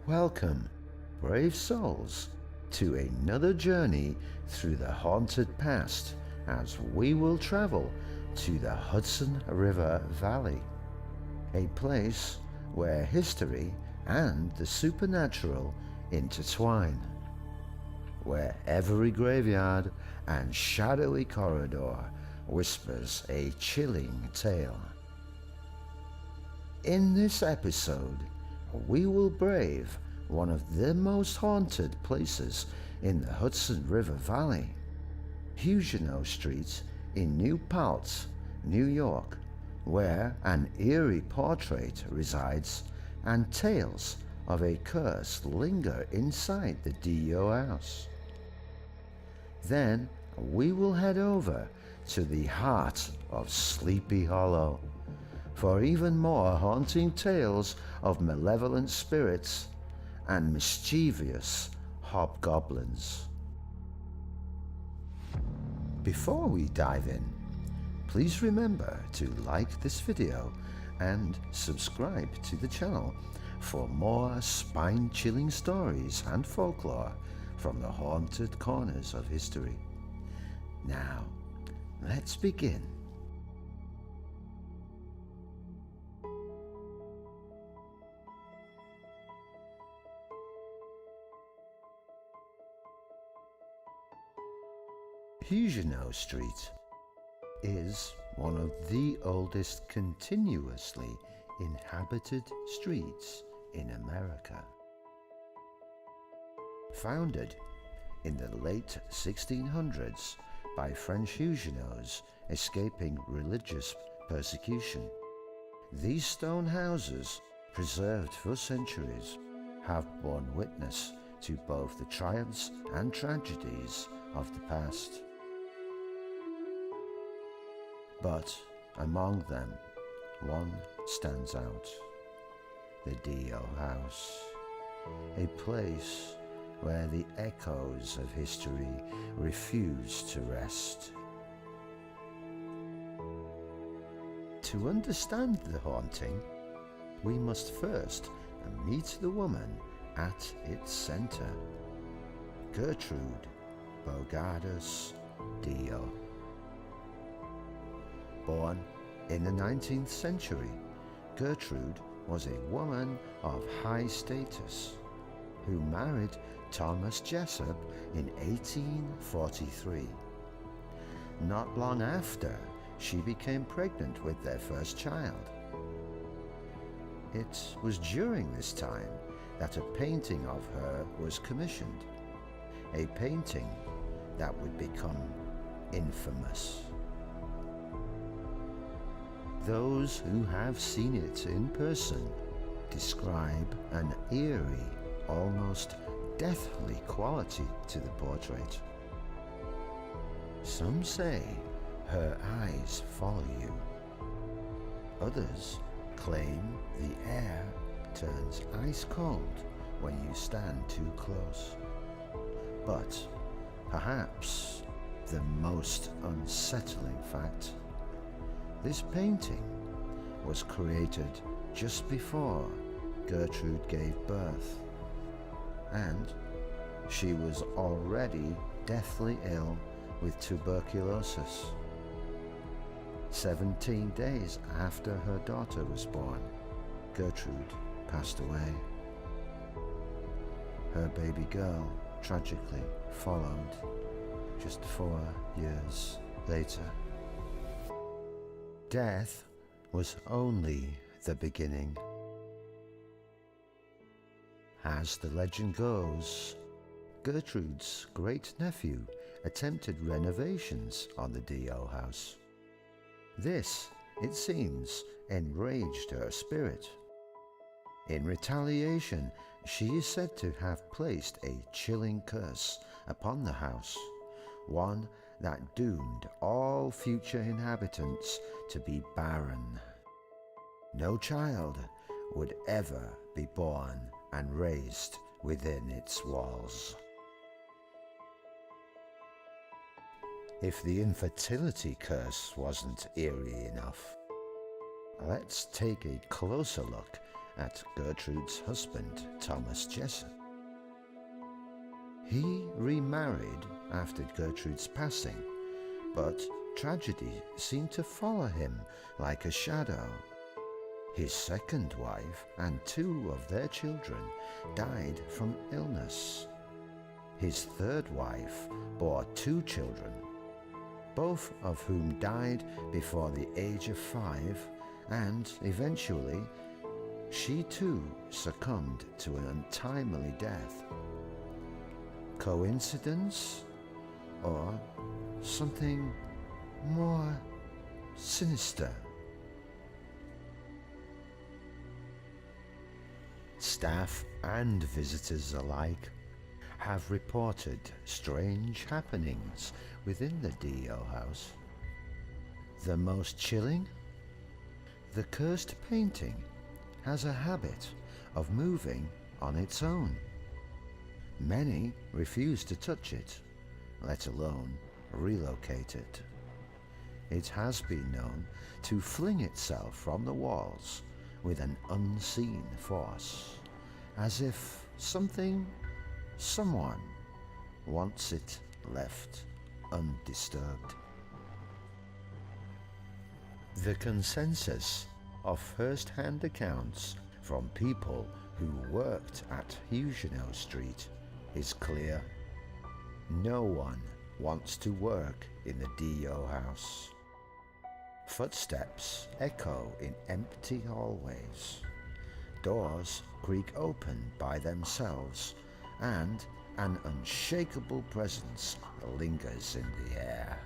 Welcome, brave souls, to another journey through the haunted past as we will travel to the Hudson River Valley, a place where history and the supernatural intertwine, where every graveyard and shadowy corridor whispers a chilling tale. In this episode, we will brave one of the most haunted places in the Hudson River Valley, Huguenot Street in New Paltz, New York, where an eerie portrait resides and tales of a curse linger inside the DO house. Then we will head over to the heart of Sleepy Hollow for even more haunting tales of malevolent spirits and mischievous hobgoblins. Before we dive in, please remember to like this video and subscribe to the channel for more spine-chilling stories and folklore from the haunted corners of history. Now, let's begin. Huguenot Street is one of the oldest continuously inhabited streets in America. Founded in the late 1600s by French Huguenots escaping religious persecution, these stone houses, preserved for centuries, have borne witness to both the triumphs and tragedies of the past. But among them, one stands out: the DO House, a place where the echoes of history refuse to rest. To understand the haunting, we must first meet the woman at its center, Gertrude Bogardus DO. Born in the 19th century, Gertrude was a woman of high status who married Thomas Jessup in 1843. Not long after, she became pregnant with their first child. It was during this time that a painting of her was commissioned, a painting that would become infamous. Those who have seen it in person describe an eerie, almost deathly quality to the portrait. Some say her eyes follow you. Others claim the air turns ice cold when you stand too close. But perhaps the most unsettling fact: this painting was created just before Gertrude gave birth, and she was already deathly ill with tuberculosis. 17 days after her daughter was born, Gertrude passed away. Her baby girl tragically followed just 4 years later. Death was only the beginning. As the legend goes, Gertrude's great-nephew attempted renovations on the DO house. This, it seems, enraged her spirit. In retaliation, she is said to have placed a chilling curse upon the house, one that doomed all future inhabitants to be barren. No child would ever be born and raised within its walls. If the infertility curse wasn't eerie enough, let's take a closer look at Gertrude's husband, Thomas Jessup. He remarried after Gertrude's passing, but tragedy seemed to follow him like a shadow. His second wife and 2 of their children died from illness. His third wife bore 2 children, both of whom died before the age of 5, and eventually she too succumbed to an untimely death. Coincidence, or something more sinister? Staff and visitors alike have reported strange happenings within the DO house. The most chilling? The cursed painting has a habit of moving on its own. Many refuse to touch it, let alone relocate it. It has been known to fling itself from the walls with an unseen force, as if someone wants it left undisturbed. The consensus of first-hand accounts from people who worked at Huguenot Street is clear. No one wants to work in the DO house. Footsteps echo in empty hallways. Doors creak open by themselves, and an unshakable presence lingers in the air.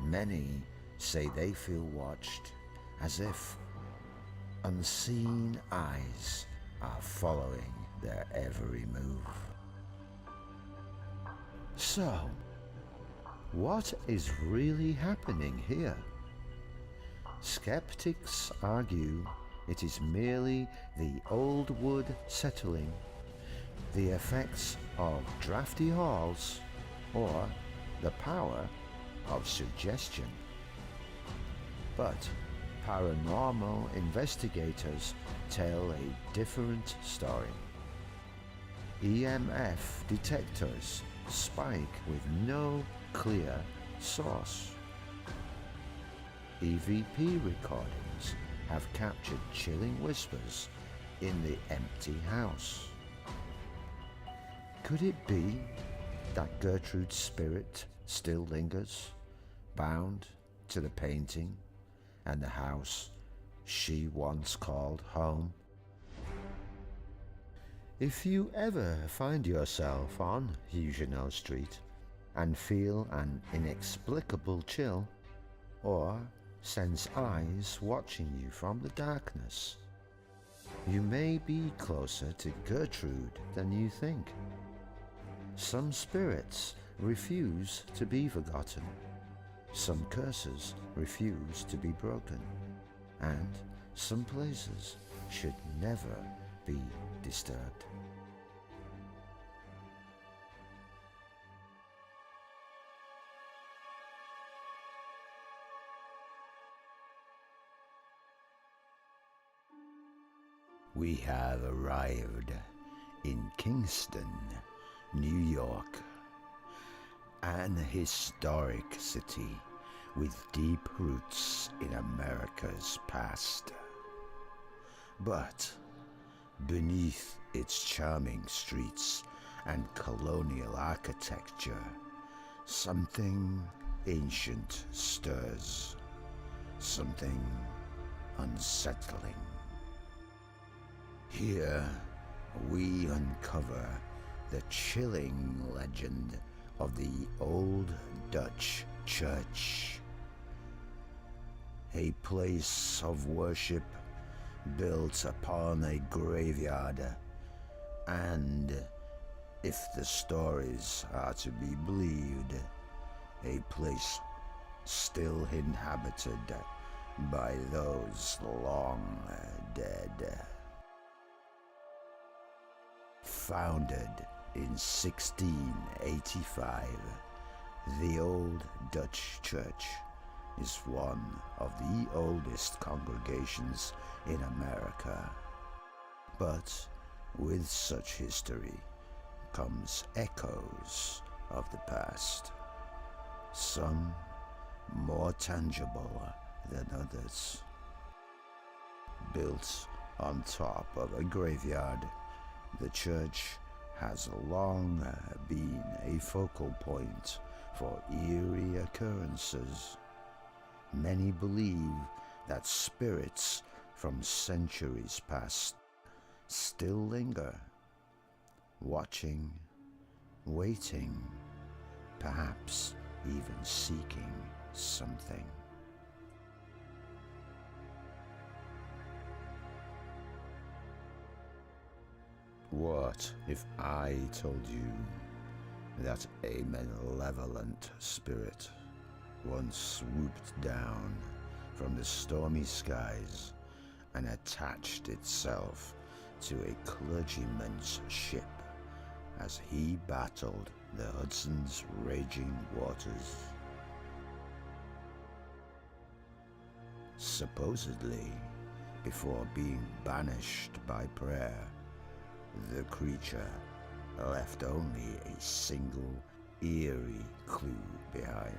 Many say they feel watched, as if unseen eyes are following their every move. So, what is really happening here? Skeptics argue it is merely the old wood settling, the effects of drafty halls, or the power of suggestion. But paranormal investigators tell a different story. EMF detectors spike with no clear source. EVP recordings have captured chilling whispers in the empty house. Could it be that Gertrude's spirit still lingers, bound to the painting and the house she once called home? If you ever find yourself on Huguenot Street and feel an inexplicable chill, or sense eyes watching you from the darkness, you may be closer to Gertrude than you think. Some spirits refuse to be forgotten. Some curses refuse to be broken. And some places should never be disturbed. We have arrived in Kingston, New York, an historic city with deep roots in America's past. But beneath its charming streets and colonial architecture, something ancient stirs, something unsettling. Here we uncover the chilling legend of the Old Dutch Church, a place of worship built upon a graveyard, and, if the stories are to be believed, a place still inhabited by those long dead. Founded in 1685, the Old Dutch Church is one of the oldest congregations in America. But with such history comes echoes of the past, some more tangible than others. Built on top of a graveyard, the church has long been a focal point for eerie occurrences. Many believe that spirits from centuries past still linger, watching, waiting, perhaps even seeking something. What if I told you that a malevolent spirit once swooped down from the stormy skies and attached itself to a clergyman's ship as he battled the Hudson's raging waters? Supposedly, before being banished by prayer, the creature left only a single eerie clue behind.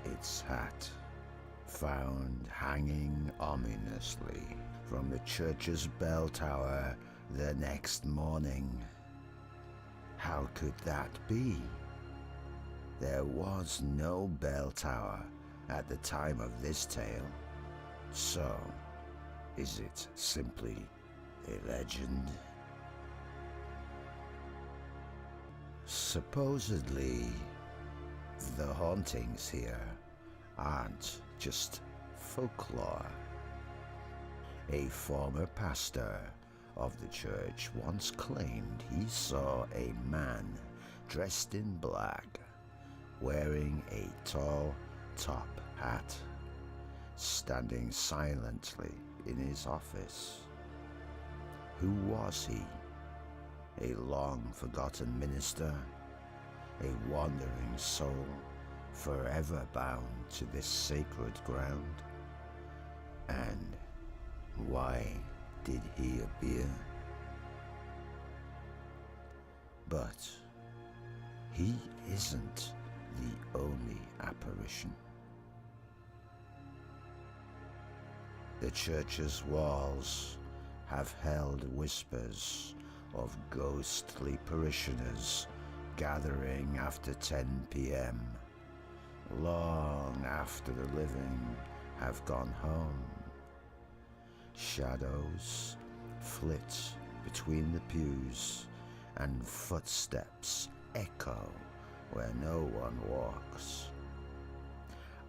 Its hat, found hanging ominously from the church's bell tower the next morning. How could that be? There was no bell tower at the time of this tale, so is it simply a legend? Supposedly, the hauntings here aren't just folklore. A former pastor of the church once claimed he saw a man dressed in black, wearing a tall top hat, standing silently in his office. Who was he? A long-forgotten minister? A wandering soul, forever bound to this sacred ground? And why did he appear? But he isn't the only apparition. The church's walls have held whispers of ghostly parishioners gathering after 10 p.m., long after the living have gone home. Shadows flit between the pews, and footsteps echo where no one walks.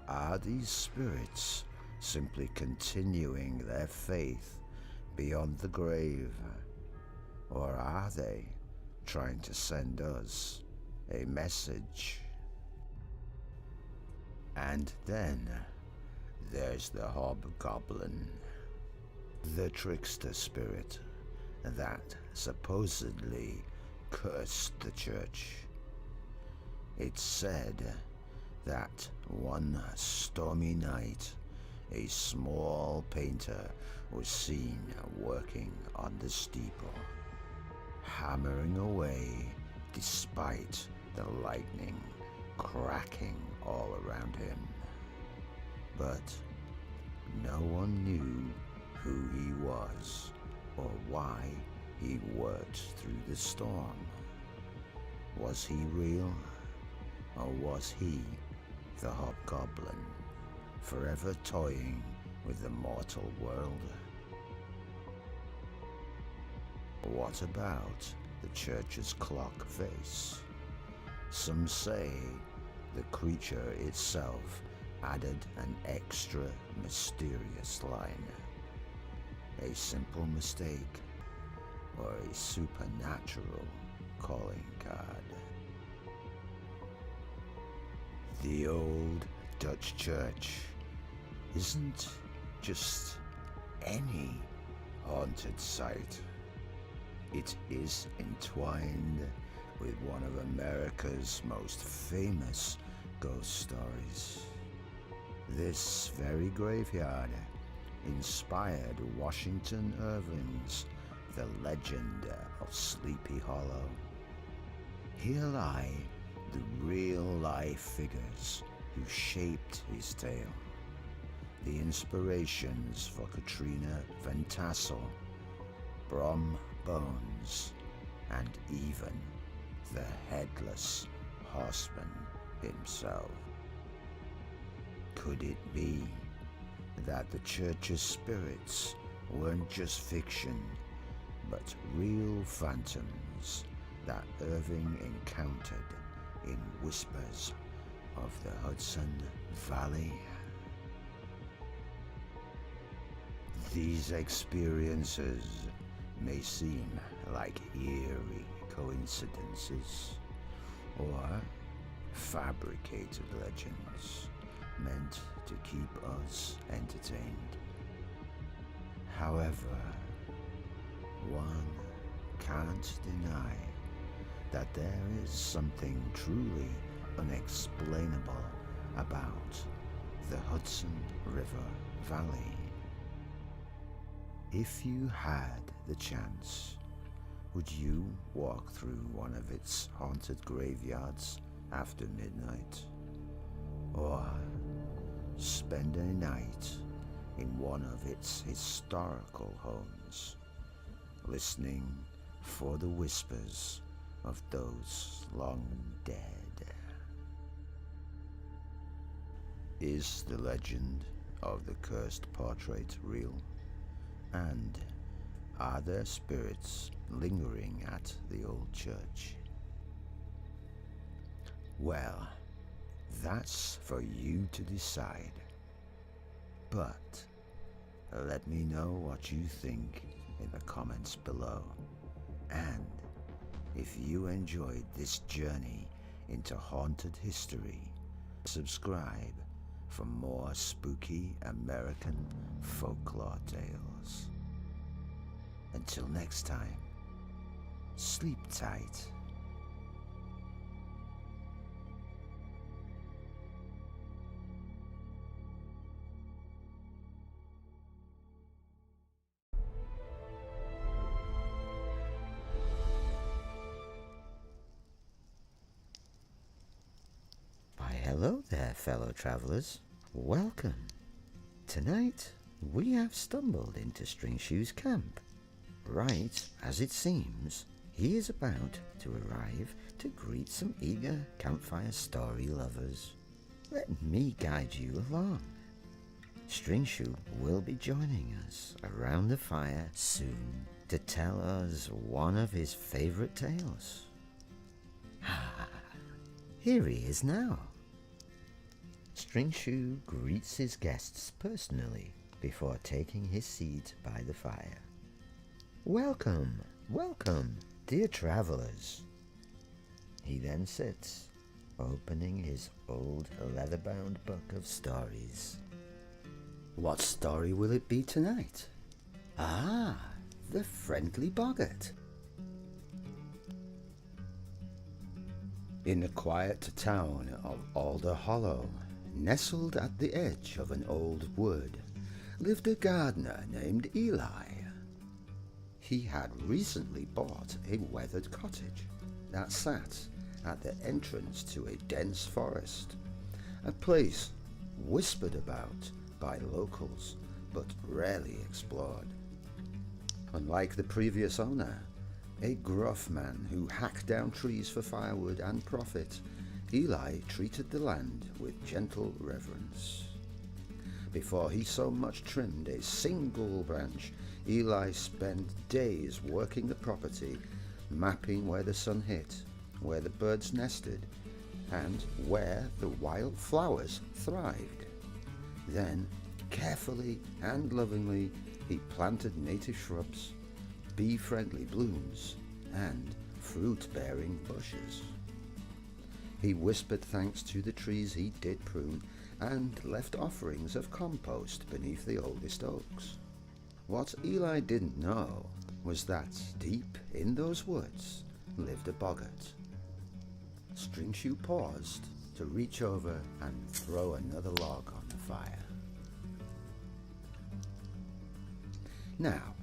Are these spirits simply continuing their faith beyond the grave? Or are they trying to send us a message? And then there's the hobgoblin, the trickster spirit that supposedly cursed the church. It's said that one stormy night, a small painter was seen working on the steeple, hammering away despite the lightning cracking all around him. But no one knew who he was or why he worked through the storm. Was he real, or was he the hobgoblin, forever toying with the mortal world? What about the church's clock face? Some say the creature itself added an extra mysterious line. A simple mistake, or a supernatural calling card. The old Dutch church isn't just any haunted site. It is entwined with one of America's most famous ghost stories. This very graveyard inspired Washington Irving's the legend of Sleepy Hollow. Here lie the real-life figures who shaped his tale, the inspirations for Katrina Van Tassel, Brom Bones, and even the Headless Horseman himself. Could it be that the church's spirits weren't just fiction, but real phantoms that Irving encountered in whispers of the Hudson Valley? These experiences may seem like eerie coincidences or fabricated legends meant to keep us entertained. However, one can't deny that there is something truly unexplainable about the Hudson River Valley. If you had the chance, would you walk through one of its haunted graveyards after midnight? Or spend a night in one of its historical homes, listening for the whispers of those long dead? Is the legend of the cursed portrait real? And are there spirits lingering at the old church? Well, that's for you to decide. But let me know what you think in the comments below. And if you enjoyed this journey into haunted history, subscribe for more spooky American folklore tales. Until next time, sleep tight. Hello there, fellow travelers. Welcome. Tonight, we have stumbled into Stringshoe's camp. Right as it seems, he is about to arrive to greet some eager campfire story lovers. Let me guide you along. Stringshoe will be joining us around the fire soon to tell us one of his favorite tales. Here he is now. Stringshoe greets his guests personally before taking his seat by the fire. Welcome, welcome, dear travelers. He then sits, opening his old leather-bound book of stories. What story will it be tonight? Ah, the Friendly Boggart. In the quiet town of Alder Hollow, nestled at the edge of an old wood, lived a gardener named Eli. He had recently bought a weathered cottage that sat at the entrance to a dense forest, a place whispered about by locals but rarely explored. Unlike the previous owner, a gruff man who hacked down trees for firewood and profit, Eli treated the land with gentle reverence. Before he so much trimmed a single branch, Eli spent days working the property, mapping where the sun hit, where the birds nested, and where the wild flowers thrived. Then, carefully and lovingly, he planted native shrubs, bee-friendly blooms, and fruit-bearing bushes. He whispered thanks to the trees he did prune, and left offerings of compost beneath the oldest oaks. What Eli didn't know was that deep in those woods lived a boggart. Stringshoe paused to reach over and throw another log on the fire. Now,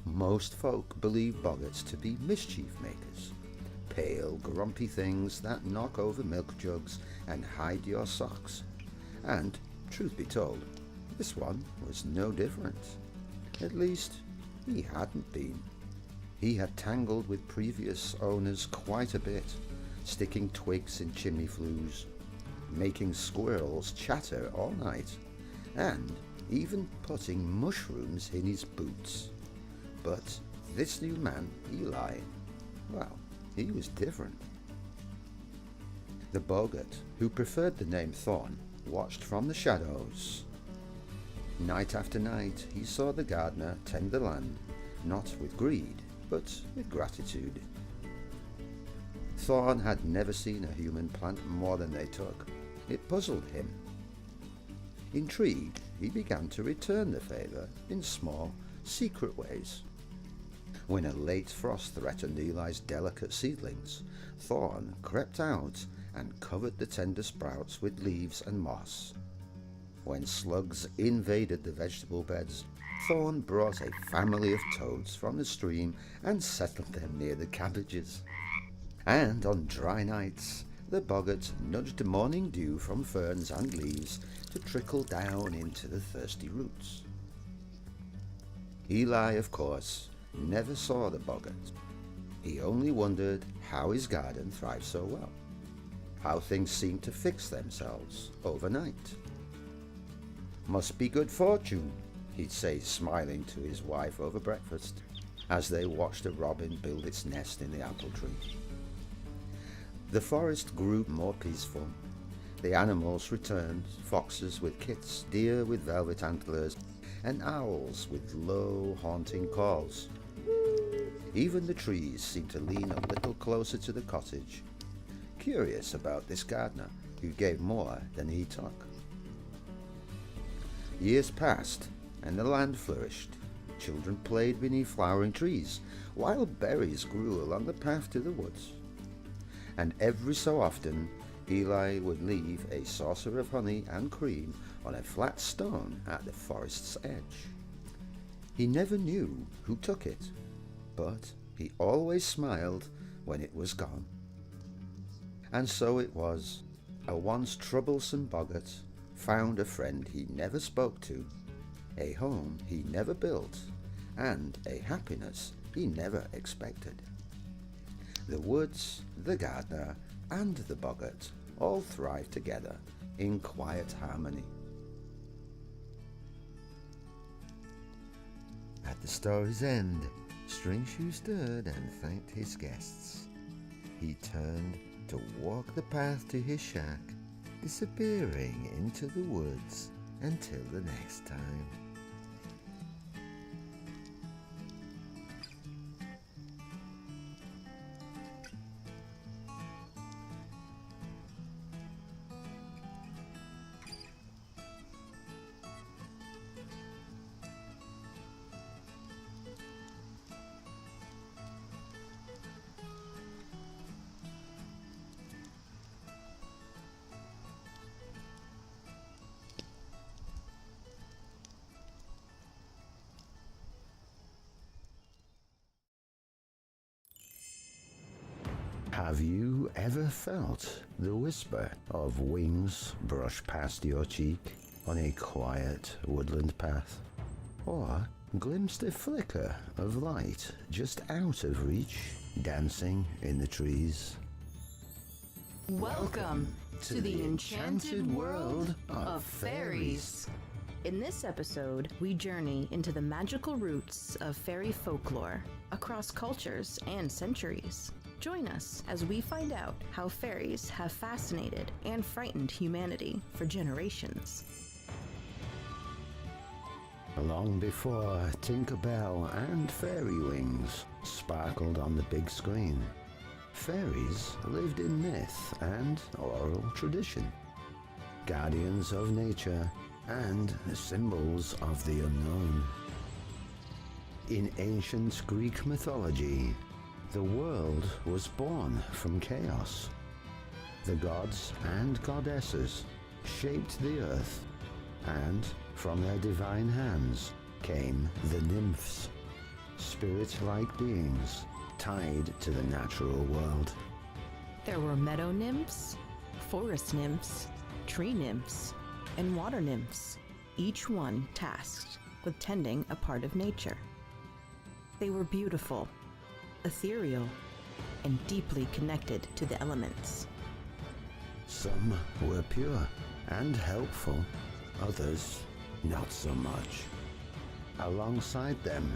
Most folk believe boggarts to be mischief makers, pale, grumpy things that knock over milk jugs and hide your socks. And, truth be told, this one was no different. At least, he hadn't been. He had tangled with previous owners quite a bit, sticking twigs in chimney flues, making squirrels chatter all night, and even putting mushrooms in his boots. But this new man, Eli, well, he was different. The boggart, who preferred the name Thorn, watched from the shadows. Night after night he saw the gardener tend the land, not with greed, but with gratitude. Thorn had never seen a human plant more than they took. It puzzled him. Intrigued, he began to return the favour in small, secret ways. When a late frost threatened Eli's delicate seedlings, Thorn crept out and covered the tender sprouts with leaves and moss. When slugs invaded the vegetable beds, Thorn brought a family of toads from the stream and settled them near the cabbages. And on dry nights, the boggart nudged morning dew from ferns and leaves to trickle down into the thirsty roots. Eli, of course, never saw the boggart. He only wondered how his garden thrived so well, how things seemed to fix themselves overnight. "Must be good fortune," he'd say, smiling to his wife over breakfast, as they watched a robin build its nest in the apple tree. The forest grew more peaceful. The animals returned, foxes with kits, deer with velvet antlers, and owls with low, haunting calls. Even the trees seemed to lean a little closer to the cottage, curious about this gardener who gave more than he took. Years passed, and the land flourished. Children played beneath flowering trees, while berries grew along the path to the woods. And every so often, Eli would leave a saucer of honey and cream on a flat stone at the forest's edge. He never knew who took it, but he always smiled when it was gone. And so it was. A once troublesome boggart found a friend he never spoke to, a home he never built, and a happiness he never expected. The woods, the gardener, and the boggart all thrived together in quiet harmony. At the story's end, Stringshoe stood and thanked his guests. He turned to walk the path to his shack, disappearing into the woods until the next time. Have you ever felt the whisper of wings brush past your cheek on a quiet woodland path? Or glimpsed a flicker of light just out of reach, dancing in the trees? Welcome to the enchanted world of fairies. In this episode, we journey into the magical roots of fairy folklore across cultures and centuries. Join us as we find out how fairies have fascinated and frightened humanity for generations. Long before Tinker Bell and Fairy Wings sparkled on the big screen, fairies lived in myth and oral tradition, guardians of nature and symbols of the unknown. In ancient Greek mythology, the world was born from chaos. The gods and goddesses shaped the earth, and from their divine hands came the nymphs, spirit-like beings tied to the natural world. There were meadow nymphs, forest nymphs, tree nymphs, and water nymphs, each one tasked with tending a part of nature. They were beautiful, ethereal, and deeply connected to the elements. Some were pure and helpful, others not so much. Alongside them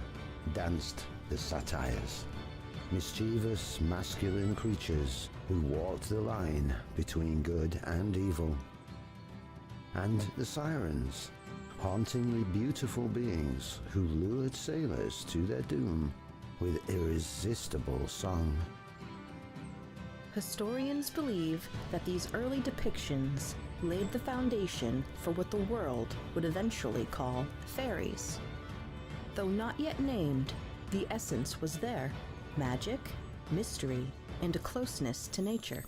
danced the satyrs, mischievous masculine creatures who walked the line between good and evil. And the sirens, hauntingly beautiful beings who lured sailors to their doom with irresistible song. Historians believe that these early depictions laid the foundation for what the world would eventually call fairies. Though not yet named, the essence was there: magic, mystery, and a closeness to nature.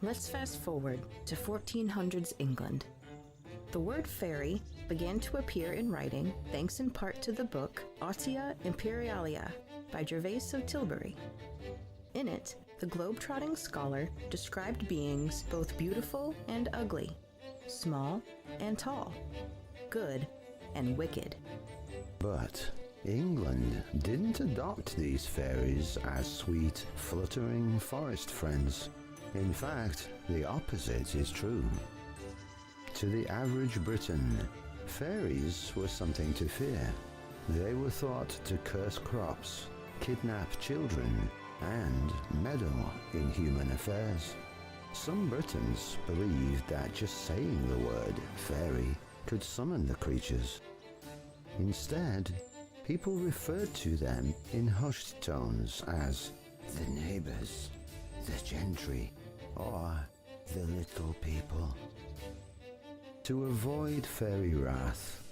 Let's fast forward to 1400s England. The word fairy began to appear in writing thanks in part to the book Autia Imperialia by Gervase of Tilbury. In it, the globe-trotting scholar described beings both beautiful and ugly, small and tall, good and wicked. But England didn't adopt these fairies as sweet, fluttering forest friends. In fact, the opposite is true. To the average Briton, fairies were something to fear. They were thought to curse crops, kidnap children, and meddle in human affairs. Some Britons believed that just saying the word fairy could summon the creatures. Instead, people referred to them in hushed tones as the neighbors, the gentry, or the little people. To avoid fairy wrath,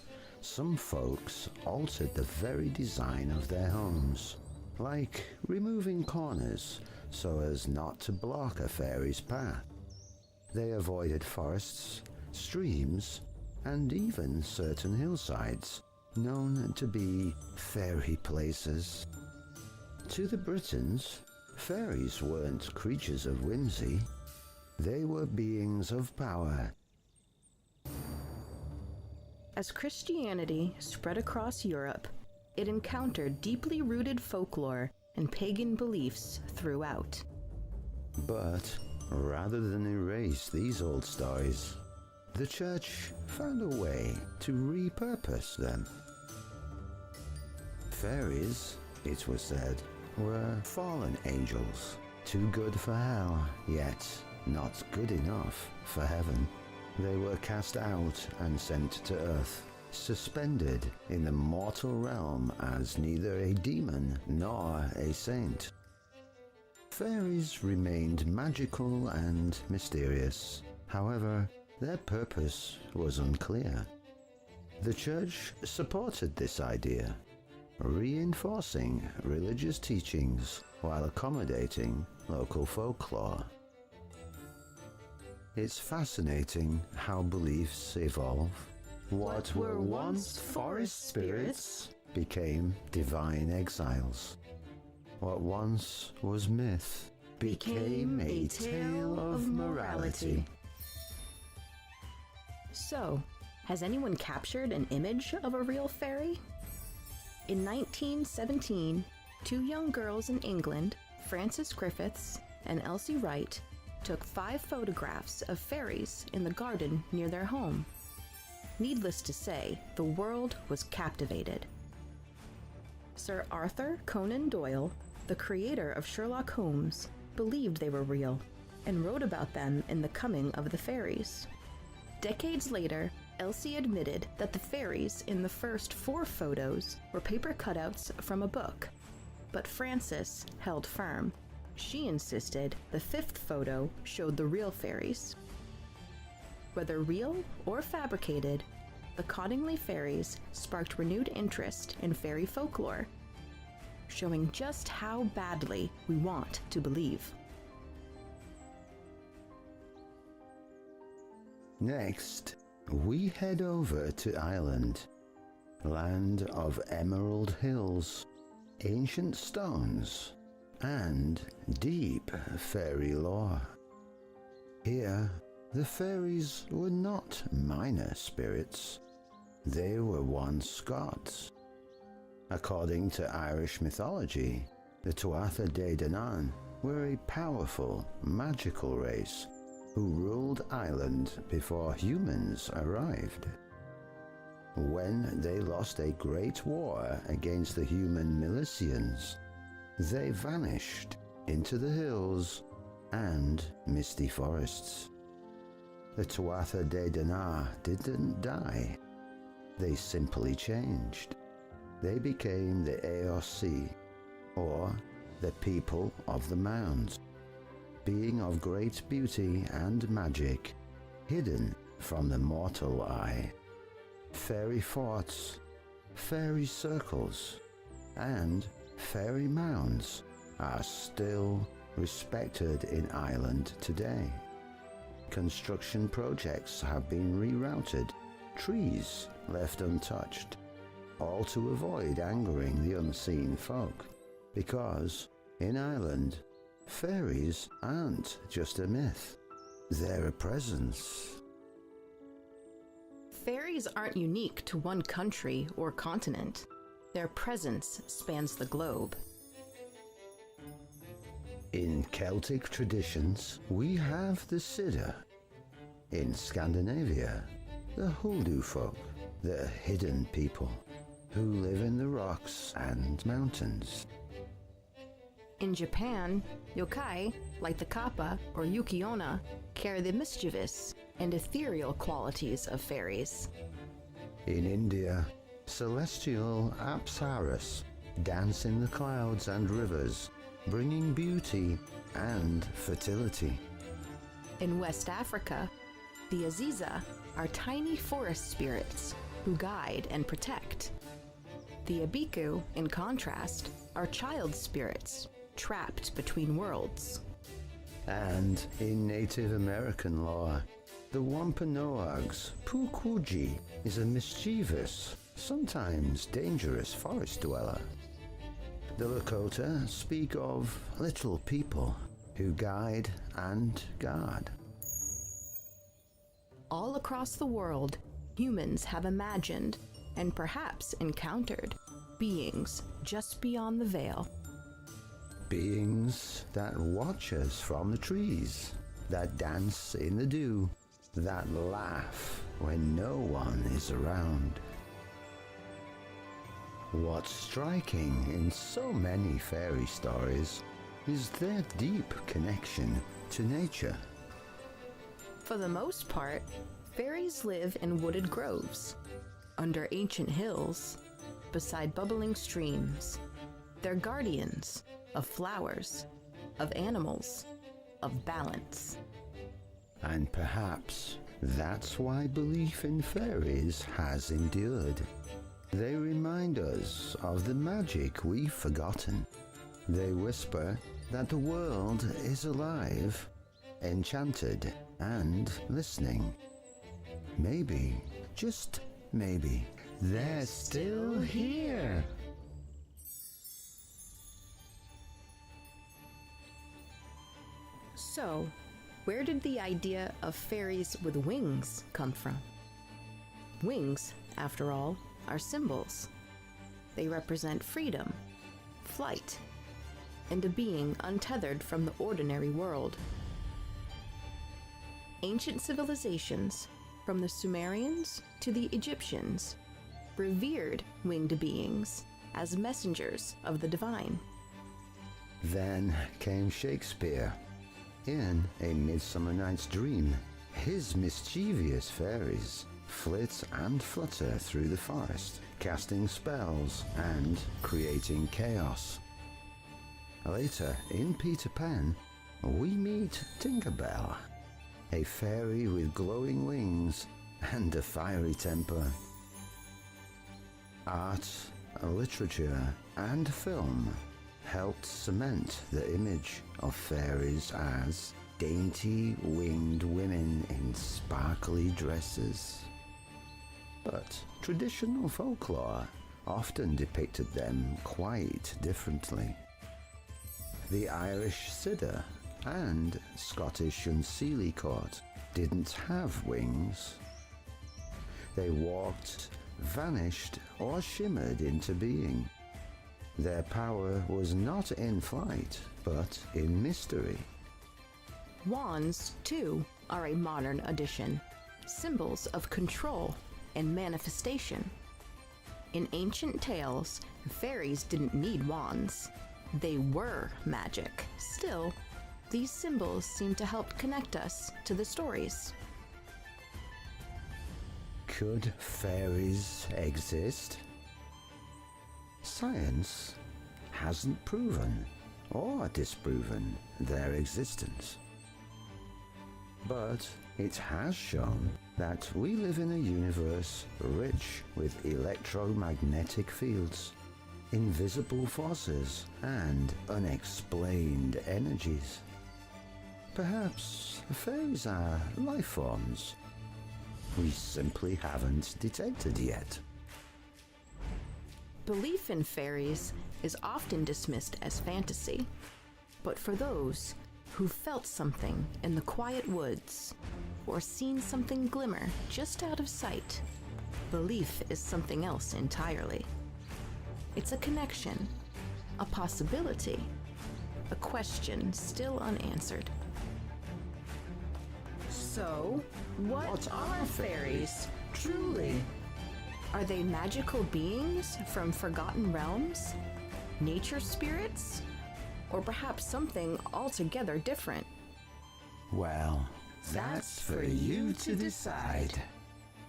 some folks altered the very design of their homes, like removing corners so as not to block a fairy's path. They avoided forests, streams, and even certain hillsides, known to be fairy places. To the Britons, fairies weren't creatures of whimsy. They were beings of power. As Christianity spread across Europe, it encountered deeply rooted folklore and pagan beliefs throughout. But rather than erase these old stories, the church found a way to repurpose them. Fairies, it was said, were fallen angels, too good for hell, yet not good enough for heaven. They were cast out and sent to earth, suspended in the mortal realm as neither a demon nor a saint. Fairies remained magical and mysterious. However, their purpose was unclear. The church supported this idea, reinforcing religious teachings while accommodating local folklore. It's fascinating how beliefs evolve. What were once forest spirits became divine exiles. What once was myth became a tale of morality. So, has anyone captured an image of a real fairy? In 1917, two young girls in England, Frances Griffiths and Elsie Wright, took 5 photographs of fairies in the garden near their home. Needless to say, the world was captivated. Sir Arthur Conan Doyle, the creator of Sherlock Holmes, believed they were real and wrote about them in The Coming of the Fairies. Decades later, Elsie admitted that the fairies in the first 4 photos were paper cutouts from a book, but Frances held firm. She insisted the 5th photo showed the real fairies. Whether real or fabricated, the Cottingley fairies sparked renewed interest in fairy folklore, showing just how badly we want to believe. Next, we head over to Ireland. land of emerald hills, ancient stones, and deep fairy lore. Here, the fairies were not minor spirits. They were once gods. According to Irish mythology, the Tuatha Dé Danann were a powerful, magical race who ruled Ireland before humans arrived. When they lost a great war against the human Milesians, they vanished into the hills and misty forests. The Tuatha Dé Danann didn't die. They simply changed. They became the AOC, or the People of the Mounds, being of great beauty and magic, hidden from the mortal eye. Fairy forts, fairy circles, and fairy mounds are still respected in Ireland today. Construction projects have been rerouted, trees left untouched, all to avoid angering the unseen folk, because in Ireland, fairies aren't just a myth, they're a presence. Fairies aren't unique to one country or continent. Their presence spans the globe. In Celtic traditions, we have the Siddur. In Scandinavia, the Hoodoo folk, the hidden people who live in the rocks and mountains. In Japan, yokai, like the kappa or yuki-onna, carry the mischievous and ethereal qualities of fairies. In India, celestial apsaras dance in the clouds and rivers, bringing beauty and fertility. In West Africa, the Aziza are tiny forest spirits who guide and protect. The Abiku, in contrast, are child spirits trapped between worlds. And in Native American lore, the Wampanoag's Pukuji is a mischievous, sometimes dangerous forest dweller. The Lakota speak of little people who guide and guard. All across the world, humans have imagined and perhaps encountered beings just beyond the veil. Beings that watch us from the trees, that dance in the dew, that laugh when no one is around. What's striking in so many fairy stories is their deep connection to nature. For the most part, fairies live in wooded groves, under ancient hills, beside bubbling streams. They're guardians of flowers, of animals, of balance. And perhaps that's why belief in fairies has endured. They remind us of the magic we've forgotten. They whisper that the world is alive, enchanted, and listening. Maybe, just maybe, they're still here. So, where did the idea of fairies with wings come from? Wings, after all, are symbols. They represent freedom, flight, and a being untethered from the ordinary world. Ancient civilizations, from the Sumerians to the Egyptians, revered winged beings as messengers of the divine. Then came Shakespeare. In A Midsummer Night's Dream, his mischievous fairies flit and flutter through the forest, casting spells and creating chaos. Later, in Peter Pan, we meet Tinkerbell, a fairy with glowing wings and a fiery temper. Art, literature, and film helped cement the image of fairies as dainty winged women in sparkly dresses. But Traditional folklore often depicted them quite differently. The Irish Siddur and Scottish Unseelie Court didn't have wings. They walked, vanished, or shimmered into being. Their power was not in flight, but in mystery. Wands, too, are a modern addition, symbols of control and manifestation. In ancient tales, fairies didn't need wands. They were magic. Still, these symbols seem to help connect us to the stories. Could fairies exist? Science hasn't proven or disproven their existence. But it has shown that we live in a universe rich with electromagnetic fields, invisible forces, and unexplained energies. Perhaps fairies are life forms we simply haven't detected yet. Belief in fairies is often dismissed as fantasy, but for those who felt something in the quiet woods or seen something glimmer just out of sight, belief is something else entirely. It's a connection, a possibility, a question still unanswered. So, what are fairies, truly? Are they magical beings from forgotten realms? Nature spirits? Or perhaps something altogether different? Well, that's for you to decide.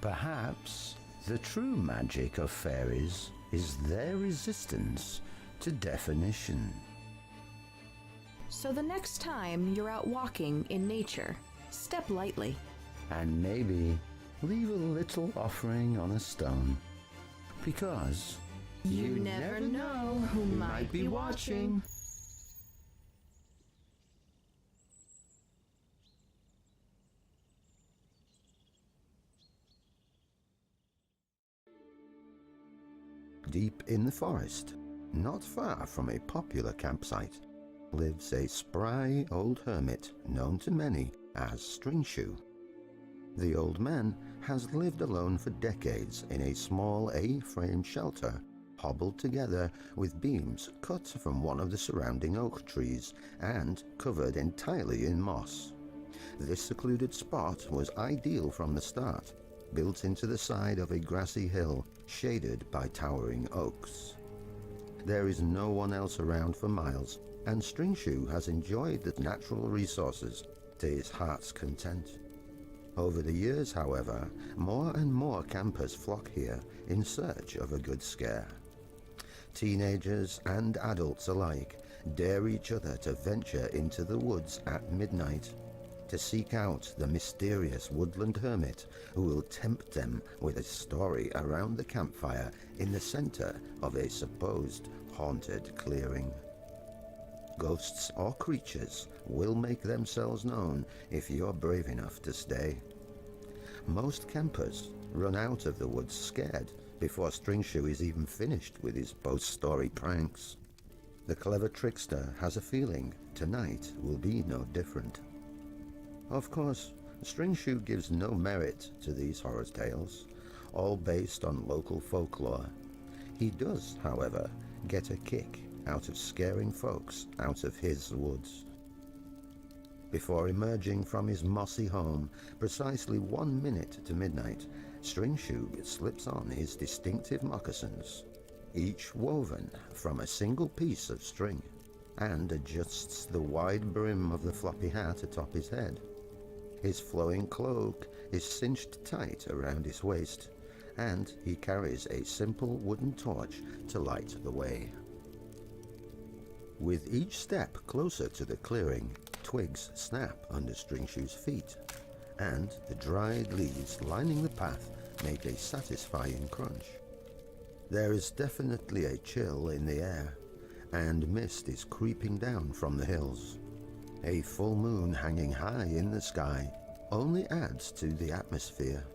Perhaps the true magic of fairies is their resistance to definition. So the next time you're out walking in nature, step lightly. And maybe leave a little offering on a stone. Because You never know who might be watching. deep in the forest, not far from a popular campsite, lives a spry old hermit known to many as Stringshoe. The old man has lived alone for decades in a small A-frame shelter, hobbled together with beams cut from one of the surrounding oak trees and covered entirely in moss. This secluded spot was ideal from the start, built into the side of a grassy hill shaded by towering oaks. There is no one else around for miles, and Stringshoe has enjoyed the natural resources to his heart's content. Over the years, however, more and more campers flock here in search of a good scare. Teenagers and adults alike dare each other to venture into the woods at midnight to seek out the mysterious woodland hermit who will tempt them with a story around the campfire in the center of a supposed haunted clearing. Ghosts or creatures will make themselves known if you're brave enough to stay. Most campers run out of the woods scared before Stringshoe is even finished with his post-story pranks. The clever trickster has a feeling tonight will be no different. Of course, Stringshoe gives no merit to these horror tales, all based on local folklore. He does, however, get a kick out of scaring folks out of his woods. Before emerging from his mossy home, precisely 1 minute to midnight, Stringshoe slips on his distinctive moccasins, each woven from a single piece of string, and adjusts the wide brim of the floppy hat atop his head. His flowing cloak is cinched tight around his waist, and he carries a simple wooden torch to light the way. With each step closer to the clearing, twigs snap under Stringshoe's feet, and the dried leaves lining the path make a satisfying crunch. There is definitely a chill in the air, and mist is creeping down from the hills. A full moon hanging high in the sky only adds to the atmosphere.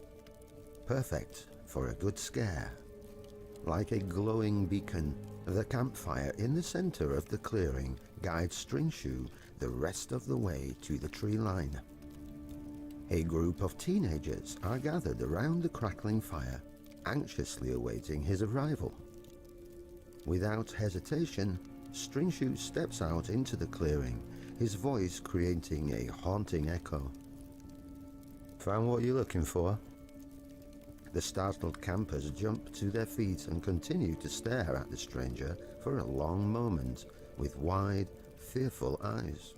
Perfect for a good scare. Like a glowing beacon, the campfire in the center of the clearing guides String Shoe the rest of the way to the tree line. A group of teenagers are gathered around the crackling fire, anxiously awaiting his arrival. Without hesitation, String Shoe steps out into the clearing, his voice creating a haunting echo. "Found what you're looking for?" The startled campers jump to their feet and continue to stare at the stranger for a long moment with wide, fearful eyes.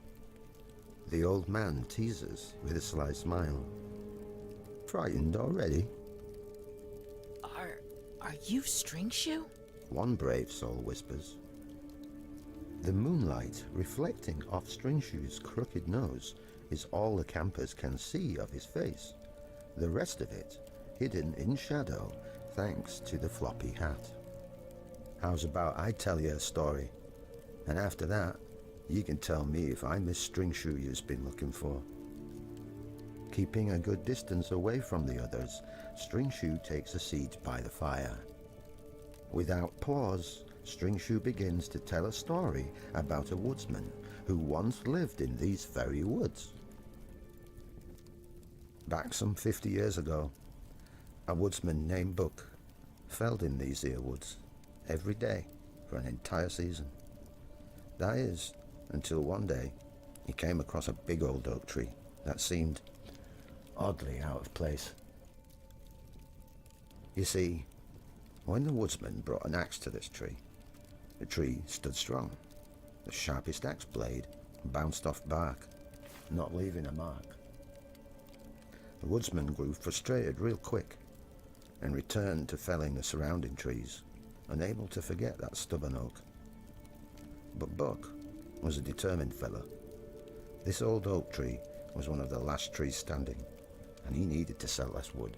The old man teases with a sly smile. "Frightened already?" Are you String Shoe?" one brave soul whispers. The moonlight reflecting off String Shoe's crooked nose is all the campers can see of his face. The rest of it hidden in shadow thanks to the floppy hat. "How's about I tell you a story, and after that you can tell me if I'm this String Shoe you've been looking for." Keeping a good distance away from the others, String Shoe takes a seat by the fire. Without pause, String Shoe begins to tell a story about a woodsman who once lived in these very woods. Back some 50 years ago, a woodsman named Buck felled in these here woods every day for an entire season. That is, until one day he came across a big old oak tree that seemed oddly out of place. You see, when the woodsman brought an axe to this tree, the tree stood strong. The sharpest axe blade bounced off bark, not leaving a mark. The woodsman grew frustrated real quick and returned to felling the surrounding trees, unable to forget that stubborn oak. But Buck was a determined fellow. This old oak tree was one of the last trees standing, and he needed to sell less wood.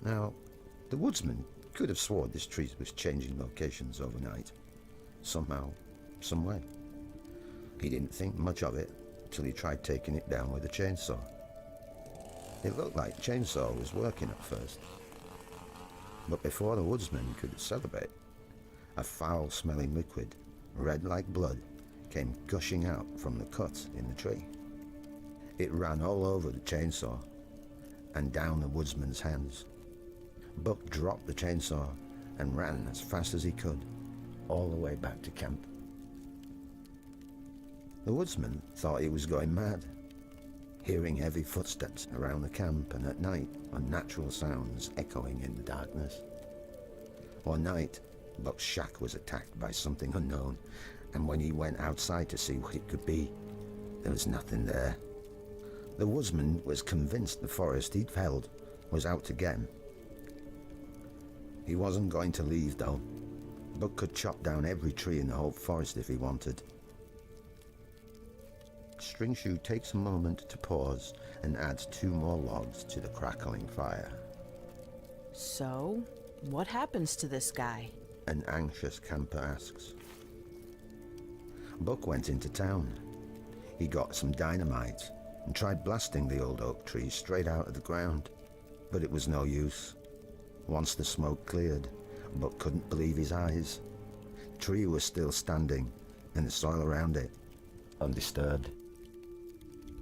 Now, the woodsman could have sworn this tree was changing locations overnight, somehow, some way. He didn't think much of it till he tried taking it down with a chainsaw. It looked like chainsaw was working at first, but before the woodsman could celebrate, a foul-smelling liquid, red like blood, came gushing out from the cut in the tree. It ran all over the chainsaw and down the woodsman's hands. Buck dropped the chainsaw and ran as fast as he could, all the way back to camp. The woodsman thought he was going mad, hearing heavy footsteps around the camp and at night unnatural sounds echoing in the darkness. One night, Buck's shack was attacked by something unknown, and when he went outside to see what it could be, there was nothing there. The woodsman was convinced the forest he'd felled was out to get him. He wasn't going to leave, though. Buck could chop down every tree in the whole forest if he wanted. String Shoe takes a moment to pause and adds 2 more logs to the crackling fire. "So, what happens to this guy?" An anxious camper asks. Buck went into town. He got some dynamite and tried blasting the old oak tree straight out of the ground, but it was no use. Once the smoke cleared, Buck couldn't believe his eyes. The tree was still standing, and the soil around it, undisturbed.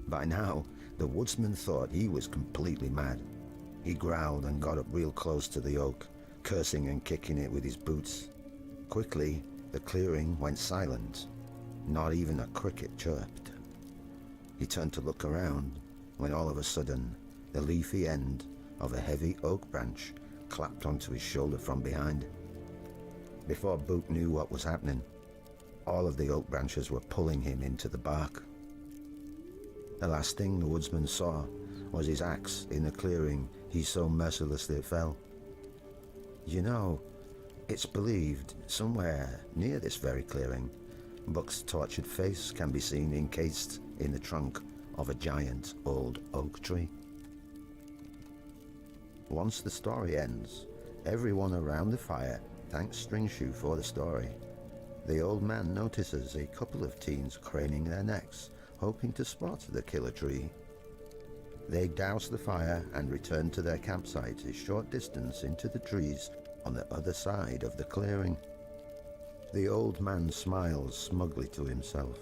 By now, the woodsman thought he was completely mad. He growled and got up real close to the oak, cursing and kicking it with his boots. Quickly, the clearing went silent. Not even a cricket chirped. He turned to look around, when all of a sudden, the leafy end of a heavy oak branch clapped onto his shoulder from behind. Before Buck knew what was happening, all of the oak branches were pulling him into the bark. The last thing the woodsman saw was his axe in the clearing he so mercilessly fell. You know, it's believed somewhere near this very clearing, Buck's tortured face can be seen encased in the trunk of a giant old oak tree. Once the story ends, everyone around the fire thanks String Shoe for the story. The old man notices a couple of teens craning their necks, hoping to spot the killer tree. They douse the fire and return to their campsite a short distance into the trees on the other side of the clearing. The old man smiles smugly to himself.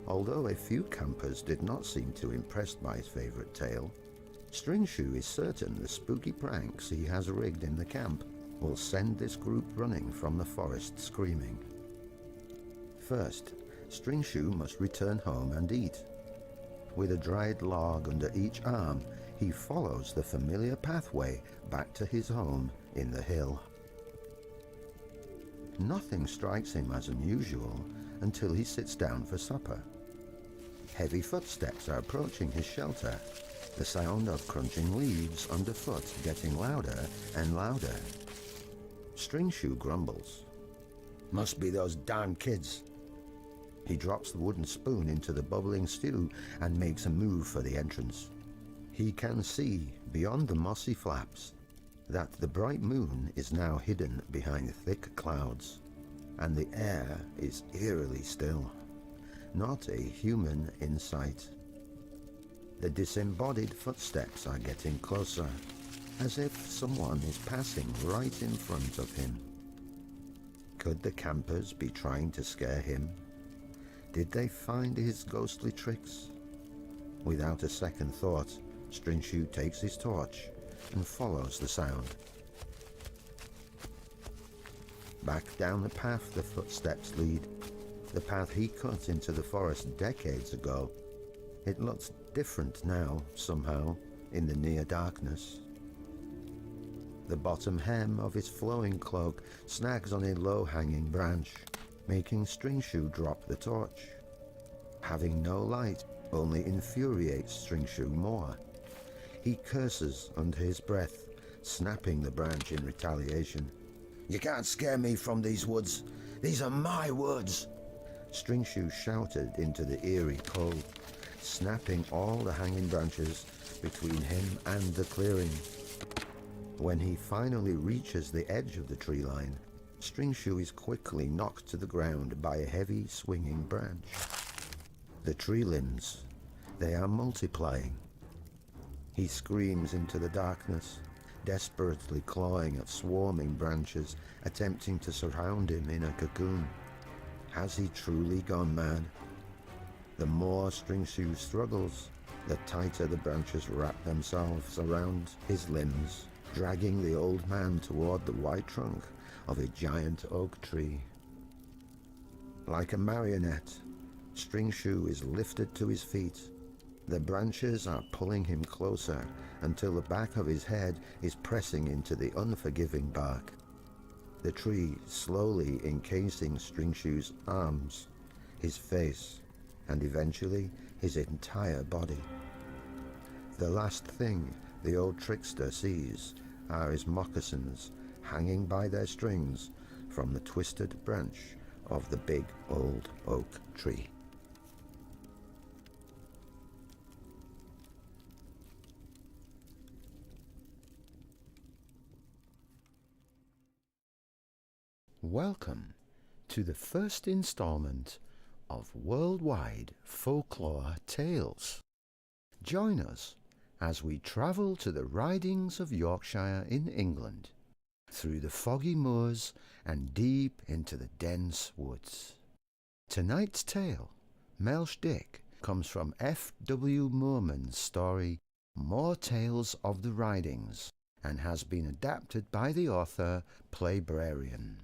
Although a few campers did not seem too impressed by his favorite tale, Stringshoe is certain the spooky pranks he has rigged in the camp will send this group running from the forest screaming. First, Stringshoe must return home and eat. With a dried log under each arm, he follows the familiar pathway back to his home in the hill. Nothing strikes him as unusual until he sits down for supper. Heavy footsteps are approaching his shelter, the sound of crunching leaves underfoot getting louder and louder. Stringshoe grumbles. Must be those darn kids. He drops the wooden spoon into the bubbling stew and makes a move for the entrance. He can see, beyond the mossy flaps, that the bright moon is now hidden behind thick clouds, and the air is eerily still. Not a human in sight. The disembodied footsteps are getting closer, as if someone is passing right in front of him. Could the campers be trying to scare him? Did they find his ghostly tricks? Without a second thought, Stringshoe takes his torch and follows the sound. Back down the path the footsteps lead, the path he cut into the forest decades ago. It looks different now, somehow, in the near darkness. The bottom hem of his flowing cloak snags on a low-hanging branch, making Stringshoe drop the torch. Having no light only infuriates Stringshoe more. He curses under his breath, snapping the branch in retaliation. "You can't scare me from these woods. These are my woods!" Stringshoe shouted into the eerie cold, snapping all the hanging branches between him and the clearing. When he finally reaches the edge of the tree line, Stringshoe is quickly knocked to the ground by a heavy swinging branch. The tree limbs, they are multiplying. He screams into the darkness, desperately clawing at swarming branches, attempting to surround him in a cocoon. Has he truly gone mad? The more Stringshoe struggles, the tighter the branches wrap themselves around his limbs, dragging the old man toward the white trunk of a giant oak tree. Like a marionette, Stringshoe is lifted to his feet. The branches are pulling him closer until the back of his head is pressing into the unforgiving bark. The tree slowly encasing Stringshoe's arms, his face, and eventually his entire body. The last thing the old trickster sees are his moccasins hanging by their strings from the twisted branch of the big old oak tree. Welcome to the first installment of Worldwide Folklore Tales. Join us as we travel to the ridings of Yorkshire in England, through the foggy moors and deep into the dense woods. Tonight's tale, Melch Dick, comes from F.W. Moorman's story More Tales of the Ridings, and has been adapted by the author Playbrarian.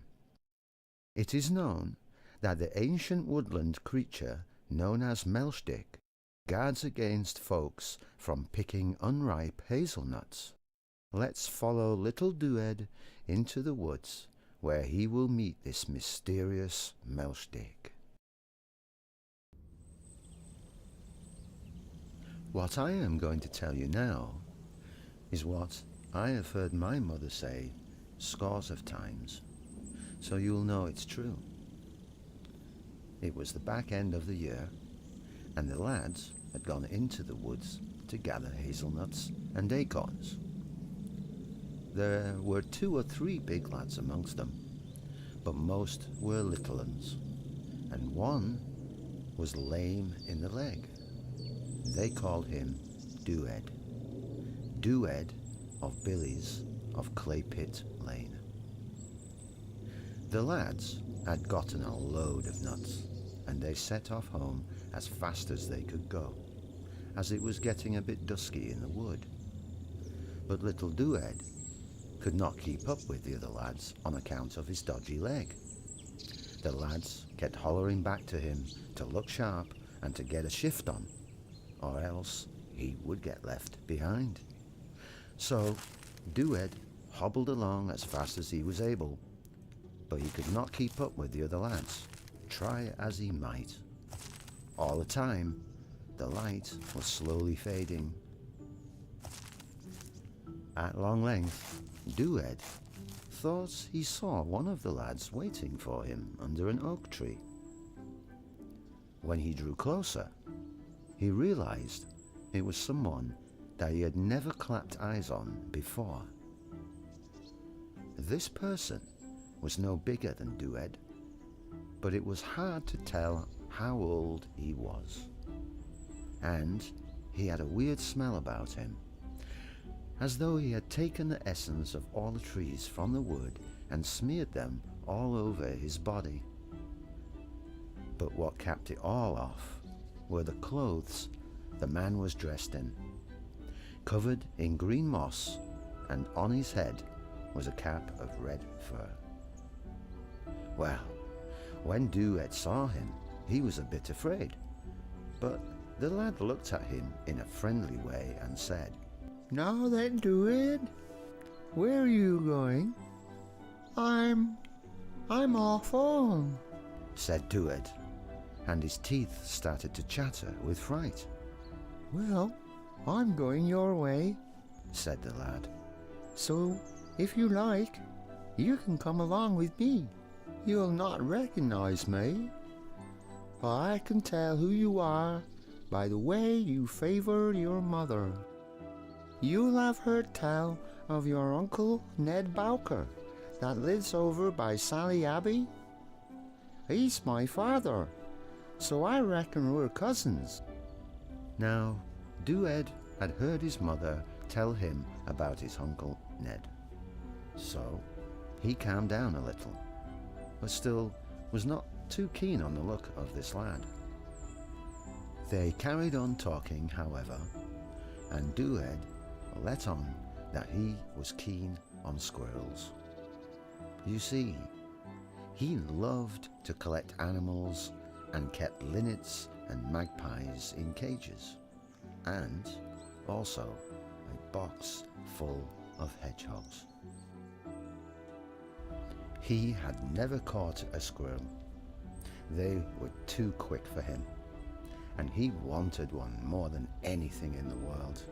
It is known that the ancient woodland creature known as Melch Dick guards against folks from picking unripe hazelnuts. Let's follow little Dued into the woods, where he will meet this mysterious Melch Dick. What I am going to tell you now is what I have heard my mother say scores of times, so you'll know it's true. It was the back end of the year, and the lads had gone into the woods to gather hazelnuts and acorns. There were 2 or 3 big lads amongst them, but most were little uns, and one was lame in the leg. They called him Dued. Dued of Billy's of Clay Pit Lane. The lads had gotten a load of nuts, and they set off home as fast as they could go, as it was getting a bit dusky in the wood. But little Dued could not keep up with the other lads on account of his dodgy leg. The lads kept hollering back to him to look sharp and to get a shift on, or else he would get left behind. So Dued hobbled along as fast as he was able, but he could not keep up with the other lads, try as he might. All the time, the light was slowly fading. At long length, Dued thought he saw one of the lads waiting for him under an oak tree. When he drew closer, he realized it was someone that he had never clapped eyes on before. This person was no bigger than Dued, but it was hard to tell how old he was. And he had a weird smell about him, as though he had taken the essence of all the trees from the wood and smeared them all over his body. But what capped it all off were the clothes the man was dressed in, covered in green moss, and on his head was a cap of red fur. Well, when Dued saw him, he was a bit afraid, but the lad looked at him in a friendly way and said, "Now then, Dued, where are you going?" I'm off home," said Dued, and his teeth started to chatter with fright. "Well, I'm going your way," said the lad. "so if you like, you can come along with me. You'll not recognize me, but I can tell who you are by the way you favor your mother. You'll have heard tell of your uncle Ned Bowker that lives over by Sally Abbey. He's my father, so I reckon we're cousins." Now, Dued had heard his mother tell him about his uncle Ned, so he calmed down a little, but still was not too keen on the look of this lad. They carried on talking, however, and Dued let on that he was keen on squirrels. You see, he loved to collect animals and kept linnets and magpies in cages, and also a box full of hedgehogs. He had never caught a squirrel. They were too quick for him, and he wanted one more than anything in the world.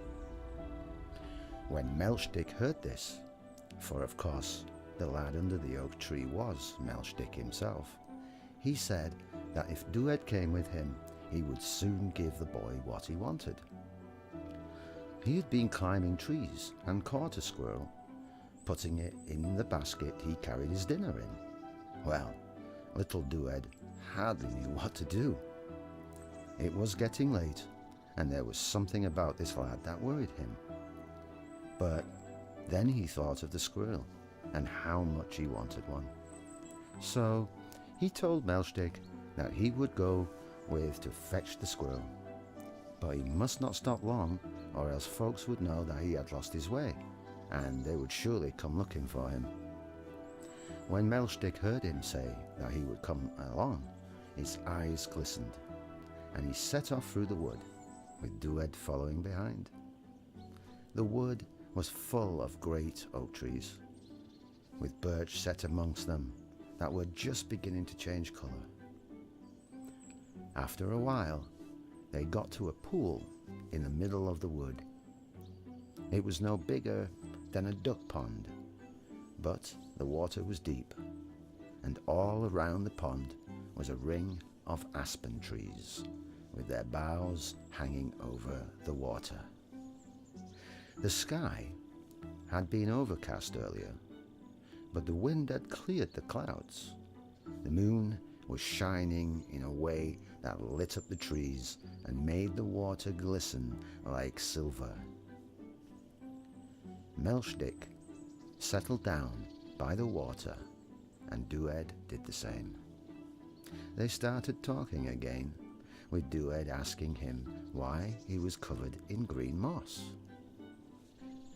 When Melchdick heard this, for of course the lad under the oak tree was Melchdick himself, he said that if Dued came with him, he would soon give the boy what he wanted. He had been climbing trees and caught a squirrel, putting it in the basket he carried his dinner in. Well, little Dued hardly knew what to do. It was getting late, and there was something about this lad that worried him. But then he thought of the squirrel and how much he wanted one. So he told Melchdick that he would go with to fetch the squirrel, but he must not stop long, or else folks would know that he had lost his way, and they would surely come looking for him. When Melchdick heard him say that he would come along, his eyes glistened, and he set off through the wood, with Dued following behind. The wood was full of great oak trees, with birch set amongst them that were just beginning to change colour. After a while, they got to a pool in the middle of the wood. It was no bigger than a duck pond, but the water was deep, and all around the pond was a ring of aspen trees, with their boughs hanging over the water. The sky had been overcast earlier, but the wind had cleared the clouds. The moon was shining in a way that lit up the trees and made the water glisten like silver. Melchdick settled down by the water, and Dued did the same. They started talking again, with Dued asking him why he was covered in green moss.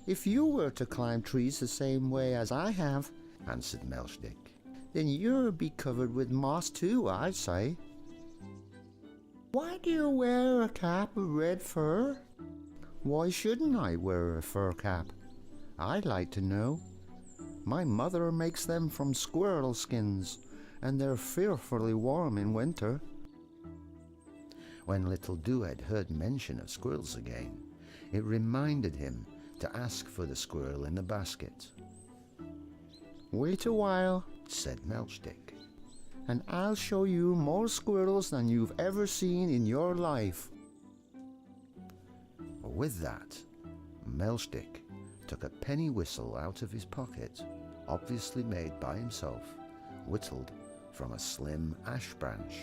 If you were to climb trees the same way as I have, answered Melchdick. then you'd be covered with moss too, I'd say. Why do you wear a cap of red fur? Why shouldn't I wear a fur cap? I'd like to know. My mother makes them from squirrel skins, and they're fearfully warm in winter. When little Dued heard mention of squirrels again, it reminded him to ask for the squirrel in the basket. Wait a while, said Melchdick, and I'll show you more squirrels than you've ever seen in your life. With that, Melchdick took a penny whistle out of his pocket, obviously made by himself, whittled from a slim ash branch.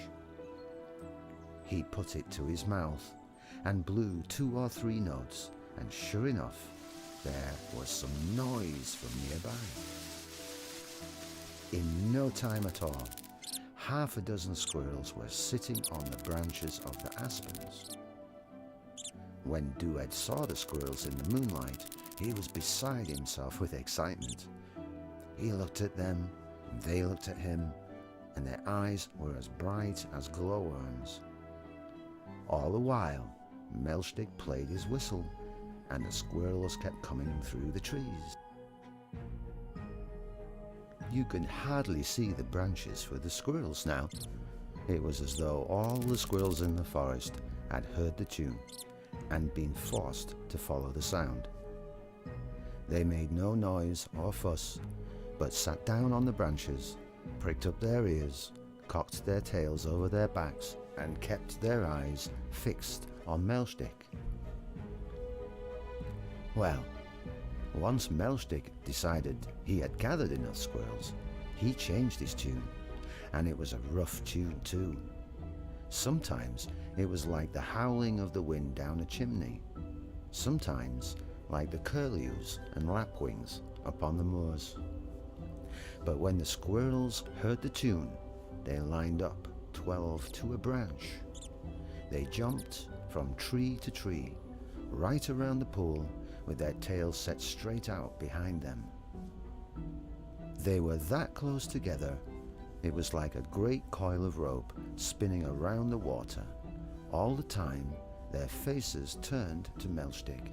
He put it to his mouth and blew 2 or 3 notes, and sure enough, there was some noise from nearby. In no time at all, 6 squirrels were sitting on the branches of the aspens. When Dued saw the squirrels in the moonlight, he was beside himself with excitement. He looked at them, and they looked at him, and their eyes were as bright as glowworms. All the while, Melchdick played his whistle, and the squirrels kept coming through the trees. You could hardly see the branches for the squirrels now. It was as though all the squirrels in the forest had heard the tune and been forced to follow the sound. They made no noise or fuss, but sat down on the branches, pricked up their ears, cocked their tails over their backs, and kept their eyes fixed on Melchdick. Well, once Melchdick decided he had gathered enough squirrels, he changed his tune, and it was a rough tune too. Sometimes it was like the howling of the wind down a chimney, sometimes like the curlews and lapwings upon the moors. But when the squirrels heard the tune, they lined up 12 to a branch. They jumped from tree to tree, right around the pool, with their tails set straight out behind them. They were that close together, it was like a great coil of rope spinning around the water. All the time, their faces turned to Melchdick,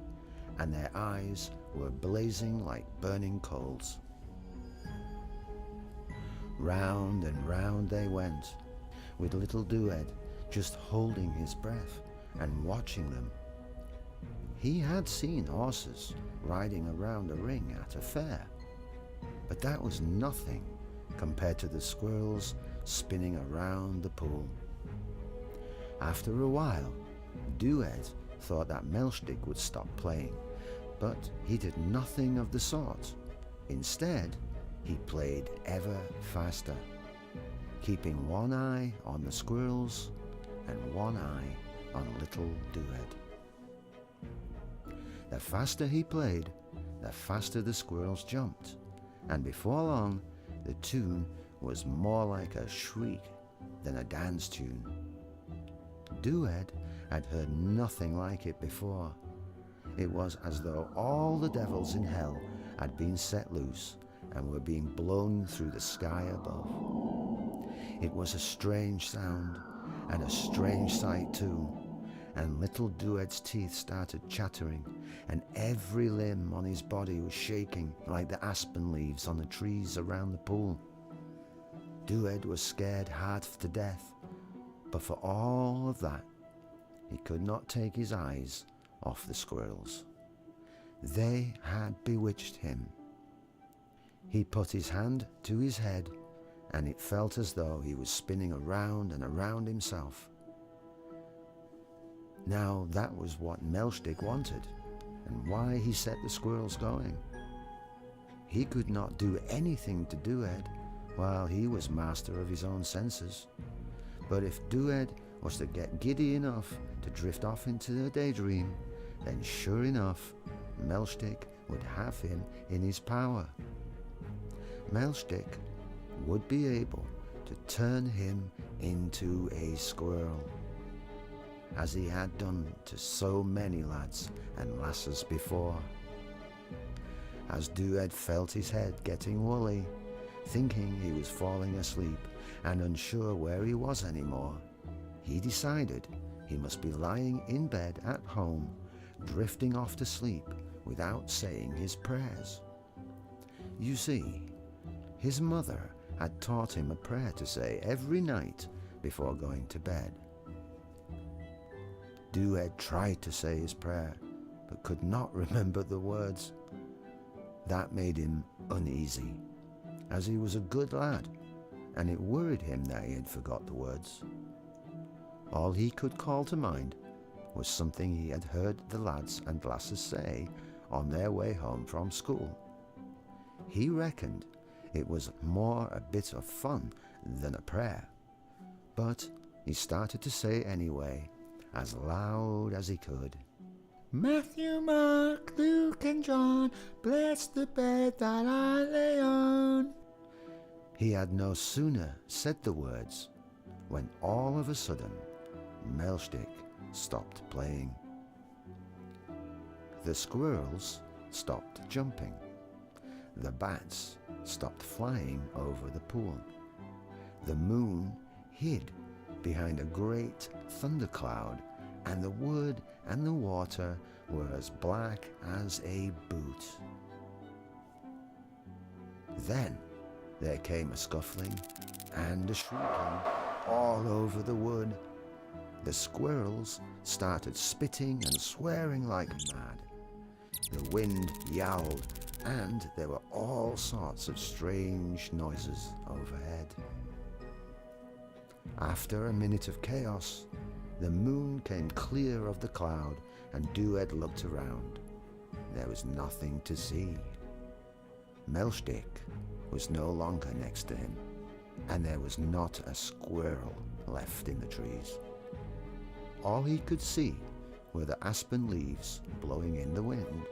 and their eyes were blazing like burning coals. Round and round they went, with little Dued just holding his breath and watching them. He had seen horses riding around a ring at a fair, but that was nothing compared to the squirrels spinning around the pool. After a while, Dued thought that Melchdick would stop playing, but he did nothing of the sort. Instead, he played ever faster, keeping one eye on the squirrels and one eye on little Dued. The faster he played, the faster the squirrels jumped, and before long, the tune was more like a shriek than a dance tune. Dued had heard nothing like it before. It was as though all the devils in hell had been set loose and were being blown through the sky above. It was a strange sound, and a strange sight too, and little Dued's teeth started chattering, and every limb on his body was shaking like the aspen leaves on the trees around the pool. Dued was scared half to death, but for all of that, he could not take his eyes off the squirrels. They had bewitched him. He put his hand to his head, and it felt as though he was spinning around and around himself. Now that was what Melchdick wanted, and why he set the squirrels going. He could not do anything to Dued while he was master of his own senses. But if Dued was to get giddy enough to drift off into a daydream, then sure enough, Melchdick would have him in his power. Melchdick would be able to turn him into a squirrel, as he had done to so many lads and lasses before. As Dued felt his head getting woolly, thinking he was falling asleep and unsure where he was anymore, he decided he must be lying in bed at home, drifting off to sleep without saying his prayers. You see, his mother had taught him a prayer to say every night before going to bed. Dued tried to say his prayer, but could not remember the words. That made him uneasy, as he was a good lad, and it worried him that he had forgot the words. All he could call to mind was something he had heard the lads and lasses say on their way home from school. He reckoned it was more a bit of fun than a prayer, but he started to say anyway, as loud as he could. Matthew, Mark, Luke and John, bless the bed that I lay on. He had no sooner said the words when all of a sudden Melchdick stopped playing. The squirrels stopped jumping. The bats stopped flying over the pool. The moon hid behind a great thundercloud, and the wood and the water were as black as a boot. Then there came a scuffling and a shrieking all over the wood. The squirrels started spitting and swearing like mad. The wind yowled, and there were all sorts of strange noises overhead. After a minute of chaos, the moon came clear of the cloud, and Dued looked around. There was nothing to see. Melchdick was no longer next to him, and there was not a squirrel left in the trees. All he could see were the aspen leaves blowing in the wind,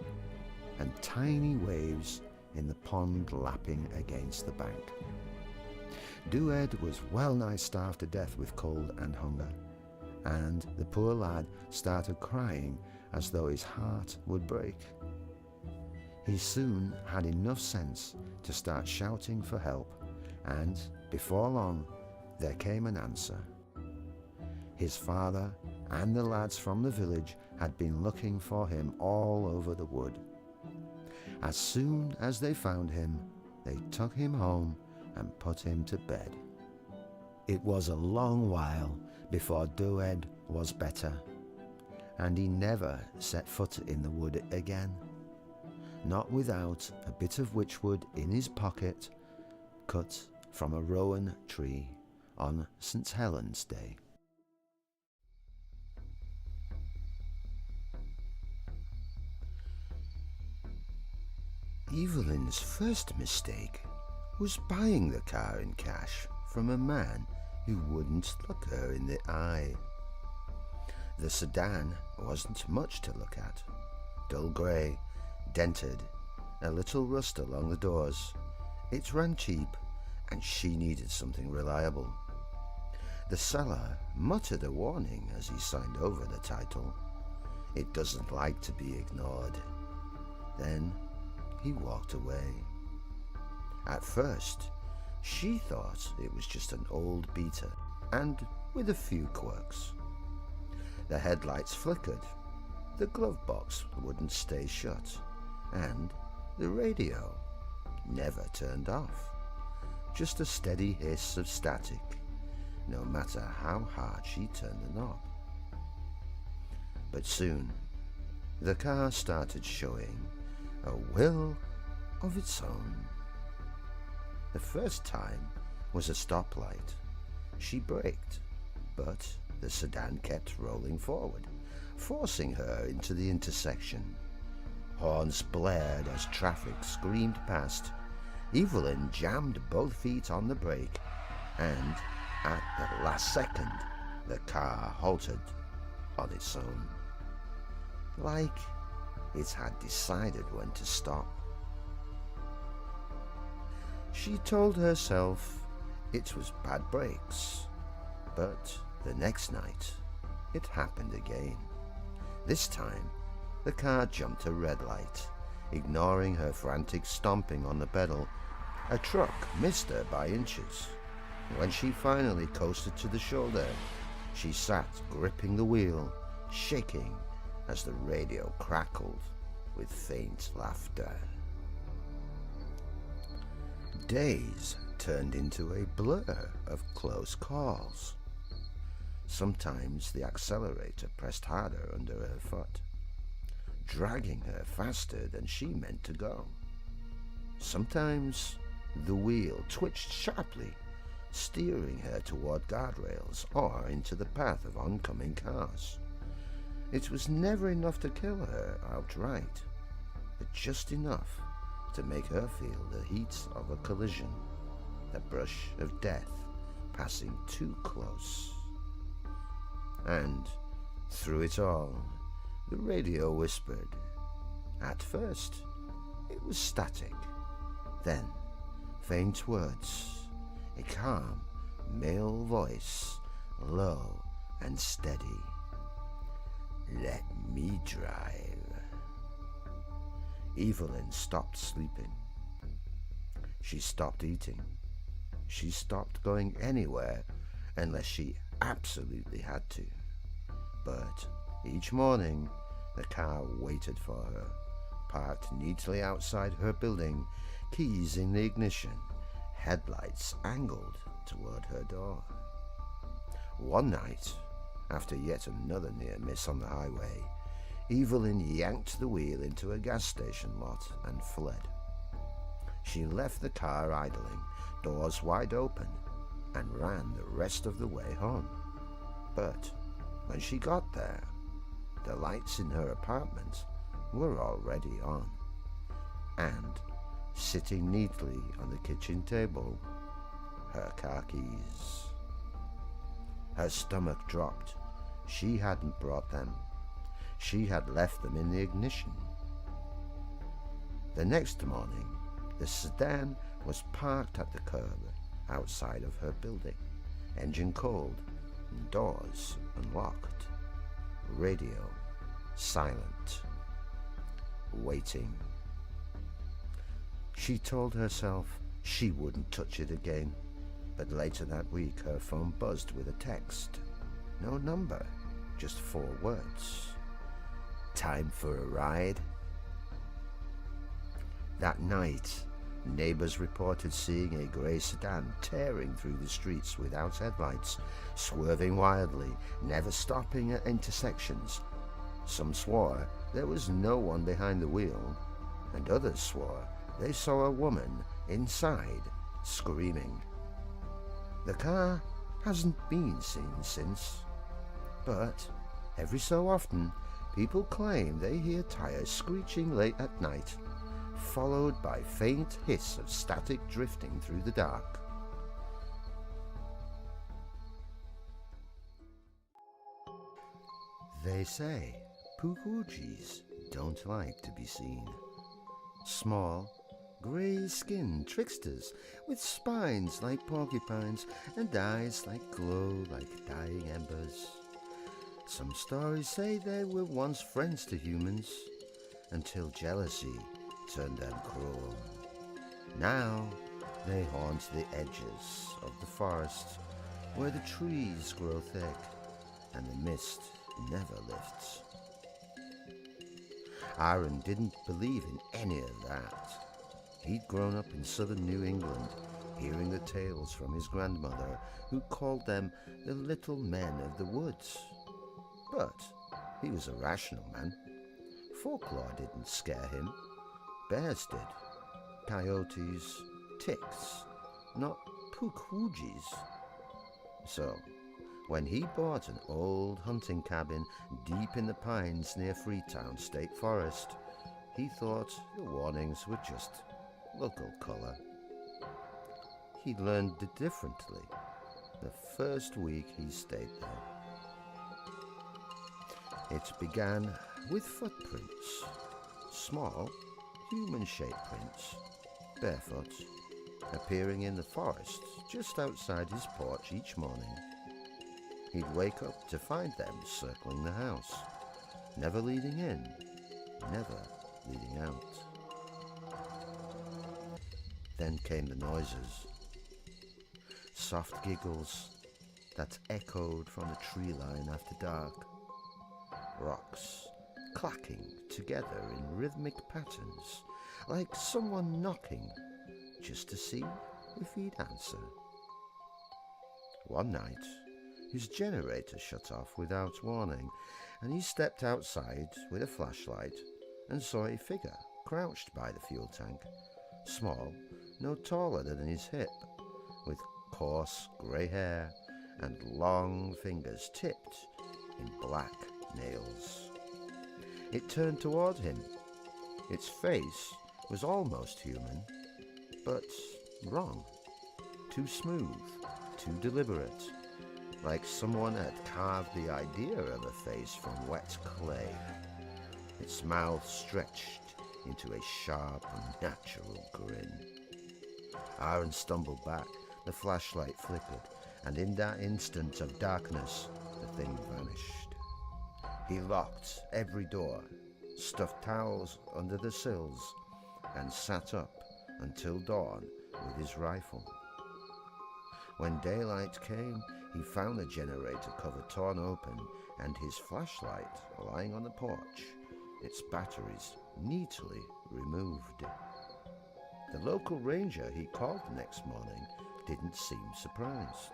and tiny waves in the pond lapping against the bank. Dued was well nigh starved to death with cold and hunger, and the poor lad started crying as though his heart would break. He soon had enough sense to start shouting for help, and before long there came an answer. His father and the lads from the village had been looking for him all over the wood. As soon as they found him, they took him home and put him to bed. It was a long while before Dued was better, and he never set foot in the wood again, not without a bit of witchwood in his pocket, cut from a rowan tree on St. Helen's Day. Evelyn's first mistake was buying the car in cash from a man who wouldn't look her in the eye. The sedan wasn't much to look at. Dull grey, dented, a little rust along the doors. It ran cheap, and she needed something reliable. The seller muttered a warning as he signed over the title. It doesn't like to be ignored. Then he walked away. At first, she thought it was just an old beater, and with a few quirks. The headlights flickered, the glove box wouldn't stay shut, and the radio never turned off. Just a steady hiss of static, no matter how hard she turned the knob. But soon, the car started showing a will of its own. The first time was a stoplight. She braked, but the sedan kept rolling forward, forcing her into the intersection. Horns blared as traffic screamed past. Evelyn jammed both feet on the brake, and at the last second, the car halted on its own. Like it had decided when to stop. She told herself it was bad brakes, but the next night it happened again. This time the car jumped a red light. Ignoring her frantic stomping on the pedal, a truck missed her by inches. When she finally coasted to the shoulder, she sat gripping the wheel, shaking as the radio crackled with faint laughter. Days turned into a blur of close calls. Sometimes the accelerator pressed harder under her foot, dragging her faster than she meant to go. Sometimes the wheel twitched sharply, steering her toward guardrails or into the path of oncoming cars. It was never enough to kill her outright, but just enough to make her feel the heat of a collision, the brush of death passing too close. And through it all, the radio whispered. At first, it was static, then faint words, a calm male voice, low and steady. Let me drive. Evelyn stopped sleeping. She stopped eating. She stopped going anywhere unless she absolutely had to. But each morning, the car waited for her, parked neatly outside her building, keys in the ignition, headlights angled toward her door. One night, after yet another near miss on the highway, Evelyn yanked the wheel into a gas station lot and fled. She left the car idling, doors wide open, and ran the rest of the way home. But when she got there, the lights in her apartment were already on, and sitting neatly on the kitchen table, her car keys. Her stomach dropped. She hadn't brought them. She had left them in the ignition. The next morning, the sedan was parked at the curb outside of her building, engine cold, doors unlocked, radio silent, waiting. She told herself she wouldn't touch it again, but later that week her phone buzzed with a text. No number, just 4 words. Time for a ride? That night, neighbors reported seeing a grey sedan tearing through the streets without headlights, swerving wildly, never stopping at intersections. Some swore there was no one behind the wheel, and others swore they saw a woman inside, screaming. The car hasn't been seen since, but every so often people claim they hear tires screeching late at night, followed by faint hiss of static drifting through the dark. They say Pukujis don't like to be seen. Small, grey-skinned tricksters with spines like porcupines and eyes that glow like dying embers. Some stories say they were once friends to humans, until jealousy turned them cruel. Now they haunt the edges of the forest, where the trees grow thick and the mist never lifts. Aaron didn't believe in any of that. He'd grown up in southern New England, hearing the tales from his grandmother, who called them the little men of the woods. But he was a rational man. Folklore didn't scare him. Bears did. Coyotes, ticks, not Pukujis. So, when he bought an old hunting cabin deep in the pines near Freetown State Forest, he thought the warnings were just local color. He learned it differently the first week he stayed there. It began with footprints, small, human-shaped prints, barefoot, appearing in the forest just outside his porch each morning. He'd wake up to find them circling the house, never leading in, never leading out. Then came the noises. Soft giggles that echoed from the tree line after dark. Rocks clacking together in rhythmic patterns, like someone knocking just to see if he'd answer. One night, his generator shut off without warning, and he stepped outside with a flashlight and saw a figure crouched by the fuel tank, small, no taller than his hip, with coarse grey hair and long fingers tipped in black nails. It turned toward him. Its face was almost human, but wrong. Too smooth, too deliberate, like someone had carved the idea of a face from wet clay. Its mouth stretched into a sharp and natural grin. Aaron stumbled back, the flashlight flickered, and in that instant of darkness, the thing vanished. He locked every door, stuffed towels under the sills, and sat up until dawn with his rifle. When daylight came, he found the generator cover torn open and his flashlight lying on the porch, its batteries neatly removed. The local ranger he called the next morning didn't seem surprised.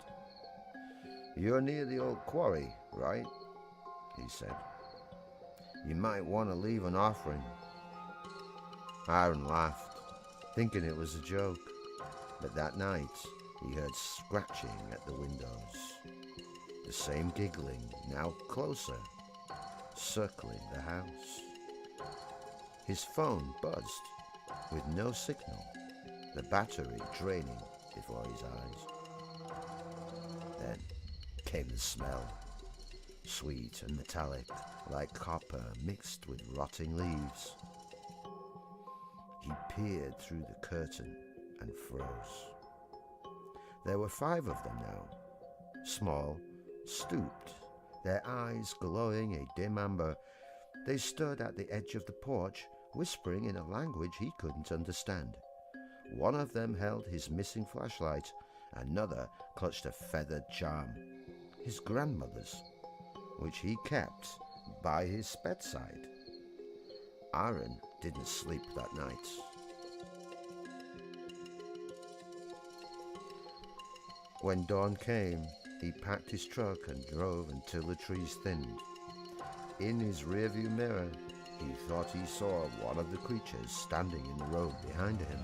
"You're near the old quarry, right?" he said. "You might want to leave an offering." Aaron laughed, thinking it was a joke, but that night he heard scratching at the windows. The same giggling, now closer, circling the house. His phone buzzed with no signal, the battery draining before his eyes. Then came the smell, sweet and metallic, like copper mixed with rotting leaves. He peered through the curtain and froze. There were 5 of them now, small, stooped, their eyes glowing a dim amber. They stood at the edge of the porch, whispering in a language he couldn't understand. One of them held his missing flashlight, another clutched a feathered charm, his grandmother's, which he kept by his bedside. Aaron didn't sleep that night. When dawn came, he packed his truck and drove until the trees thinned. In his rearview mirror, he thought he saw one of the creatures standing in the road behind him,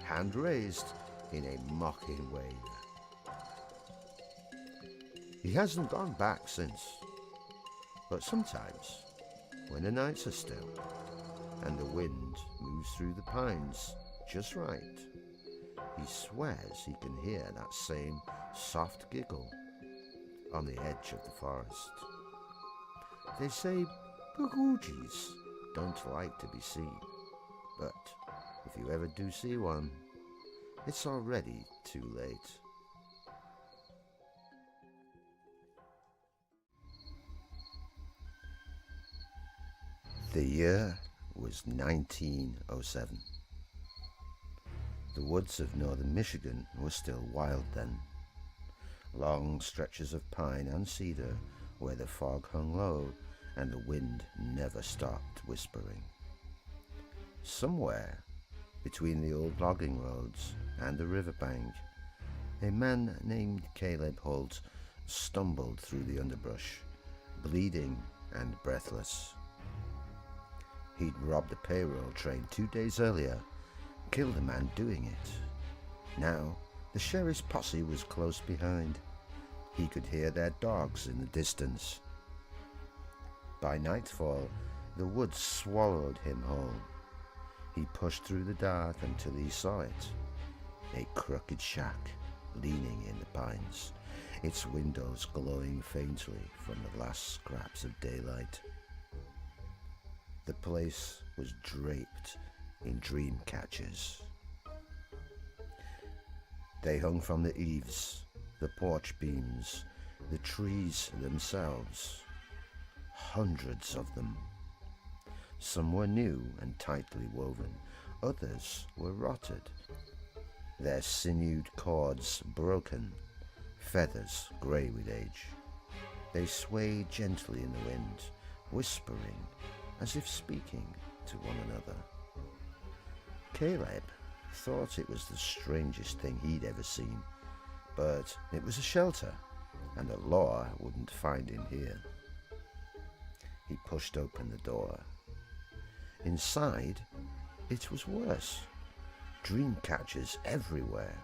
hand raised in a mocking wave. He hasn't gone back since, but sometimes, when the nights are still and the wind moves through the pines just right, he swears he can hear that same soft giggle on the edge of the forest. They say boogoogies don't like to be seen, but if you ever do see one, it's already too late. The year was 1907. The woods of northern Michigan were still wild then. Long stretches of pine and cedar where the fog hung low and the wind never stopped whispering. Somewhere between the old logging roads and the riverbank, a man named Caleb Holt stumbled through the underbrush, bleeding and breathless. He'd robbed a payroll train 2 days earlier, killed a man doing it. Now, the sheriff's posse was close behind. He could hear their dogs in the distance. By nightfall, the woods swallowed him whole. He pushed through the dark until he saw it. A crooked shack leaning in the pines, its windows glowing faintly from the last scraps of daylight. The place was draped in dream catchers. They hung from the eaves, the porch beams, the trees themselves. Hundreds of them. Some were new and tightly woven, others were rotted, their sinewed cords broken, feathers grey with age. They swayed gently in the wind, whispering as if speaking to one another. Caleb thought it was the strangest thing he'd ever seen, but it was a shelter, and a law wouldn't find him here. He pushed open the door. Inside, it was worse. Dream catchers everywhere,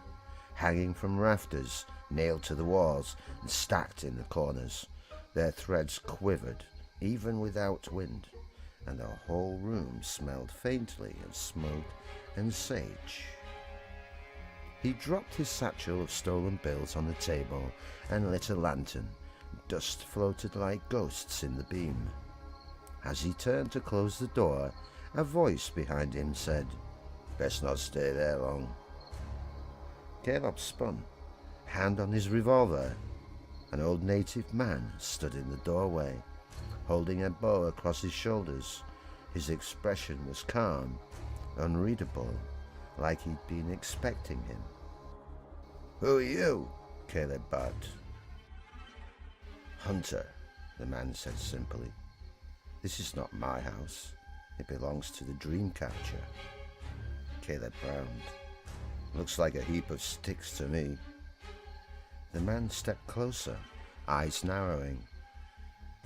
hanging from rafters, nailed to the walls, and stacked in the corners. Their threads quivered, even without wind, and the whole room smelled faintly of smoke and sage. He dropped his satchel of stolen bills on the table and lit a lantern. Dust floated like ghosts in the beam. As he turned to close the door, a voice behind him said, "Best not stay there long." Caleb spun, hand on his revolver. An old native man stood in the doorway, holding a bow across his shoulders. His expression was calm, unreadable, like he'd been expecting him. "Who are you?" Caleb barked. "Hunter," the man said simply. "This is not my house. It belongs to the Dreamcatcher." Caleb frowned. "Looks like a heap of sticks to me." The man stepped closer, eyes narrowing.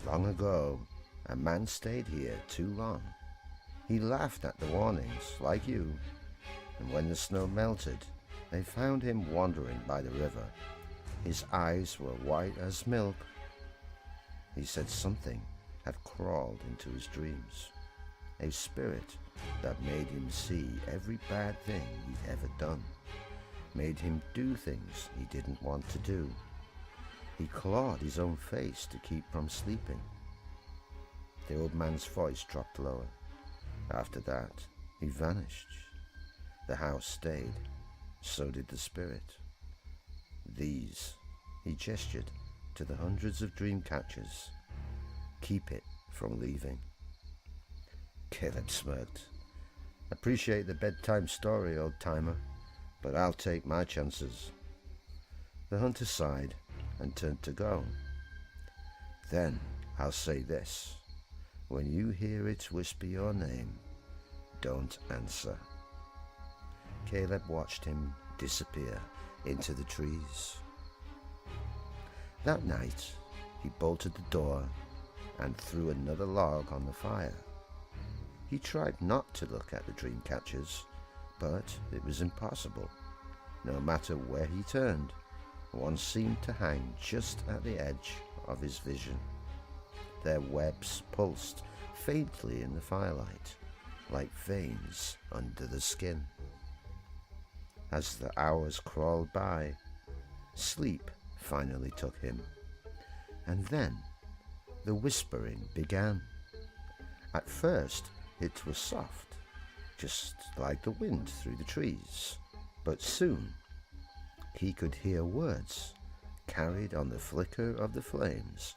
"Long ago, a man stayed here too long. He laughed at the warnings, like you, and when the snow melted, they found him wandering by the river. His eyes were white as milk." He said something had crawled into his dreams, a spirit that made him see every bad thing he'd ever done, made him do things he didn't want to do. He clawed his own face to keep from sleeping. The old man's voice dropped lower. After that, he vanished. The house stayed. So did the spirit. These, he gestured to the hundreds of dream catchers, keep it from leaving. Caleb smirked. "Appreciate the bedtime story, old-timer, but I'll take my chances." The hunter sighed and turned to go. "Then I'll say this. When you hear it whisper your name, don't answer." Caleb watched him disappear into the trees. That night, he bolted the door and threw another log on the fire. He tried not to look at the dream catchers, but it was impossible. No matter where he turned, one seemed to hang just at the edge of his vision. Their webs pulsed faintly in the firelight, like veins under the skin. As the hours crawled by, sleep finally took him. And then the whispering began. At first, it was soft, just like the wind through the trees. But soon, he could hear words carried on the flicker of the flames,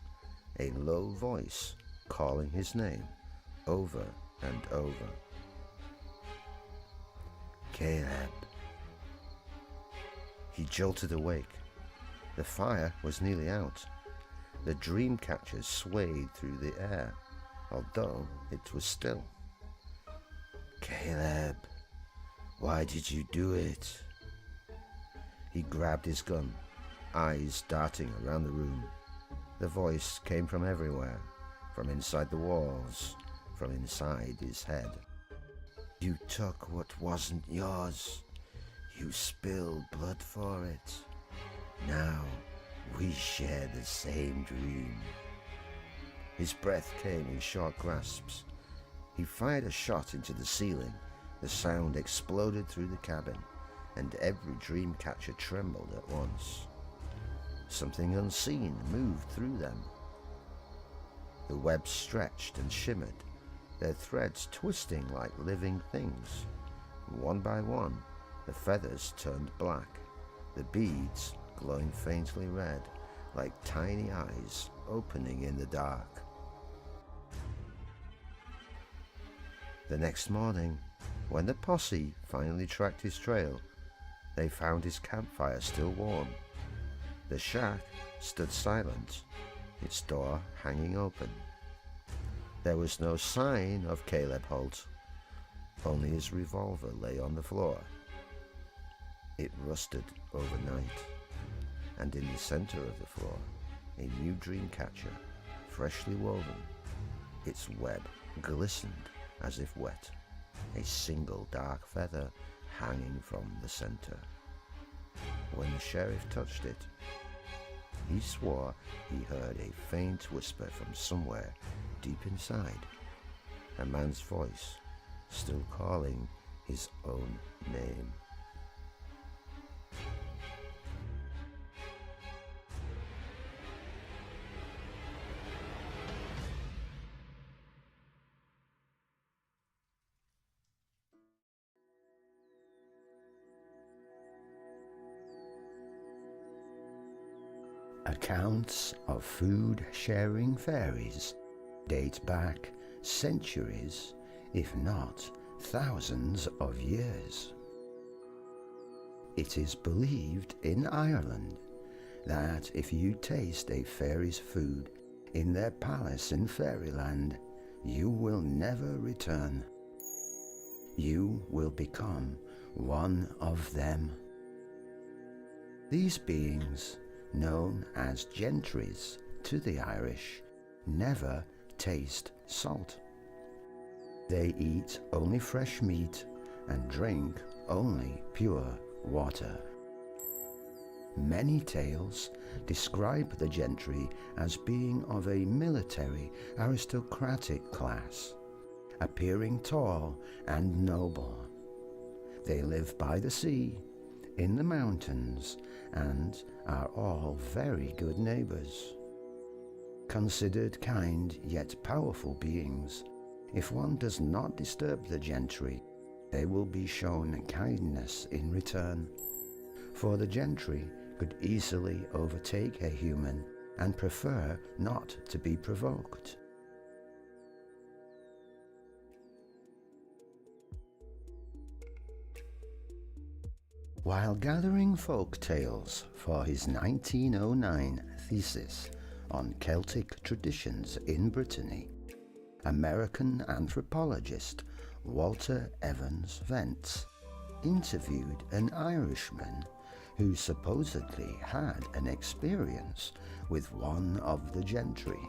a low voice calling his name over and over. "Caleb." He jolted awake. The fire was nearly out. The dream catchers swayed through the air, although it was still. "Caleb, why did you do it?" He grabbed his gun, eyes darting around the room. The voice came from everywhere, from inside the walls, from inside his head. "You took what wasn't yours. You spilled blood for it. Now we share the same dream." His breath came in short grasps. He fired a shot into the ceiling. The sound exploded through the cabin, and every dream catcher trembled at once. Something unseen moved through them. The web stretched and shimmered, their threads twisting like living things. One by one, the feathers turned black, the beads glowing faintly red, like tiny eyes opening in the dark. The next morning, when the posse finally tracked his trail, they found his campfire still warm. The shack stood silent, its door hanging open. There was no sign of Caleb Holt, only his revolver lay on the floor. It rusted overnight, and in the center of the floor, a new dream catcher, freshly woven. Its web glistened as if wet, a single dark feather hanging from the center. When the sheriff touched it, he swore he heard a faint whisper from somewhere deep inside, a man's voice still calling his own name. Accounts of food-sharing fairies date back centuries, if not thousands of years. It is believed in Ireland that if you taste a fairy's food in their palace in fairyland, you will never return. You will become one of them. These beings, known as gentries to the Irish, never taste salt. They eat only fresh meat and drink only pure water. Many tales describe the gentry as being of a military, aristocratic class, appearing tall and noble. They live by the sea, in the mountains, and are all very good neighbors. Considered kind yet powerful beings, if one does not disturb the gentry, they will be shown kindness in return. For the gentry could easily overtake a human and prefer not to be provoked. While gathering folk tales for his 1909 thesis on Celtic traditions in Brittany, American anthropologist Walter Evans Wentz interviewed an Irishman who supposedly had an experience with one of the gentry.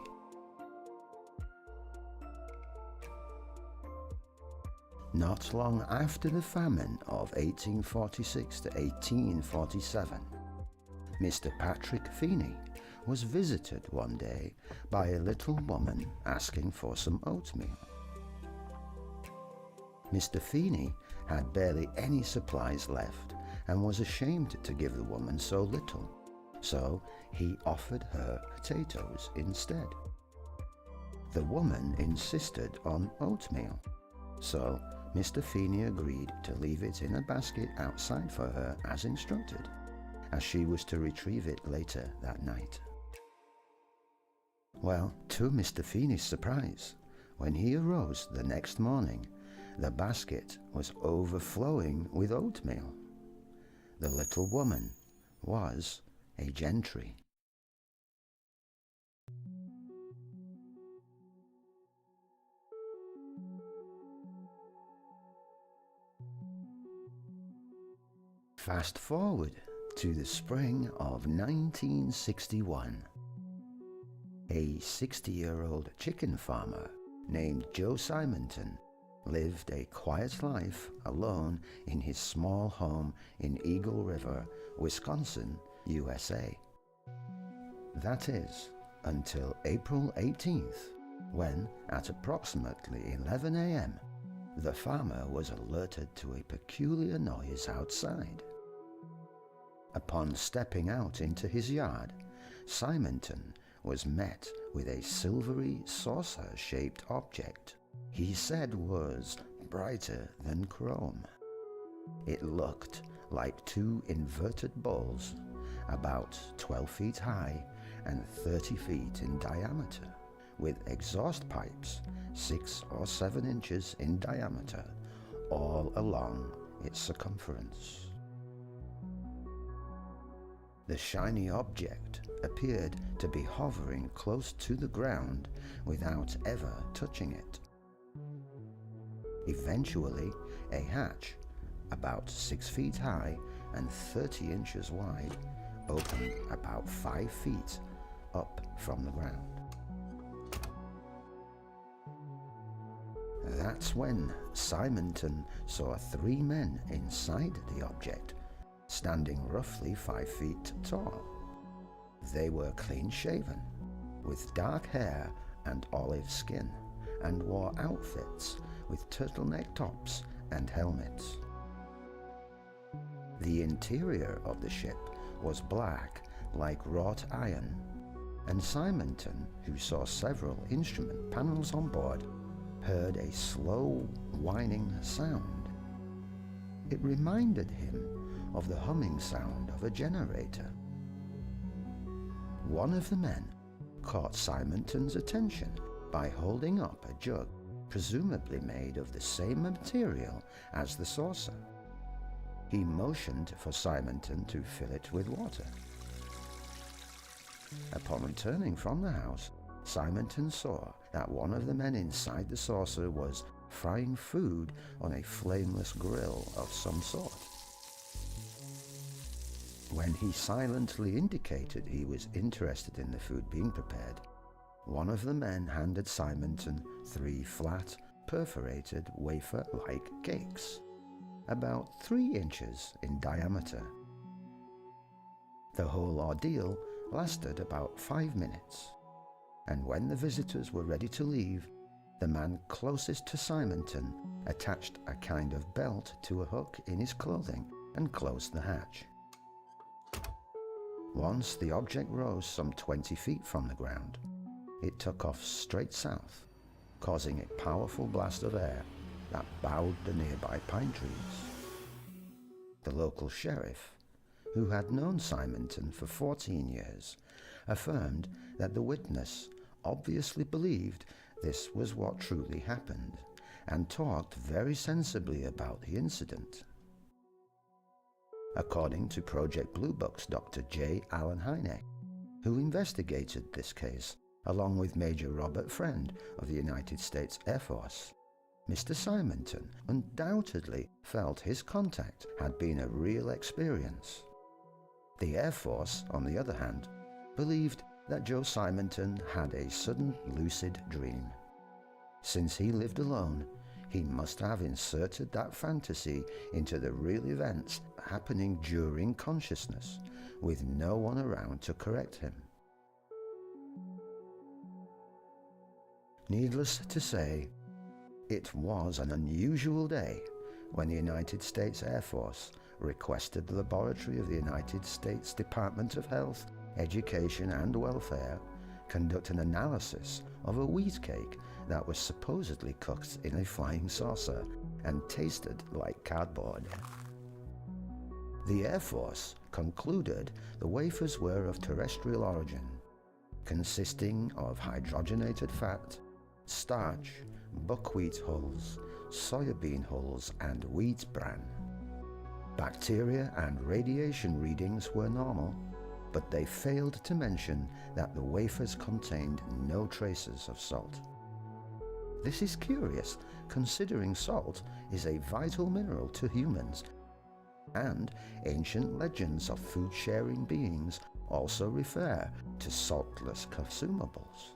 Not long after the famine of 1846 to 1847, Mr. Patrick Feeney was visited one day by a little woman asking for some oatmeal. Mr. Feeney had barely any supplies left and was ashamed to give the woman so little, so he offered her potatoes instead. The woman insisted on oatmeal, so Mr. Feeney agreed to leave it in a basket outside for her as instructed, as she was to retrieve it later that night. Well, to Mr. Feeney's surprise, when he arose the next morning, the basket was overflowing with oatmeal. The little woman was a gentry. Fast forward to the spring of 1961. A 60-year-old chicken farmer named Joe Simonton lived a quiet life alone in his small home in Eagle River, Wisconsin, USA. That is, until April 18th, when, at approximately 11 a.m., the farmer was alerted to a peculiar noise outside. Upon stepping out into his yard, Simonton was met with a silvery saucer-shaped object he said was brighter than chrome. It looked like two inverted bowls, about 12 feet high and 30 feet in diameter, with exhaust pipes 6 or 7 inches in diameter all along its circumference. The shiny object appeared to be hovering close to the ground without ever touching it. Eventually, a hatch, about 6 feet high and 30 inches wide, opened about 5 feet up from the ground. That's when Simonton saw 3 men inside the object, standing roughly 5 feet tall. They were clean-shaven, with dark hair and olive skin, and wore outfits with turtleneck tops and helmets. The interior of the ship was black like wrought iron, and Simonton, who saw several instrument panels on board, heard a slow, whining sound. It reminded him of the humming sound of a generator. One of the men caught Simonton's attention by holding up a jug, presumably made of the same material as the saucer. He motioned for Simonton to fill it with water. Upon returning from the house, Simonton saw that one of the men inside the saucer was frying food on a flameless grill of some sort. When he silently indicated he was interested in the food being prepared, one of the men handed Simonton 3 flat, perforated wafer-like cakes, about 3 inches in diameter. The whole ordeal lasted about 5 minutes, and when the visitors were ready to leave, the man closest to Simonton attached a kind of belt to a hook in his clothing and closed the hatch. Once the object rose some 20 feet from the ground, it took off straight south, causing a powerful blast of air that bowed the nearby pine trees. The local sheriff, who had known Simonton for 14 years, affirmed that the witness obviously believed this was what truly happened, and talked very sensibly about the incident. According to Project Blue Book's Dr. J. Allen Hynek, who investigated this case, along with Major Robert Friend of the United States Air Force, Mr. Simonton undoubtedly felt his contact had been a real experience. The Air Force, on the other hand, believed that Joe Simonton had a sudden lucid dream. Since he lived alone, he must have inserted that fantasy into the real events happening during consciousness, with no one around to correct him. Needless to say, it was an unusual day when the United States Air Force requested the laboratory of the United States Department of Health, Education and Welfare conduct an analysis of a wheat cake that was supposedly cooked in a flying saucer and tasted like cardboard. The Air Force concluded the wafers were of terrestrial origin, consisting of hydrogenated fat, starch, buckwheat hulls, soybean hulls, and wheat bran. Bacteria and radiation readings were normal, but they failed to mention that the wafers contained no traces of salt. This is curious, considering salt is a vital mineral to humans, and ancient legends of food-sharing beings also refer to saltless consumables.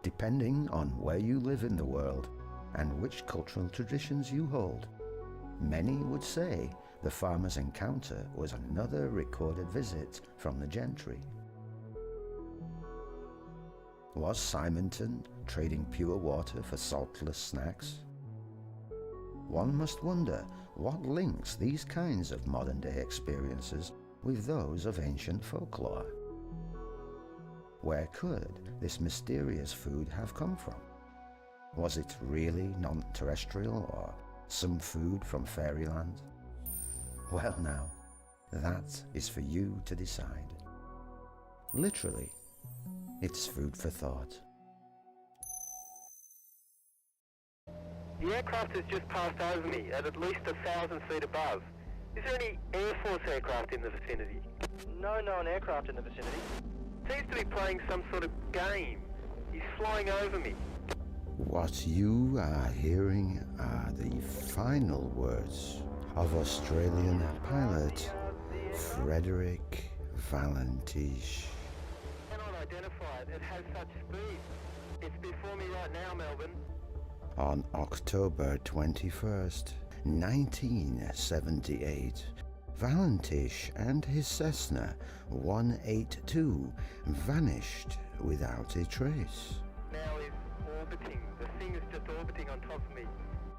Depending on where you live in the world and which cultural traditions you hold, many would say the farmer's encounter was another recorded visit from the gentry. Was Simonton trading pure water for saltless snacks? One must wonder what links these kinds of modern-day experiences with those of ancient folklore. Where could this mysterious food have come from? Was it really non-terrestrial or some food from fairyland? Well now, that is for you to decide. Literally, it's food for thought. The aircraft has just passed over me at least 1,000 feet above. Is there any Air Force aircraft in the vicinity? No known aircraft in the vicinity. Seems to be playing some sort of game. He's flying over me. What you are hearing are the final words of Australian pilot Frederick Valentish. I cannot identify it. It has such speed. It's before me right now, Melbourne. On October 21st, 1978, Valentish and his Cessna 182 vanished without a trace. Now he's orbiting. The thing is just orbiting on top of me.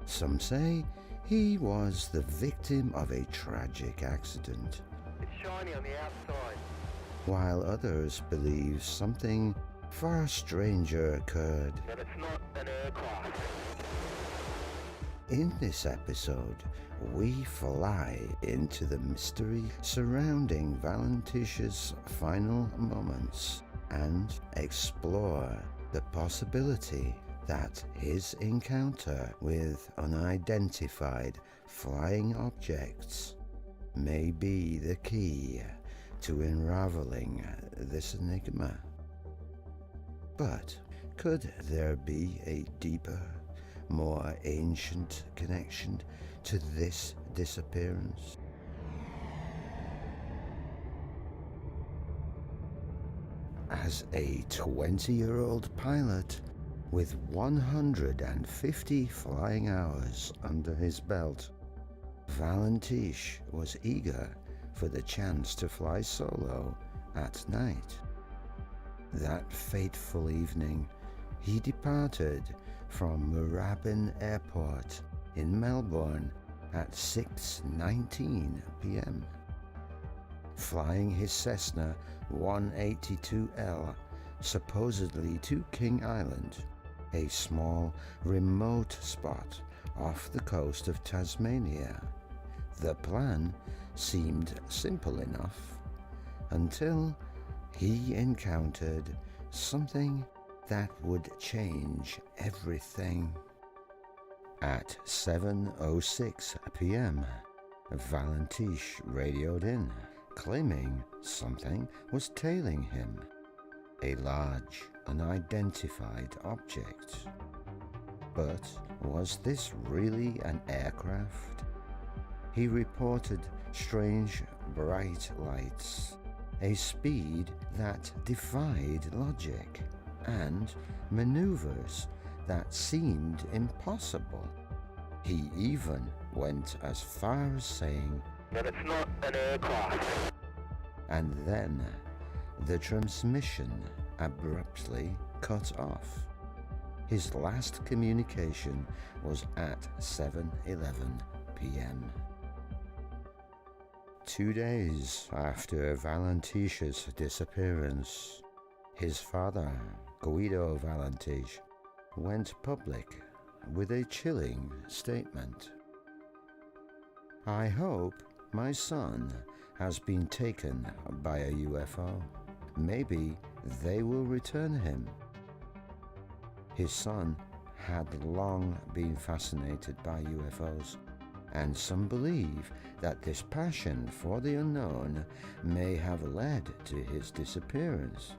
Some say he was the victim of a tragic accident, It's shiny on the outside. while others believe something far stranger occurred. But it's not an aircraft. In this episode, we fly into the mystery surrounding Valentish's final moments and explore the possibility that his encounter with unidentified flying objects may be the key to unraveling this enigma. But could there be a deeper, more ancient connection to this disappearance? As a 20-year-old pilot with 150 flying hours under his belt, Valentish was eager for the chance to fly solo at night. That fateful evening, he departed from Moorabbin Airport in Melbourne at 6:19 p.m. Flying his Cessna 182L supposedly to King Island, a small, remote spot off the coast of Tasmania. The plan seemed simple enough until he encountered something that would change everything. At 7:06 p.m., Valentish radioed in, claiming something was tailing him. A large, unidentified object. But was this really an aircraft? He reported strange, bright lights, a speed that defied logic, and maneuvers that seemed impossible. He even went as far as saying, But it's not an aircraft. and then the transmission abruptly cut off. His last communication was at 7:11 p.m. 2 days after Valentish's disappearance, his father, Guido Valentish, went public with a chilling statement. "I hope my son has been taken by a UFO. Maybe they will return him." His son had long been fascinated by UFOs, and some believe that this passion for the unknown may have led to his disappearance.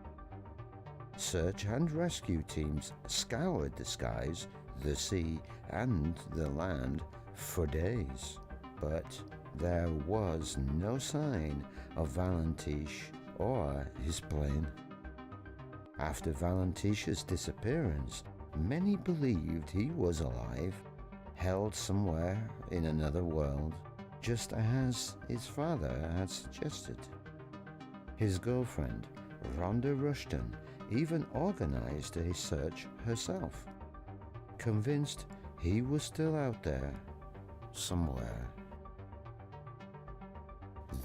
Search and rescue teams scoured the skies, the sea, and the land for days, but there was no sign of Valentish or his plane. After Valentish's disappearance, many believed he was alive, held somewhere in another world, just as his father had suggested. His girlfriend, Rhonda Rushton, even organized a search herself, convinced he was still out there, somewhere.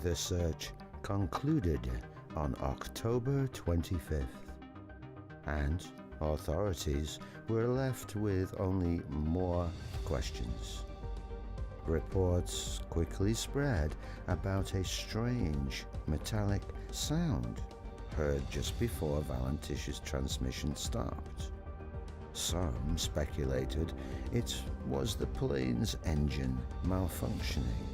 The search concluded on October 25th, and authorities were left with only more questions. Reports quickly spread about a strange metallic sound heard just before Valentish's transmission stopped. Some speculated it was the plane's engine malfunctioning,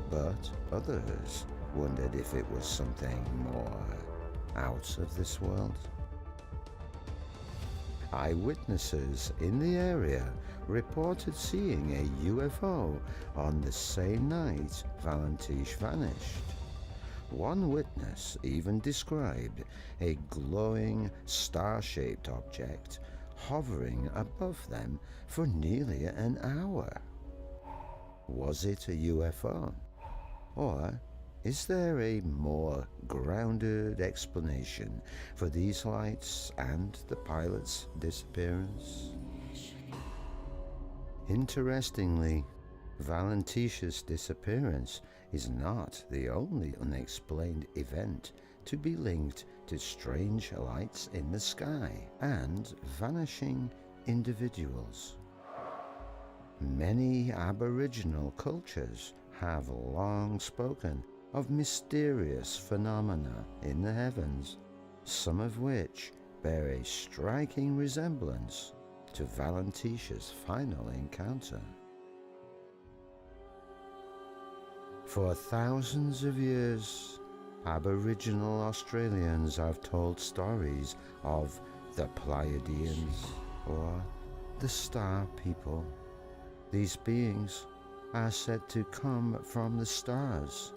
but others wondered if it was something more out of this world. Eyewitnesses in the area reported seeing a UFO on the same night Valentish vanished. One witness even described a glowing star-shaped object hovering above them for nearly an hour. Was it a UFO? Or is there a more grounded explanation for these lights and the pilot's disappearance? Interestingly, Valentish's disappearance is not the only unexplained event to be linked to strange lights in the sky and vanishing individuals. Many Aboriginal cultures have long spoken of mysterious phenomena in the heavens, some of which bear a striking resemblance to Valentish's final encounter. For thousands of years, Aboriginal Australians have told stories of the Pleiadians, or the Star People. These beings are said to come from the stars,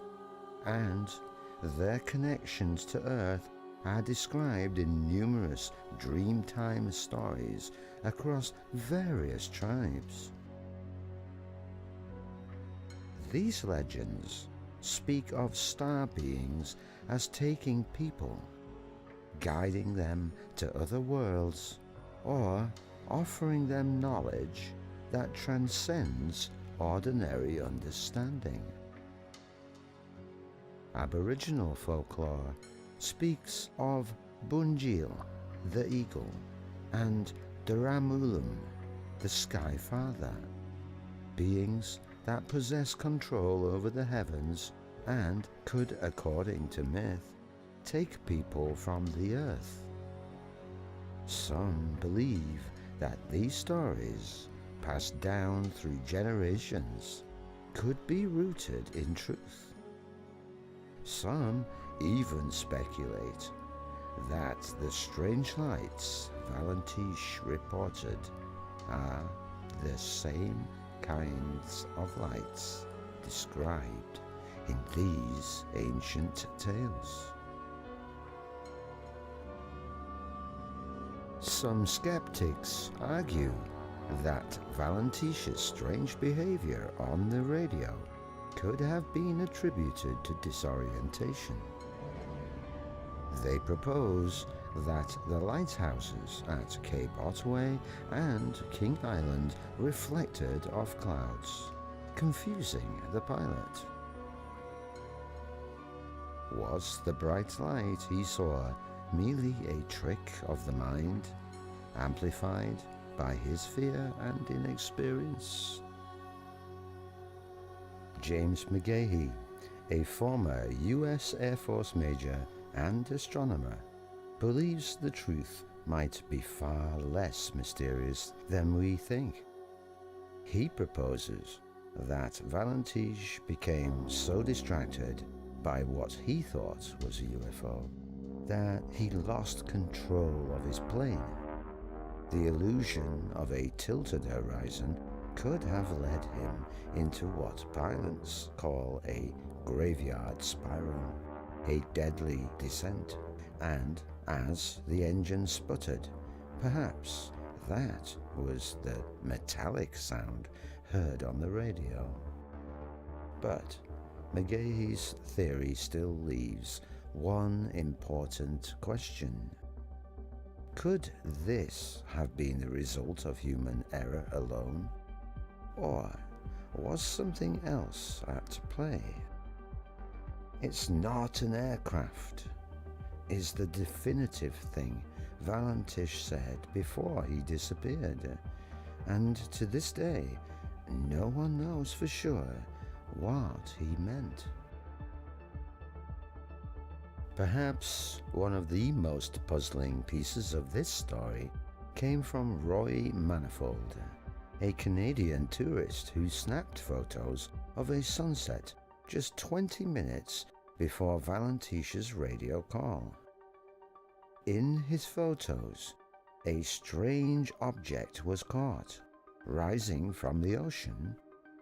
and their connections to Earth are described in numerous Dreamtime stories across various tribes. These legends speak of star beings as taking people, guiding them to other worlds, or offering them knowledge that transcends ordinary understanding. Aboriginal folklore speaks of Bunjil, the eagle, and Duramulum, the Sky Father, beings that possess control over the heavens and could, according to myth, take people from the earth. Some believe that these stories, passed down through generations, could be rooted in truth. Some even speculate that the strange lights Valentish reported are the same kinds of lights described in these ancient tales. Some skeptics argue that Valentish's strange behavior on the radio could have been attributed to disorientation. They propose that the lighthouses at Cape Otway and King Island reflected off clouds, confusing the pilot. Was the bright light he saw merely a trick of the mind, amplified by his fear and inexperience? James McGahey, a former U.S. Air Force major and astronomer, believes the truth might be far less mysterious than we think. He proposes that Valentish became so distracted by what he thought was a UFO that he lost control of his plane. The illusion of a tilted horizon could have led him into what pilots call a graveyard spiral, a deadly descent, and as the engine sputtered, perhaps that was the metallic sound heard on the radio. But McGahey's theory still leaves one important question. Could this have been the result of human error alone? Or was something else at play? It's not an aircraft is the definitive thing Valentish said before he disappeared, and to this day, no one knows for sure what he meant. Perhaps one of the most puzzling pieces of this story came from Roy Manifold, a Canadian tourist who snapped photos of a sunset just 20 minutes before Valentish's radio call. In his photos, a strange object was caught, rising from the ocean,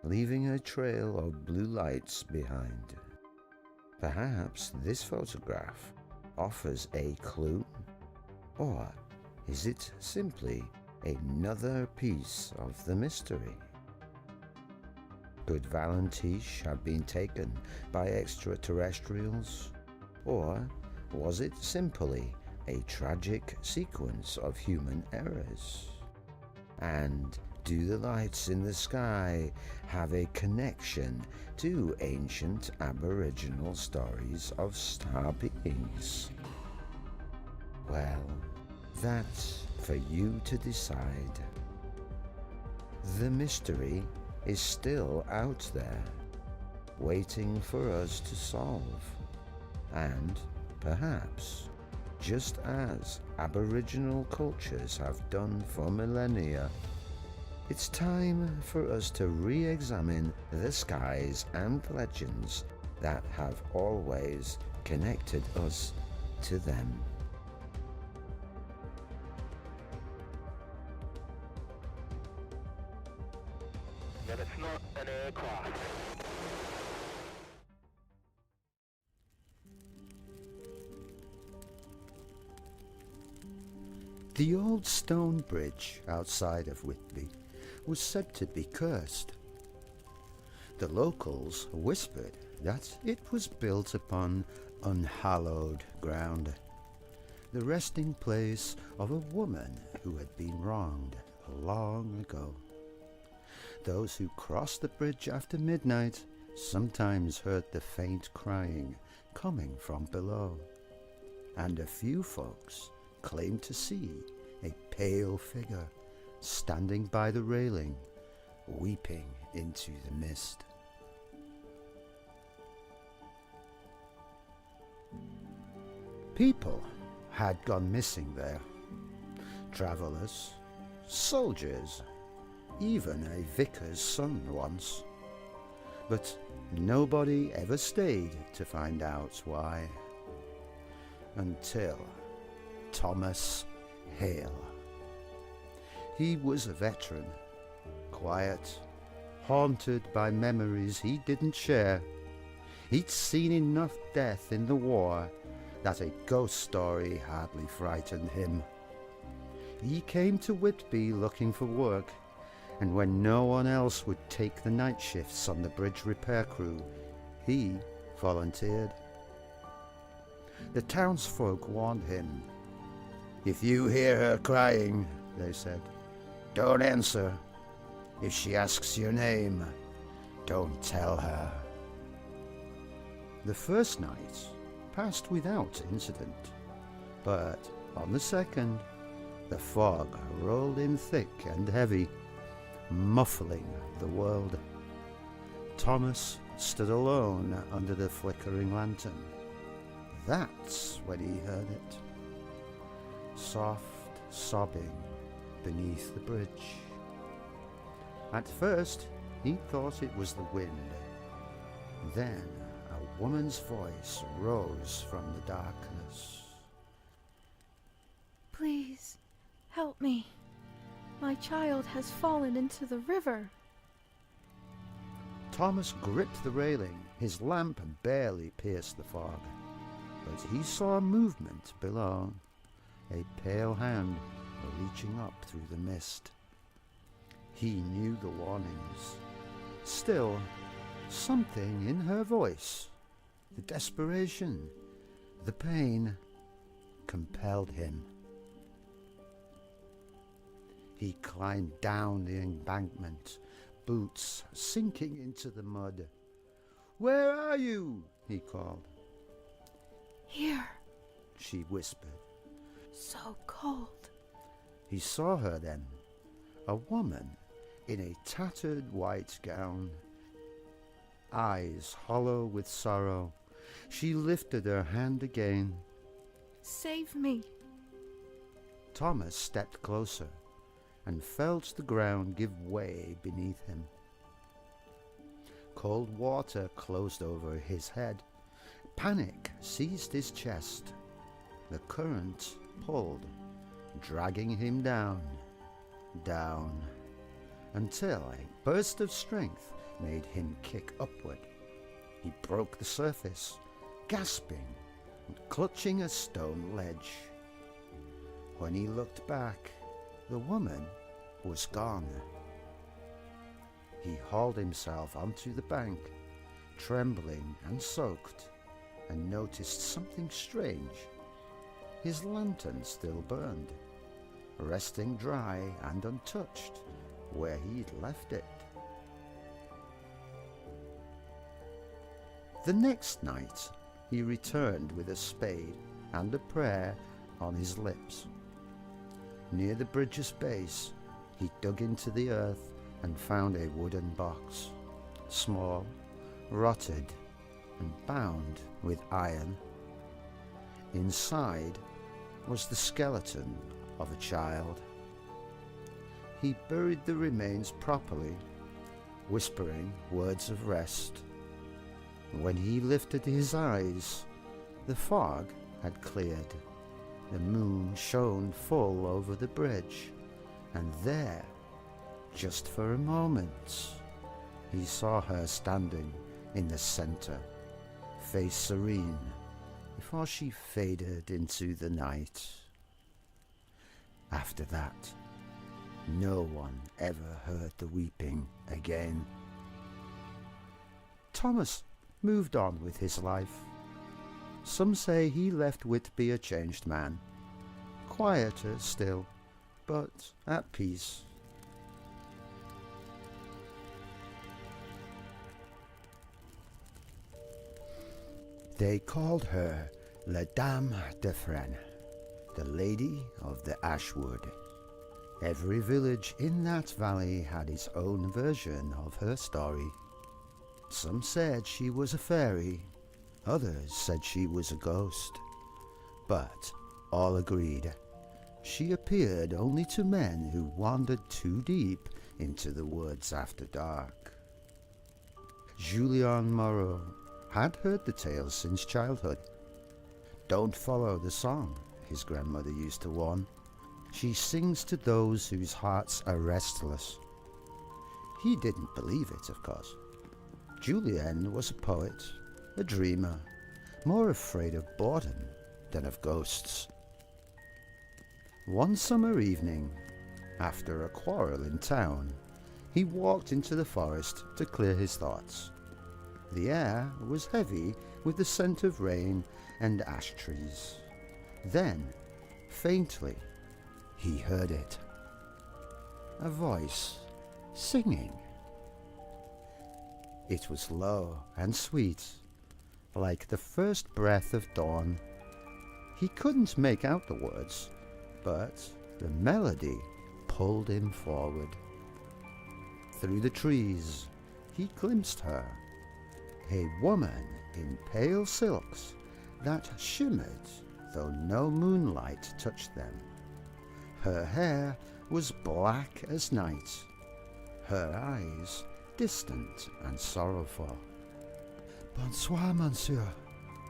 leaving a trail of blue lights behind. Perhaps this photograph offers a clue, or is it simply another piece of the mystery? Could Valentish have been taken by extraterrestrials, or was it simply a tragic sequence of human errors? And do the lights in the sky have a connection to ancient Aboriginal stories of star beings? Well, that's for you to decide. The mystery is still out there, waiting for us to solve. And perhaps, just as Aboriginal cultures have done for millennia, it's time for us to re-examine the skies and legends that have always connected us to them. But it's not an aircraft. The old stone bridge outside of Whitby was said to be cursed. The locals whispered that it was built upon unhallowed ground, the resting place of a woman who had been wronged long ago. Those who crossed the bridge after midnight sometimes heard the faint crying coming from below, and a few folks claimed to see a pale figure standing by the railing, weeping into the mist. People had gone missing there. Travellers, soldiers, even a vicar's son once. But nobody ever stayed to find out why. Until Thomas Hale. He was a veteran, quiet, haunted by memories he didn't share. He'd seen enough death in the war that a ghost story hardly frightened him. He came to Whitby looking for work, and when no one else would take the night shifts on the bridge repair crew, he volunteered. The townsfolk warned him. "If you hear her crying," they said, "don't answer. If she asks your name, don't tell her." The first night passed without incident, but on the second, the fog rolled in thick and heavy, muffling the world. Thomas stood alone under the flickering lantern. That's when he heard it. Soft sobbing beneath the bridge. At first, he thought it was the wind. Then a woman's voice rose from the darkness. "Please, help me. My child has fallen into the river." Thomas gripped the railing. His lamp barely pierced the fog, but he saw movement below, a pale hand reaching up through the mist. He knew the warnings. Still, something in her voice, the desperation, the pain, compelled him. He climbed down the embankment, boots sinking into the mud. "Where are you?" he called. "Here," she whispered. So cold. He saw her then, a woman in a tattered white gown, eyes hollow with sorrow. She lifted her hand again. Save me. Thomas stepped closer and felt the ground give way beneath him. Cold water closed over his head. Panic seized his chest. The current pulled, dragging him down, down, until a burst of strength made him kick upward. He broke the surface, gasping and clutching a stone ledge. When he looked back, the woman was gone. He hauled himself onto the bank, trembling and soaked, and noticed something strange. His lantern still burned, resting dry and untouched where he'd left it. The next night, he returned with a spade and a prayer on his lips. Near the bridge's base, he dug into the earth and found a wooden box, small, rotted, and bound with iron. Inside was the skeleton of a child. He buried the remains properly, whispering words of rest. When he lifted his eyes, the fog had cleared. The moon shone full over the bridge, and there, just for a moment, he saw her standing in the center, face serene, before she faded into the night. After that, no one ever heard the weeping again. Thomas moved on with his life. Some say he left Whitby a changed man, quieter still, but at peace. They called her La Dame de Frêne, the Lady of the Ashwood. Every village in that valley had its own version of her story. Some said she was a fairy, others said she was a ghost, but all agreed she appeared only to men who wandered too deep into the woods after dark. Julien Moreau had heard the tales since childhood. Don't follow the song, his grandmother used to warn. She sings to those whose hearts are restless. He didn't believe it, of course. Julien was a poet, a dreamer, more afraid of boredom than of ghosts. One summer evening, after a quarrel in town, he walked into the forest to clear his thoughts. The air was heavy with the scent of rain and ash trees. Then, faintly, he heard it. A voice singing. It was low and sweet, like the first breath of dawn. He couldn't make out the words, but the melody pulled him forward. Through the trees, he glimpsed her, a woman in pale silks that shimmered though no moonlight touched them. Her hair was black as night, her eyes distant and sorrowful. "Bonsoir, monsieur,"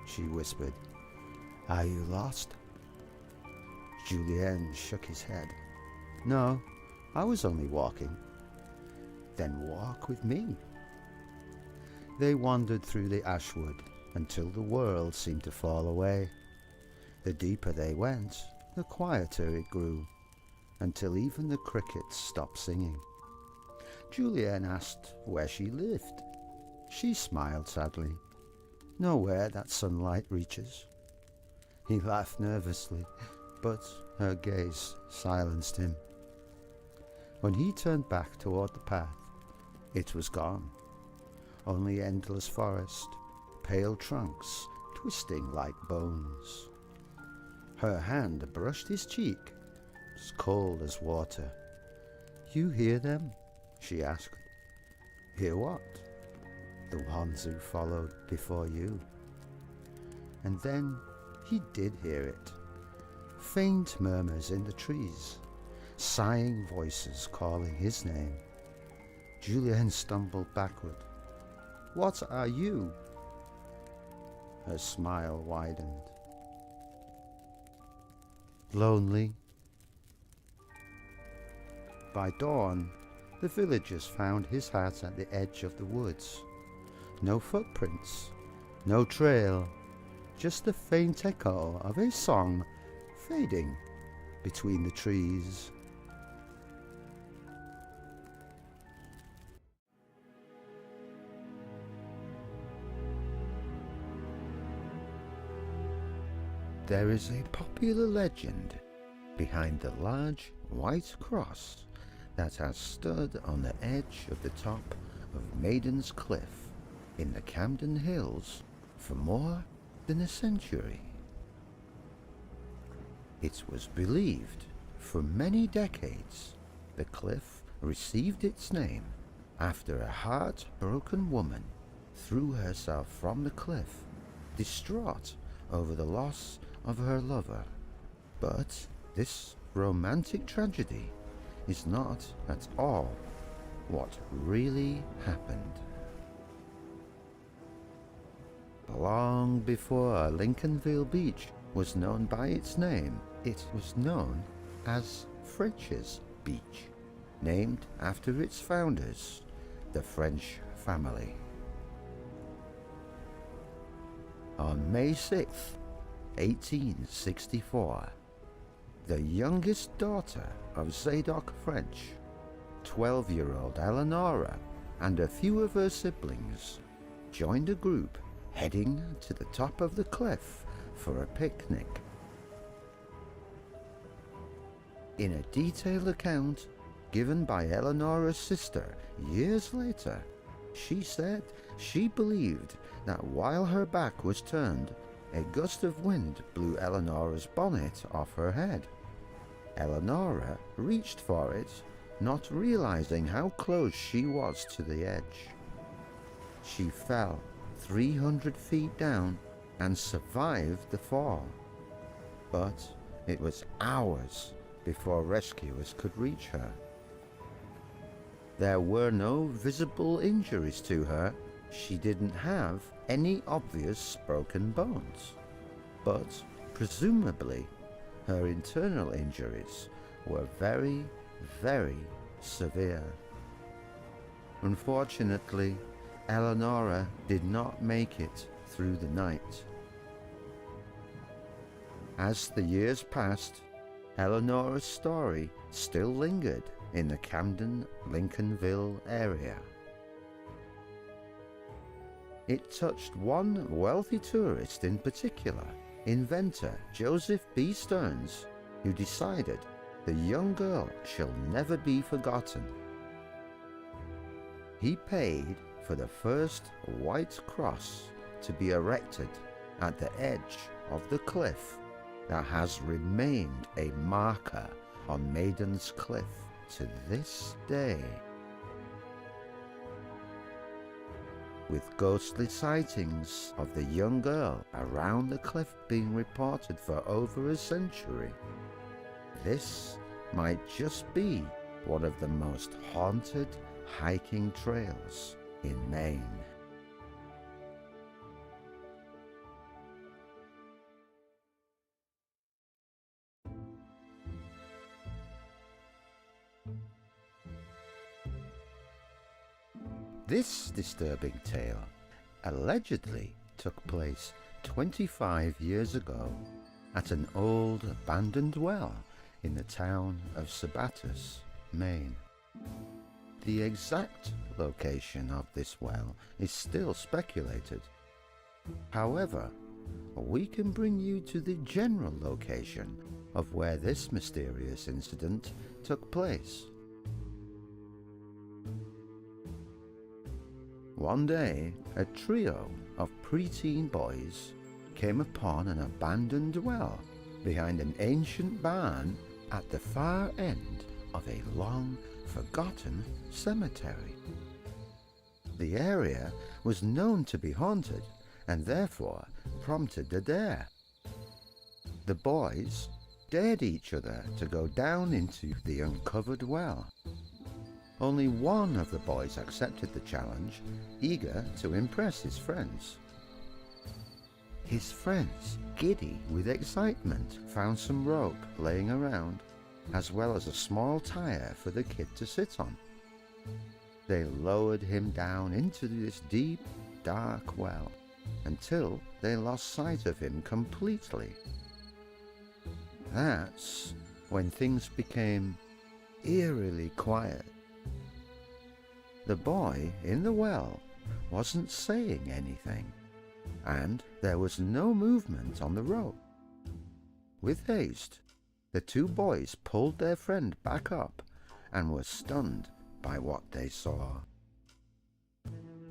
she whispered. "Are you lost?" Julien shook his head. "No, I was only walking." "Then walk with me." They wandered through the ashwood until the world seemed to fall away. The deeper they went, the quieter it grew, until even the crickets stopped singing. Julien asked where she lived. She smiled sadly. "Nowhere that sunlight reaches." He laughed nervously, but her gaze silenced him. When he turned back toward the path, it was gone. Only endless forest, pale trunks twisting like bones. Her hand brushed his cheek, as cold as water. "You hear them?" she asked. "Hear what?" "The ones who followed before you." And then he did hear it. Faint murmurs in the trees, sighing voices calling his name. Julien stumbled backward. "What are you?" Her smile widened. "Lonely." By dawn, the villagers found his hut at the edge of the woods. No footprints, no trail, just the faint echo of a song fading between the trees. There is a popular legend behind the large white cross that has stood on the edge of the top of Maiden's Cliff in the Camden Hills for more than a century. It was believed for many decades the cliff received its name after a heartbroken woman threw herself from the cliff, distraught over the loss of her lover. But this romantic tragedy is not at all what really happened. Long before Lincolnville Beach was known by its name, it was known as French's Beach, named after its founders, the French family. On May 6th, 1864, the youngest daughter of Zadok French, 12-year-old Eleonora, and a few of her siblings joined a group heading to the top of the cliff for a picnic. In a detailed account given by Eleonora's sister years later, she said she believed that while her back was turned, a gust of wind blew Eleonora's bonnet off her head. Eleonora reached for it, not realizing how close she was to the edge. She fell 300 feet down and survived the fall. But it was hours before rescuers could reach her. There were no visible injuries to her. She didn't have any obvious broken bones. But presumably, her internal injuries were very, very severe. Unfortunately, Eleonora did not make it through the night. As the years passed, Eleonora's story still lingered in the Camden-Lincolnville area. It touched one wealthy tourist in particular, inventor Joseph B. Stearns, who decided the young girl shall never be forgotten. He paid for the first white cross to be erected at the edge of the cliff that has remained a marker on Maiden's Cliff to this day. With ghostly sightings of the young girl around the cliff being reported for over a century, this might just be one of the most haunted hiking trails in Maine. This disturbing tale allegedly took place 25 years ago at an old abandoned well in the town of Sabatus, Maine. The exact location of this well is still speculated. However, we can bring you to the general location of where this mysterious incident took place. One day, a trio of preteen boys came upon an abandoned well behind an ancient barn at the far end of a long forgotten cemetery. The area was known to be haunted and therefore prompted the dare. The boys dared each other to go down into the uncovered well. Only one of the boys accepted the challenge, eager to impress his friends. His friends, giddy with excitement, found some rope laying around, as well as a small tire for the kid to sit on. They lowered him down into this deep, dark well until they lost sight of him completely. That's when things became eerily quiet. The boy in the well wasn't saying anything, and there was no movement on the rope. With haste, the two boys pulled their friend back up and were stunned by what they saw.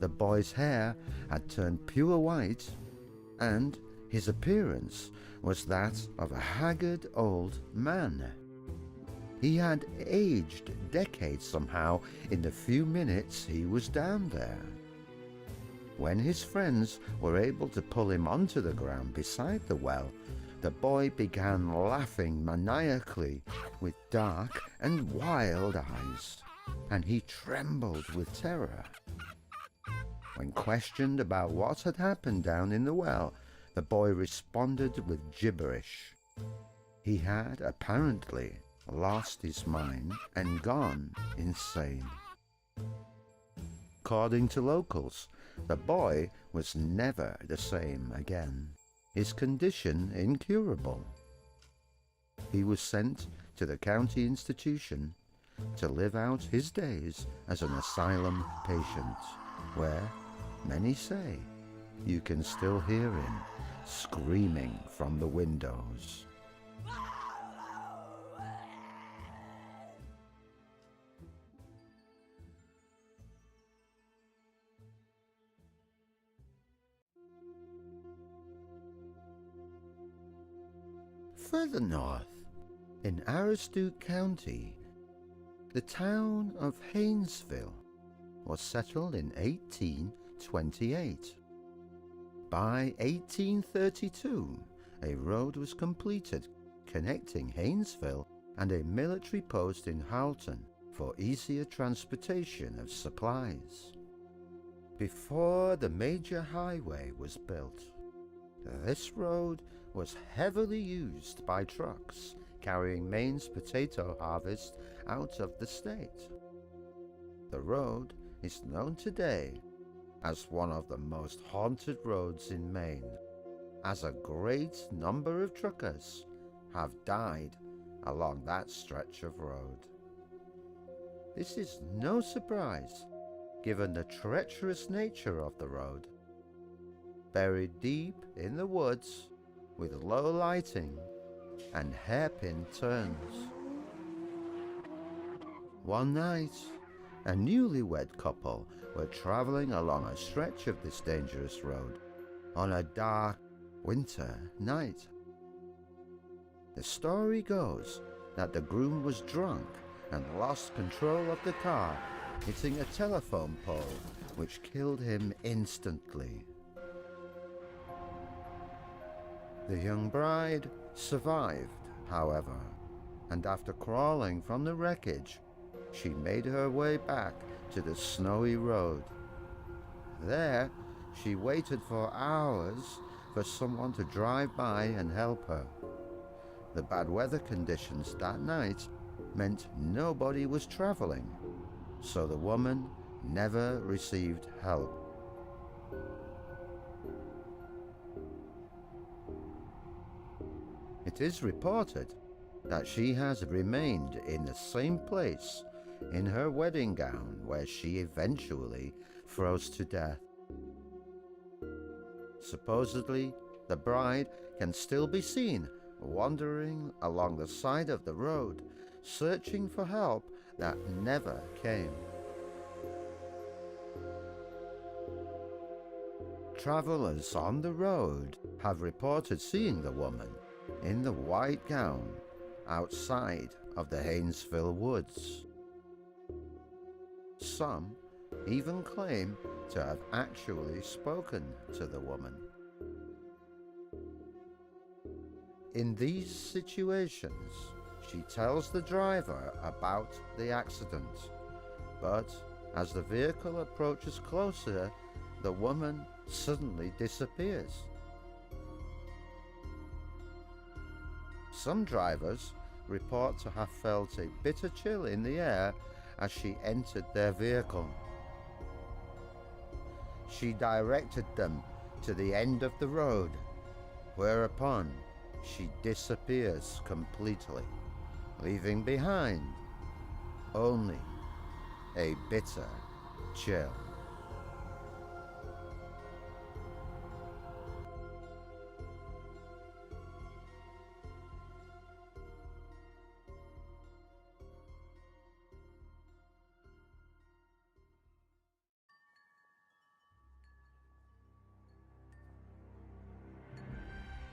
The boy's hair had turned pure white, and his appearance was that of a haggard old man. He had aged decades somehow in the few minutes he was down there. When his friends were able to pull him onto the ground beside the well, the boy began laughing maniacally with dark and wild eyes, and he trembled with terror. When questioned about what had happened down in the well, the boy responded with gibberish. He had apparently lost his mind and gone insane. According to locals, the boy was never the same again, his condition incurable. He was sent to the county institution to live out his days as an asylum patient, where, many say, you can still hear him screaming from the windows. Further north, in Aroostook County, the town of Haynesville was settled in 1828. By 1832, a road was completed connecting Haynesville and a military post in Halton for easier transportation of supplies. Before the major highway was built, this road was heavily used by trucks carrying Maine's potato harvest out of the state. The road is known today as one of the most haunted roads in Maine, as a great number of truckers have died along that stretch of road. This is no surprise, given the treacherous nature of the road. Buried deep in the woods, with low lighting and hairpin turns. One night, a newlywed couple were traveling along a stretch of this dangerous road on a dark winter night. The story goes that the groom was drunk and lost control of the car, hitting a telephone pole which killed him instantly. The young bride survived, however, and after crawling from the wreckage, she made her way back to the snowy road. There, she waited for hours for someone to drive by and help her. The bad weather conditions that night meant nobody was traveling, so the woman never received help. It is reported that she has remained in the same place in her wedding gown where she eventually froze to death. Supposedly, the bride can still be seen wandering along the side of the road, searching for help that never came. Travelers on the road have reported seeing the woman in the white gown outside of the Haynesville woods. Some even claim to have actually spoken to the woman. In these situations, she tells the driver about the accident, but as the vehicle approaches closer, the woman suddenly disappears. Some drivers report to have felt a bitter chill in the air as she entered their vehicle. She directed them to the end of the road, whereupon she disappears completely, leaving behind only a bitter chill.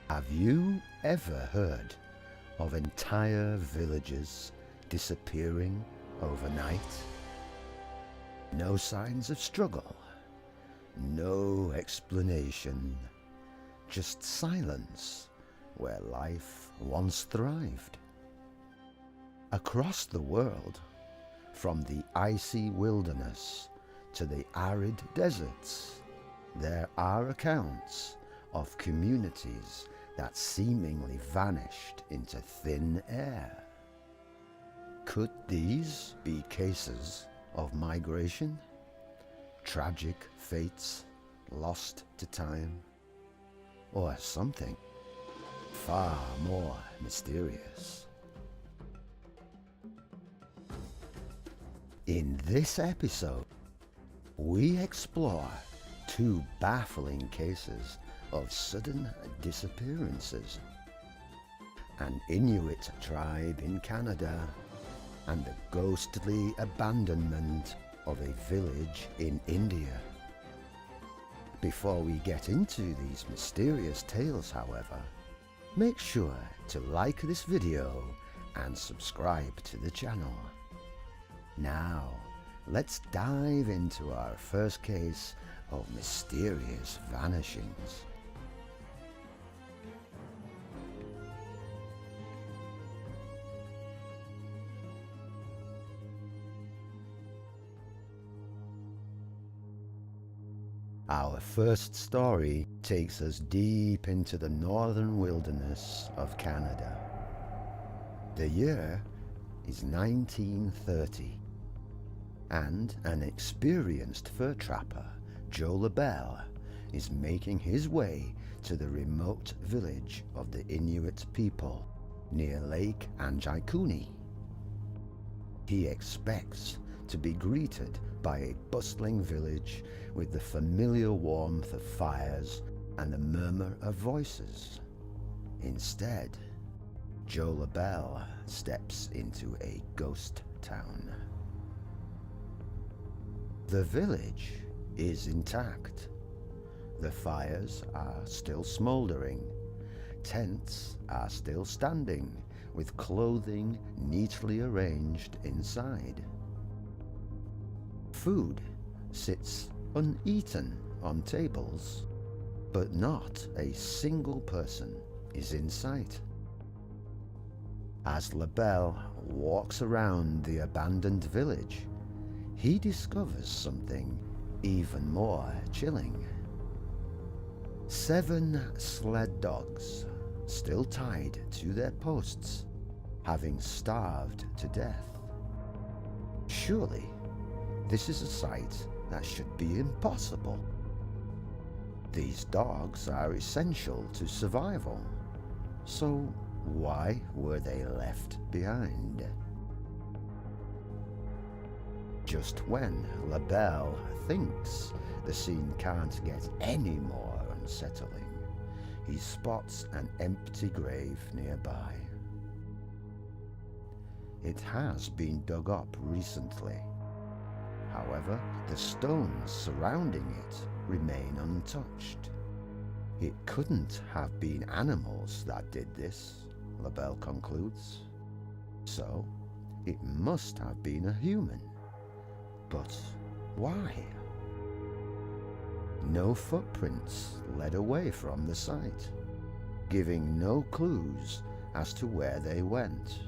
Have you ever heard of entire villages disappearing overnight? No signs of struggle, no explanation, just silence where life once thrived. Across the world, from the icy wilderness to the arid deserts, there are accounts of communities that seemingly vanished into thin air. Could these be cases of migration? Tragic fates lost to time? Or something far more mysterious? In this episode, we explore two baffling cases of sudden disappearances: an Inuit tribe in Canada and the ghostly abandonment of a village in India. Before we get into these mysterious tales, however, make sure to like this video and subscribe to the channel. Now, let's dive into our first case of mysterious vanishings. Our first story takes us deep into the northern wilderness of Canada. The year is 1930, and an experienced fur trapper, Joe LaBelle, is making his way to the remote village of the Inuit people near Lake Anjaikuni. He expects to be greeted by a bustling village with the familiar warmth of fires and the murmur of voices. Instead, Joe LaBelle steps into a ghost town. The village is intact. The fires are still smoldering. Tents are still standing, with clothing neatly arranged inside. Food sits uneaten on tables, but not a single person is in sight. As LaBelle walks around the abandoned village, he discovers something even more chilling. 7 sled dogs, still tied to their posts, having starved to death. Surely, this is a sight that should be impossible. These dogs are essential to survival, so why were they left behind? Just when LaBelle thinks the scene can't get any more unsettling, he spots an empty grave nearby. It has been dug up recently. However, the stones surrounding it remain untouched. It couldn't have been animals that did this, LaBelle concludes. So, it must have been a human. But why? No footprints led away from the site, giving no clues as to where they went.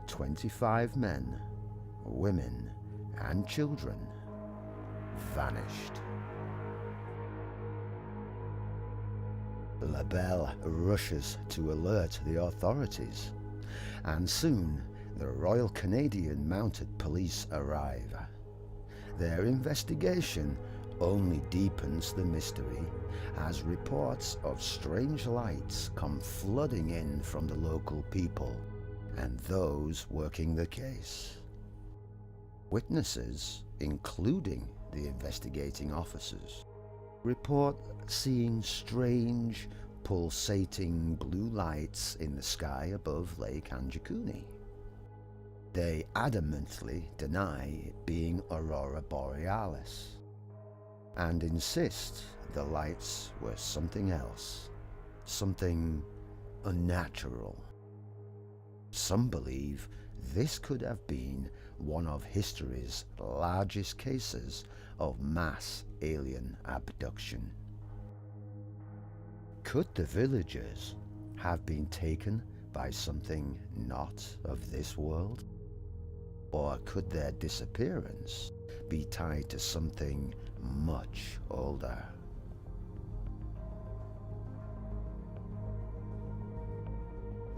25 men, women, and children vanished. LaBelle rushes to alert the authorities, and soon the Royal Canadian Mounted Police arrive. Their investigation only deepens the mystery as reports of strange lights come flooding in from the local people and those working the case. Witnesses, including the investigating officers, report seeing strange, pulsating blue lights in the sky above Lake Anjikuni. They adamantly deny it being Aurora Borealis and insist the lights were something else, something unnatural. Some believe this could have been one of history's largest cases of mass alien abduction. Could the villagers have been taken by something not of this world? Or could their disappearance be tied to something much older?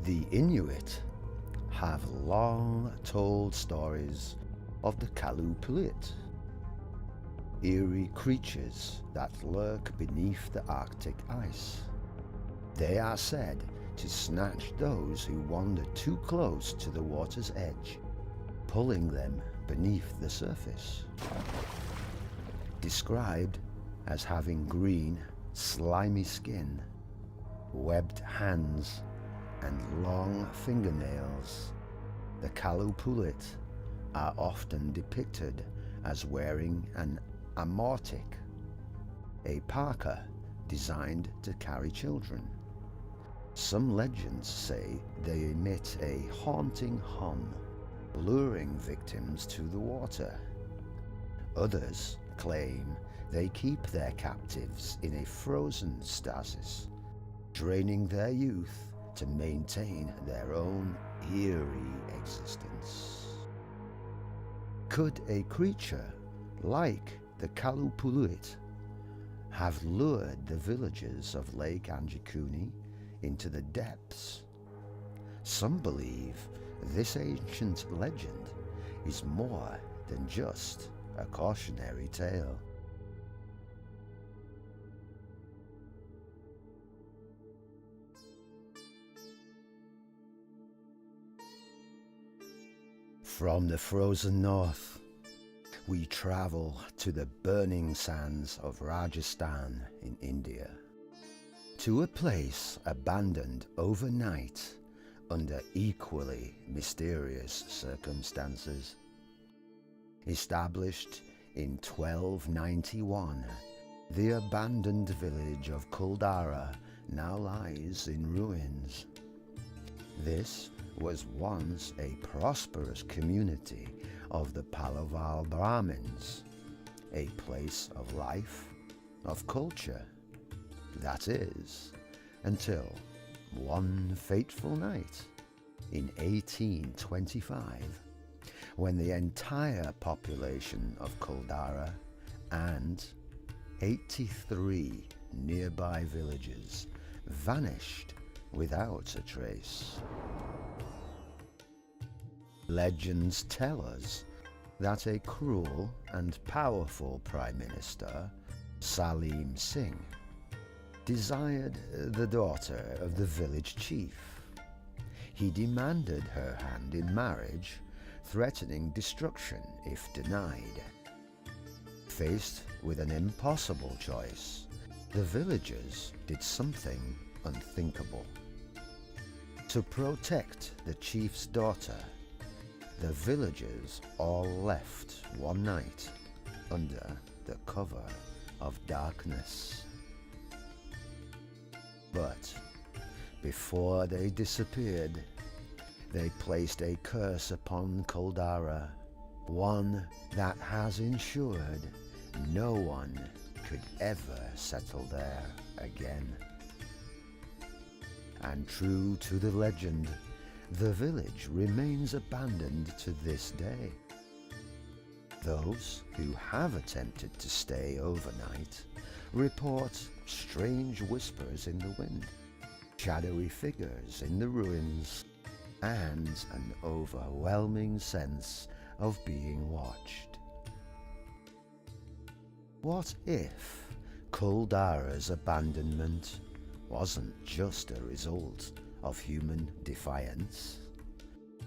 The Inuit have long told stories of the Kalupulit, eerie creatures that lurk beneath the Arctic ice. They are said to snatch those who wander too close to the water's edge, pulling them beneath the surface. Described as having green, slimy skin, webbed hands, and long fingernails, the Kalupulit are often depicted as wearing an amortic, a parka designed to carry children. Some legends say they emit a haunting hum, luring victims to the water. Others claim they keep their captives in a frozen stasis, draining their youth to maintain their own eerie existence. Could a creature like the Kalupulit have lured the villagers of Lake Anjikuni into the depths? Some believe this ancient legend is more than just a cautionary tale. From the frozen north, we travel to the burning sands of Rajasthan in India, to a place abandoned overnight under equally mysterious circumstances. Established in 1291, the abandoned village of Kuldara now lies in ruins. This was once a prosperous community of the Palaval Brahmins, a place of life, of culture. That is, until one fateful night in 1825, when the entire population of Kuldara and 83 nearby villages vanished without a trace. Legends tell us that a cruel and powerful Prime Minister, Salim Singh, desired the daughter of the village chief. He demanded her hand in marriage, threatening destruction if denied. Faced with an impossible choice, the villagers did something unthinkable. To protect the chief's daughter, the villagers all left one night under the cover of darkness. But before they disappeared, they placed a curse upon Kuldara, one that has ensured no one could ever settle there again. And true to the legend, the village remains abandoned to this day. Those who have attempted to stay overnight report strange whispers in the wind, shadowy figures in the ruins, and an overwhelming sense of being watched. What if Kuldara's abandonment wasn't just a result of human defiance?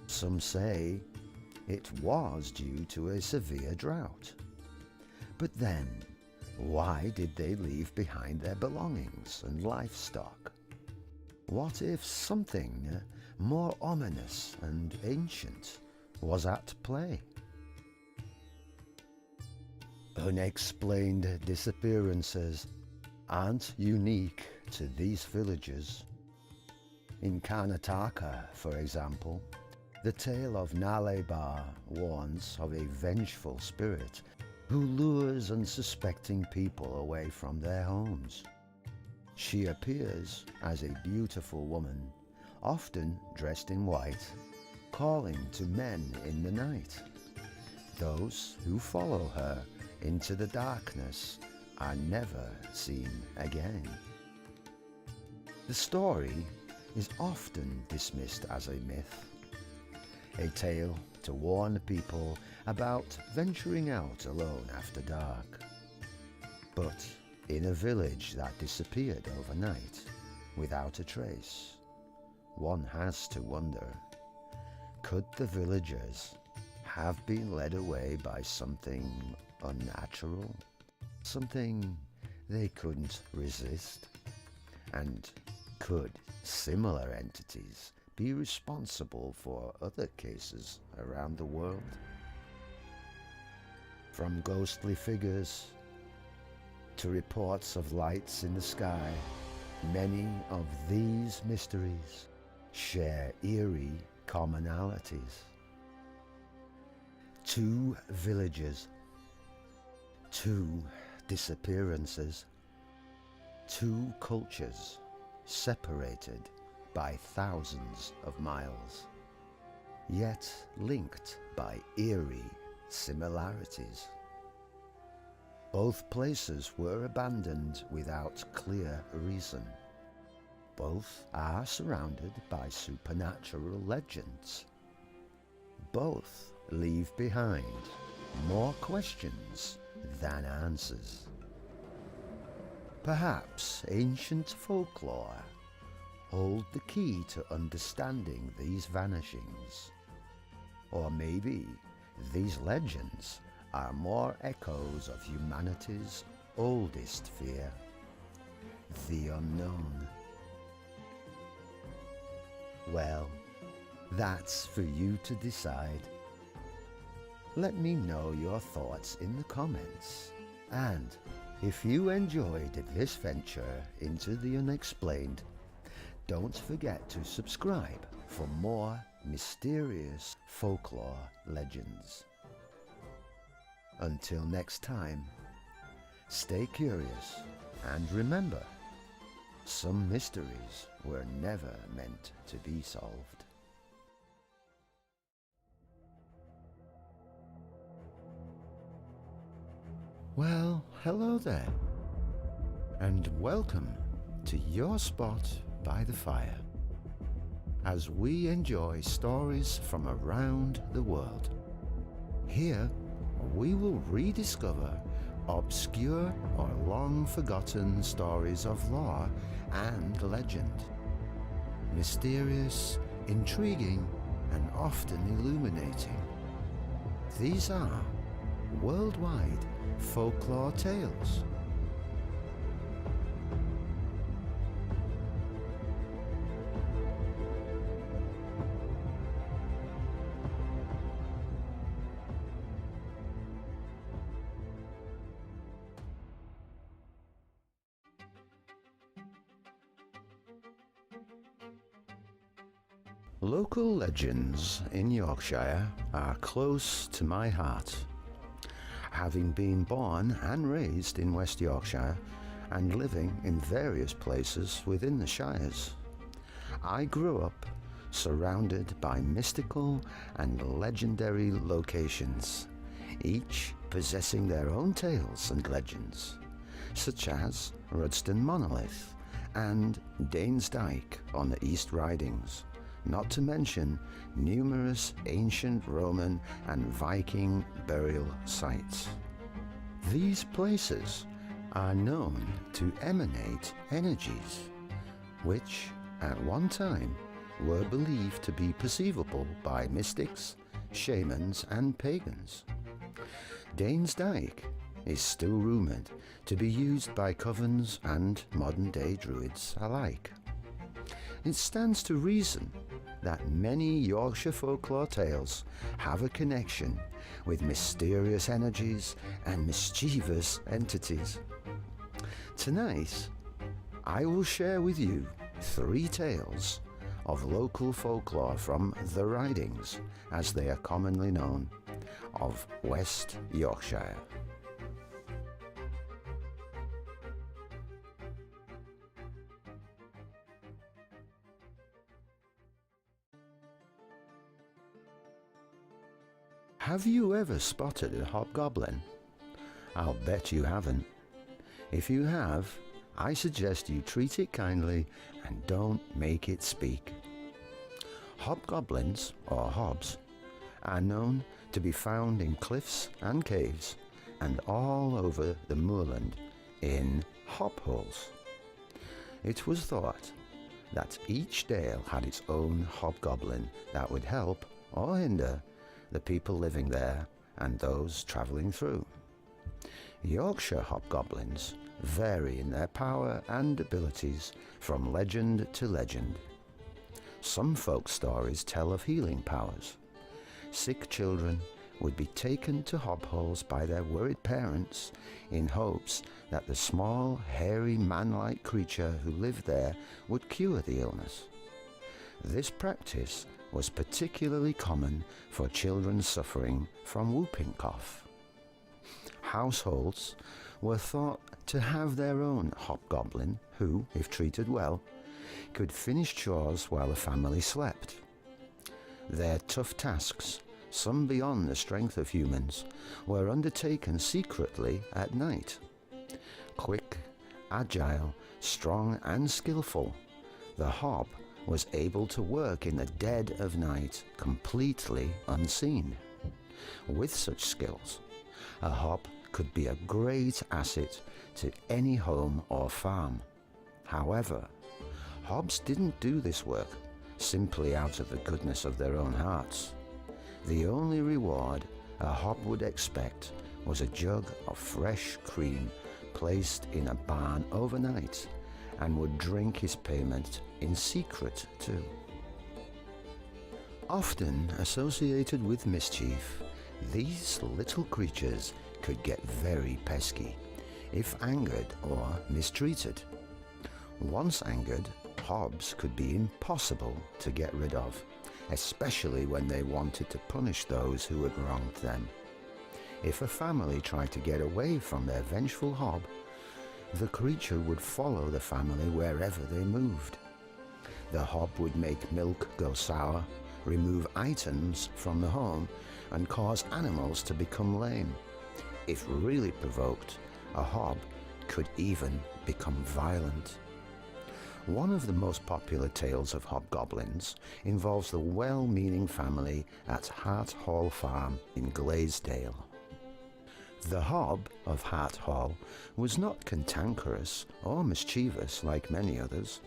Some say it was due to a severe drought. But then, why did they leave behind their belongings and livestock? What if something more ominous and ancient was at play? Unexplained disappearances aren't unique to these villages. In Karnataka, for example, the tale of Nalebar warns of a vengeful spirit who lures unsuspecting people away from their homes. She appears as a beautiful woman, often dressed in white, calling to men in the night. Those who follow her into the darkness are never seen again. The story is often dismissed as a myth, a tale to warn people about venturing out alone after dark. But in a village that disappeared overnight without a trace, one has to wonder, could the villagers have been led away by something unnatural, something they couldn't resist? And could similar entities be responsible for other cases around the world? From ghostly figures to reports of lights in the sky, many of these mysteries share eerie commonalities. Two villages, two disappearances, two cultures separated by thousands of miles, yet linked by eerie similarities. Both places were abandoned without clear reason. Both are surrounded by supernatural legends. Both leave behind more questions than answers. Perhaps ancient folklore hold the key to understanding these vanishings. Or maybe these legends are more echoes of humanity's oldest fear, the unknown. Well, that's for you to decide. Let me know your thoughts in the comments. And if you enjoyed this venture into the unexplained, don't forget to subscribe for more mysterious folklore legends. Until next time, stay curious and remember, some mysteries were never meant to be solved. Well, hello there, and welcome to your spot by the fire, as we enjoy stories from around the world. Here, we will rediscover obscure or long-forgotten stories of lore and legend. Mysterious, intriguing, and often illuminating. These are worldwide folklore tales. Local legends in Yorkshire are close to my heart. Having been born and raised in West Yorkshire and living in various places within the shires, I grew up surrounded by mystical and legendary locations, each possessing their own tales and legends, such as Rudston Monolith and Danes Dyke on the East Ridings, not to mention numerous ancient Roman and Viking burial sites. These places are known to emanate energies which at one time were believed to be perceivable by mystics, shamans and pagans. Danes Dyke is still rumoured to be used by covens and modern-day druids alike. It stands to reason that many Yorkshire folklore tales have a connection with mysterious energies and mischievous entities. Tonight, I will share with you 3 tales of local folklore from the Ridings, as they are commonly known, of West Yorkshire. Have you ever spotted a hobgoblin? I'll bet you haven't. If you have, I suggest you treat it kindly and don't make it speak. Hobgoblins, or hobs, are known to be found in cliffs and caves and all over the moorland in hop holes. It was thought that each dale had its own hobgoblin that would help or hinder the people living there and those travelling through. Yorkshire hobgoblins vary in their power and abilities from legend to legend. Some folk stories tell of healing powers. Sick children would be taken to hobholes by their worried parents in hopes that the small, hairy, man-like creature who lived there would cure the illness. This practice was particularly common for children suffering from whooping cough. Households were thought to have their own hobgoblin who, if treated well, could finish chores while the family slept. Their tough tasks, some beyond the strength of humans, were undertaken secretly at night. Quick, agile, strong and skillful, the hob was able to work in the dead of night completely unseen. With such skills, a hob could be a great asset to any home or farm. However, hobs didn't do this work simply out of the goodness of their own hearts. The only reward a hob would expect was a jug of fresh cream placed in a barn overnight, and would drink his payment in secret too. Often associated with mischief, these little creatures could get very pesky if angered or mistreated. Once angered, hobs could be impossible to get rid of, especially when they wanted to punish those who had wronged them. If a family tried to get away from their vengeful hob, the creature would follow the family wherever they moved. The hob would make milk go sour, remove items from the home, and cause animals to become lame. If really provoked, a hob could even become violent. One of the most popular tales of hobgoblins involves the well-meaning family at Hart Hall Farm in Glaisdale. The hob of Hart Hall was not cantankerous or mischievous like many others.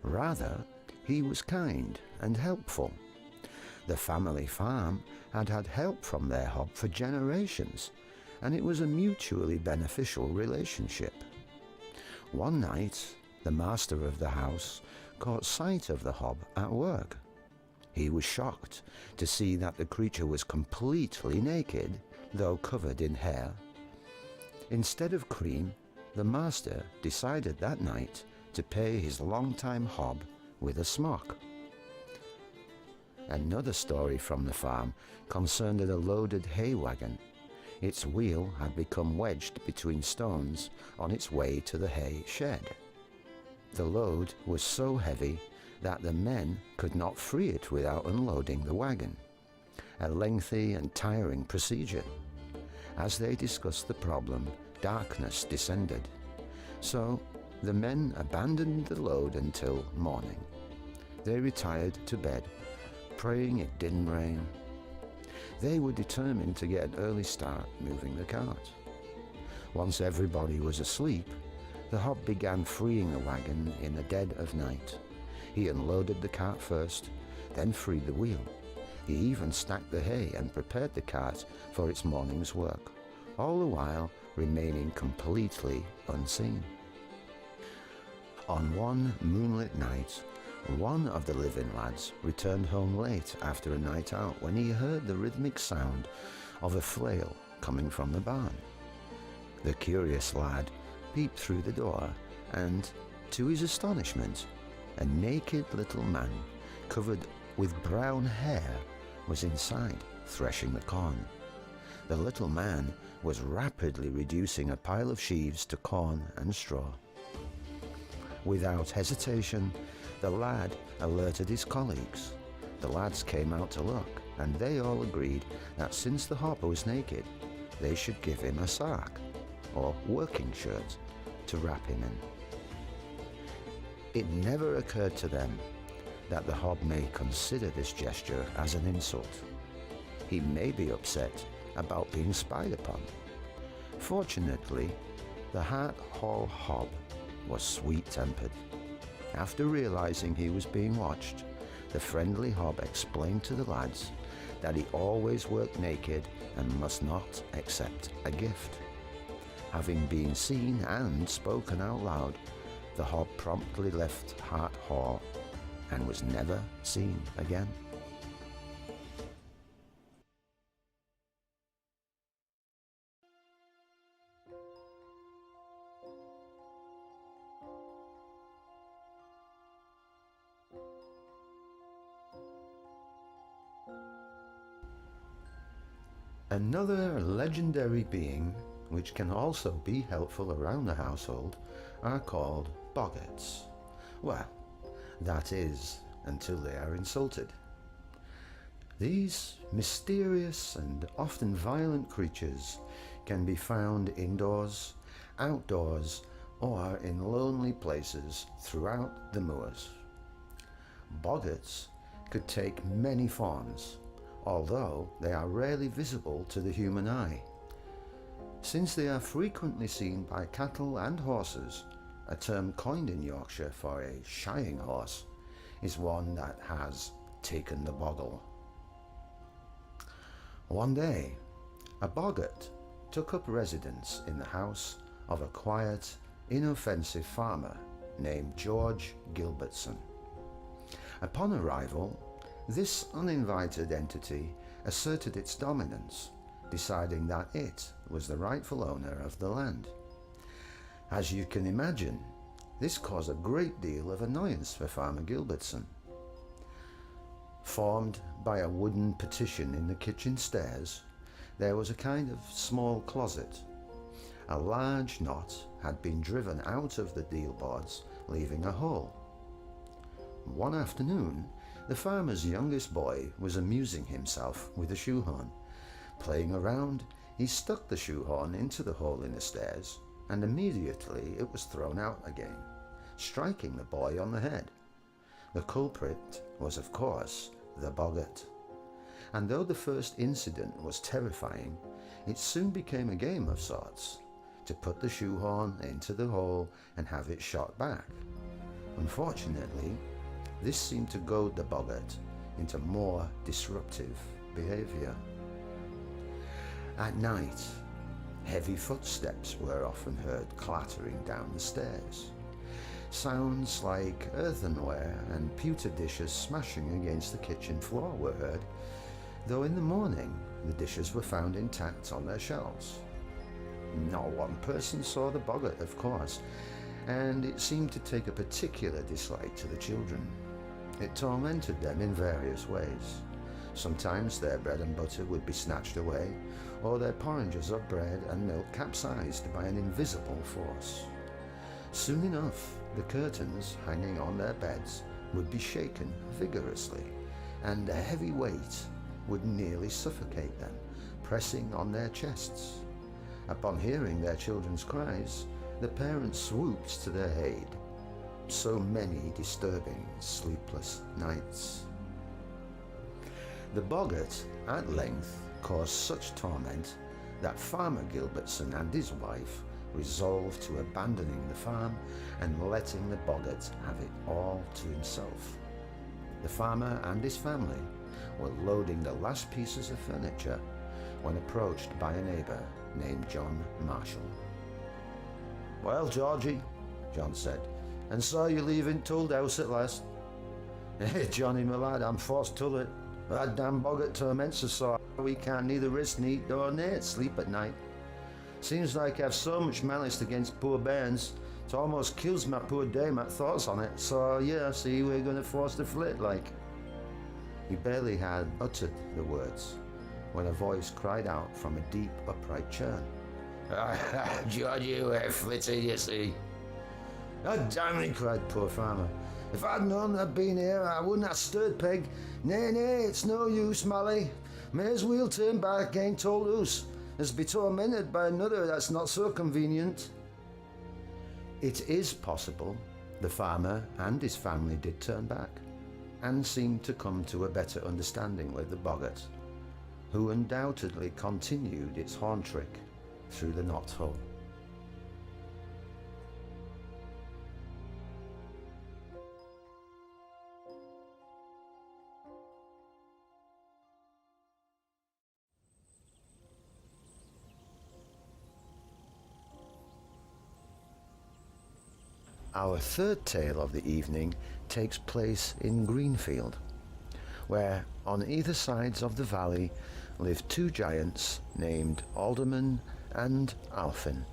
Rather, he was kind and helpful. The family farm had had help from their hob for generations, and it was a mutually beneficial relationship. One night, the master of the house caught sight of the hob at work. He was shocked to see that the creature was completely naked, though covered in hair. Instead of cream, the master decided that night to pay his longtime hob with a smock. Another story from the farm concerned a loaded hay wagon. Its wheel had become wedged between stones on its way to the hay shed. The load was so heavy that the men could not free it without unloading the wagon, a lengthy and tiring procedure. As they discussed the problem, darkness descended, so the men abandoned the load until morning. They retired to bed, praying it didn't rain. They were determined to get an early start moving the cart. Once everybody was asleep, the hob began freeing the wagon in the dead of night. He unloaded the cart first, then freed the wheel. He even stacked the hay and prepared the cart for its morning's work, all the while remaining completely unseen. On one moonlit night, one of the living lads returned home late after a night out when he heard the rhythmic sound of a flail coming from the barn. The curious lad peeped through the door and, to his astonishment, a naked little man covered with brown hair was inside, threshing the corn. The little man was rapidly reducing a pile of sheaves to corn and straw. Without hesitation, the lad alerted his colleagues. The lads came out to look, and they all agreed that since the hopper was naked, they should give him a sark, or working shirt, to wrap him in. It never occurred to them that the hob may consider this gesture as an insult. He may be upset about being spied upon. Fortunately, the Hart Hall hob was sweet-tempered. After realizing he was being watched, the friendly hob explained to the lads that he always worked naked and must not accept a gift. Having been seen and spoken out loud, the hob promptly left Hart Hall and was never seen again. Another legendary being, which can also be helpful around the household, are called boggarts. Well, that is, until they are insulted. These mysterious and often violent creatures can be found indoors, outdoors, or in lonely places throughout the moors. Boggarts could take many forms, although they are rarely visible to the human eye. Since they are frequently seen by cattle and horses, a term coined in Yorkshire for a shying horse is one that has taken the boggle. One day, a boggart took up residence in the house of a quiet, inoffensive farmer named George Gilbertson. Upon arrival, this uninvited entity asserted its dominance, deciding that it was the rightful owner of the land. As you can imagine, this caused a great deal of annoyance for Farmer Gilbertson. Formed by a wooden partition in the kitchen stairs, there was a kind of small closet. A large knot had been driven out of the deal boards, leaving a hole. One afternoon, the farmer's youngest boy was amusing himself with a shoehorn. Playing around, he stuck the shoehorn into the hole in the stairs, and immediately it was thrown out again, striking the boy on the head. The culprit was, of course, the boggart. And though the first incident was terrifying, it soon became a game of sorts, to put the shoehorn into the hole and have it shot back. Unfortunately, this seemed to goad the boggart into more disruptive behavior. At night, heavy footsteps were often heard clattering down the stairs. Sounds like earthenware and pewter dishes smashing against the kitchen floor were heard, though in the morning the dishes were found intact on their shelves. Not one person saw the boggart, of course, and it seemed to take a particular dislike to the children. It tormented them in various ways. Sometimes their bread and butter would be snatched away, or their porringers of bread and milk capsized by an invisible force. Soon enough, the curtains hanging on their beds would be shaken vigorously, and a heavy weight would nearly suffocate them, pressing on their chests. Upon hearing their children's cries, the parents swooped to their aid. So many disturbing, sleepless nights. The boggart at length caused such torment that Farmer Gilbertson and his wife resolved to abandoning the farm and letting the boggart have it all to himself. The farmer and his family were loading the last pieces of furniture when approached by a neighbour named John Marshall. "Well, Georgie," John said, "and so you're leaving Told House at last?" "Hey, Johnny, my lad, I'm forced to it. That damn boggart torments us so we can't neither rest, eat, nor near sleep at night. Seems like I've so much malice against poor bairns, it almost kills my poor dame at thoughts on it, so yeah, see, we're gonna force to flit like." He barely had uttered the words when a voice cried out from a deep, upright churn. "Georgie, we're flitting, you see." "Oh, damn me," cried poor farmer. "If I'd known they'd been here, I wouldn't have stirred, Peg. Nay, it's no use, Mally. May as well turn back, ain't told us, as be tormented by another that's not so convenient." It is possible the farmer and his family did turn back, and seemed to come to a better understanding with the boggart, who undoubtedly continued its horn trick through the knot hole. Our third tale of the evening takes place in Greenfield, where on either sides of the valley live two giants named Alderman and Alfin.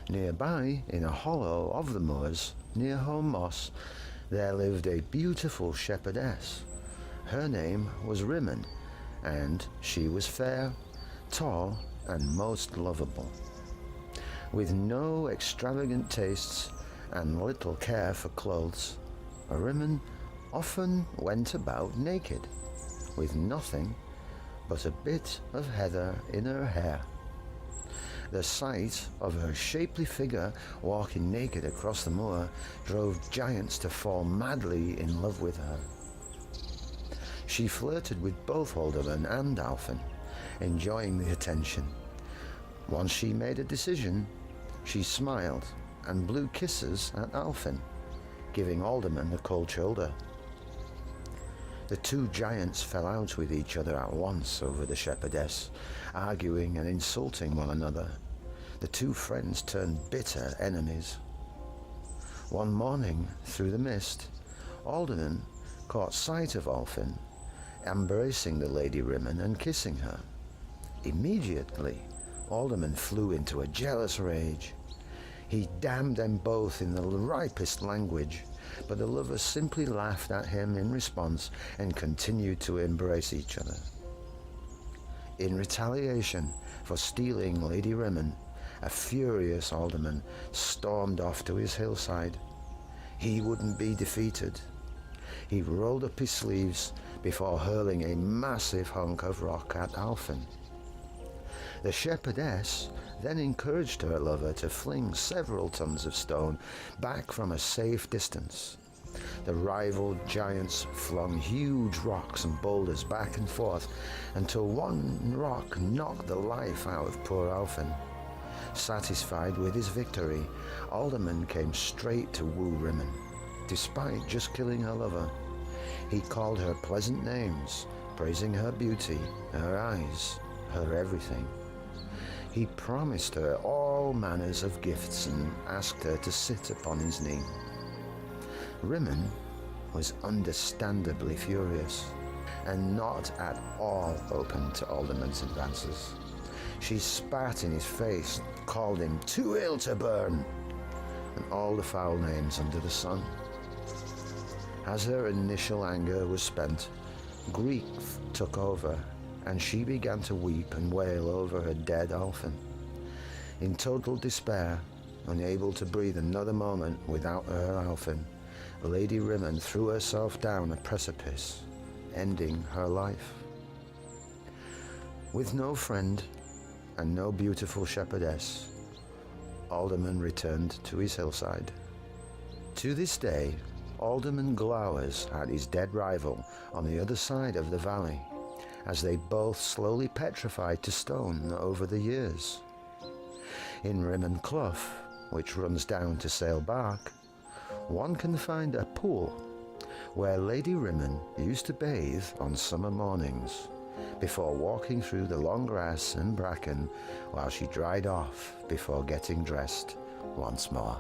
Nearby, in a hollow of the moors near Home Moss, there lived a beautiful shepherdess. Her name was Rimmon, and she was fair, tall, and most lovable. With no extravagant tastes and little care for clothes, Rimmon often went about naked, with nothing but a bit of heather in her hair. The sight of her shapely figure walking naked across the moor drove giants to fall madly in love with her. She flirted with both Alderman and Alfin, enjoying the attention. Once she made a decision, she smiled and blew kisses at Alfin, giving Alderman a cold shoulder. The two giants fell out with each other at once over the shepherdess, arguing and insulting one another. The two friends turned bitter enemies. One morning, through the mist, Alderman caught sight of Alfin, embracing the Lady Rimmon and kissing her. Immediately, Alderman flew into a jealous rage. He damned them both in the ripest language, but the lovers simply laughed at him in response and continued to embrace each other. In retaliation for stealing Lady Rimmon, a furious Alderman stormed off to his hillside. He wouldn't be defeated. He rolled up his sleeves before hurling a massive hunk of rock at Alfin. The shepherdess then encouraged her lover to fling several tons of stone back from a safe distance. The rival giants flung huge rocks and boulders back and forth until one rock knocked the life out of poor Alfin. Satisfied with his victory, Alderman came straight to woo Rimmon, despite just killing her lover. He called her pleasant names, praising her beauty, her eyes, her everything. He promised her all manners of gifts and asked her to sit upon his knee. Rimmon was understandably furious and not at all open to Alderman's advances. She spat in his face, called him too ill to burn, and all the foul names under the sun. As her initial anger was spent, grief took over, and she began to weep and wail over her dead orphan. In total despair, unable to breathe another moment without her orphan, Lady Rimmon threw herself down a precipice, ending her life. With no friend and no beautiful shepherdess, Alderman returned to his hillside. To this day, Alderman glowers at his dead rival on the other side of the valley, as they both slowly petrified to stone over the years. In Rimmon Clough, which runs down to Sale Bark, one can find a pool where Lady Rimmon used to bathe on summer mornings, before walking through the long grass and bracken while she dried off before getting dressed once more.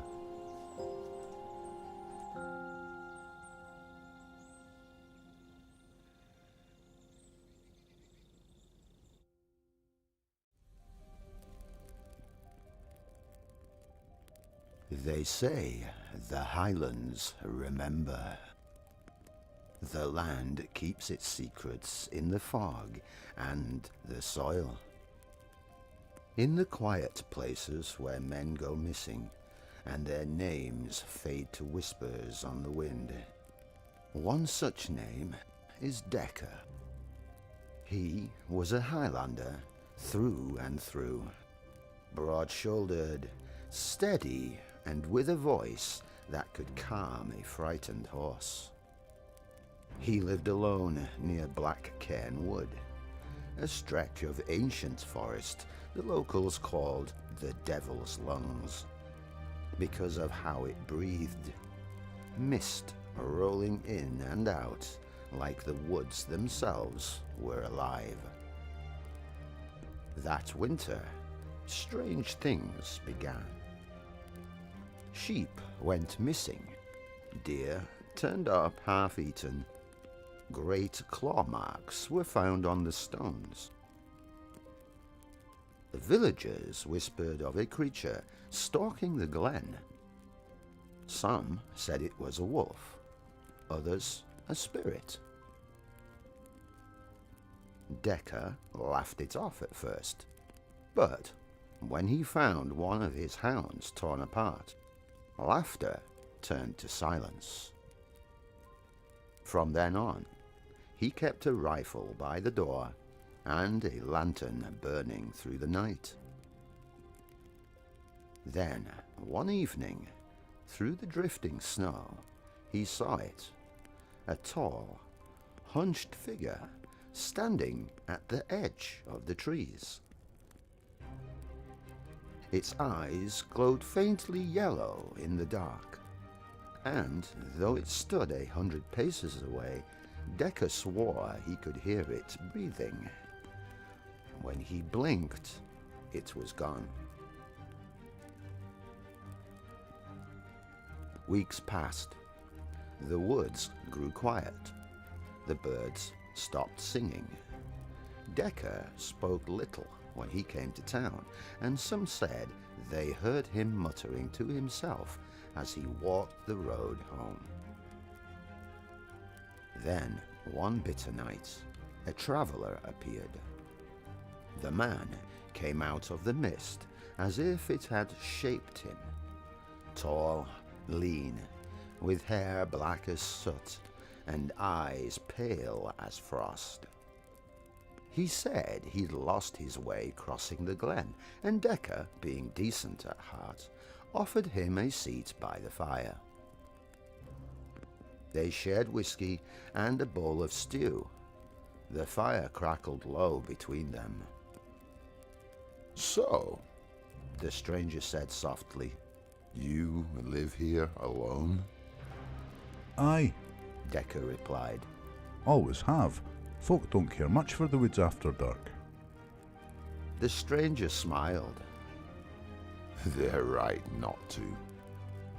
They say the Highlands remember. The land keeps its secrets in the fog and the soil. In the quiet places where men go missing and their names fade to whispers on the wind. One such name is Decker. He was a Highlander through and through, broad-shouldered, steady, and with a voice that could calm a frightened horse. He lived alone near Black Cairn Wood, a stretch of ancient forest the locals called the Devil's Lungs, because of how it breathed, mist rolling in and out like the woods themselves were alive. That winter, strange things began. Sheep went missing, deer turned up half-eaten, great claw marks were found on the stones. The villagers whispered of a creature stalking the glen. Some said it was a wolf, others a spirit. Decker laughed it off at first, but when he found one of his hounds torn apart, laughter turned to silence. From then on, he kept a rifle by the door and a lantern burning through the night. Then, one evening, through the drifting snow, he saw it, a tall, hunched figure standing at the edge of the trees. Its eyes glowed faintly yellow in the dark, and though it stood 100 paces away, Decker swore he could hear it breathing. When he blinked, it was gone. Weeks passed. The woods grew quiet. The birds stopped singing. Decker spoke little when he came to town, and some said they heard him muttering to himself as he walked the road home. Then, one bitter night, a traveler appeared. The man came out of the mist as if it had shaped him. Tall, lean, with hair black as soot and eyes pale as frost. He said he'd lost his way crossing the glen, and Decker, being decent at heart, offered him a seat by the fire. They shared whiskey and a bowl of stew. The fire crackled low between them. "So," the stranger said softly, "you live here alone?" Aye, Decker replied. always have. Folk don't care much for the woods after dark. The stranger smiled. They're right not to.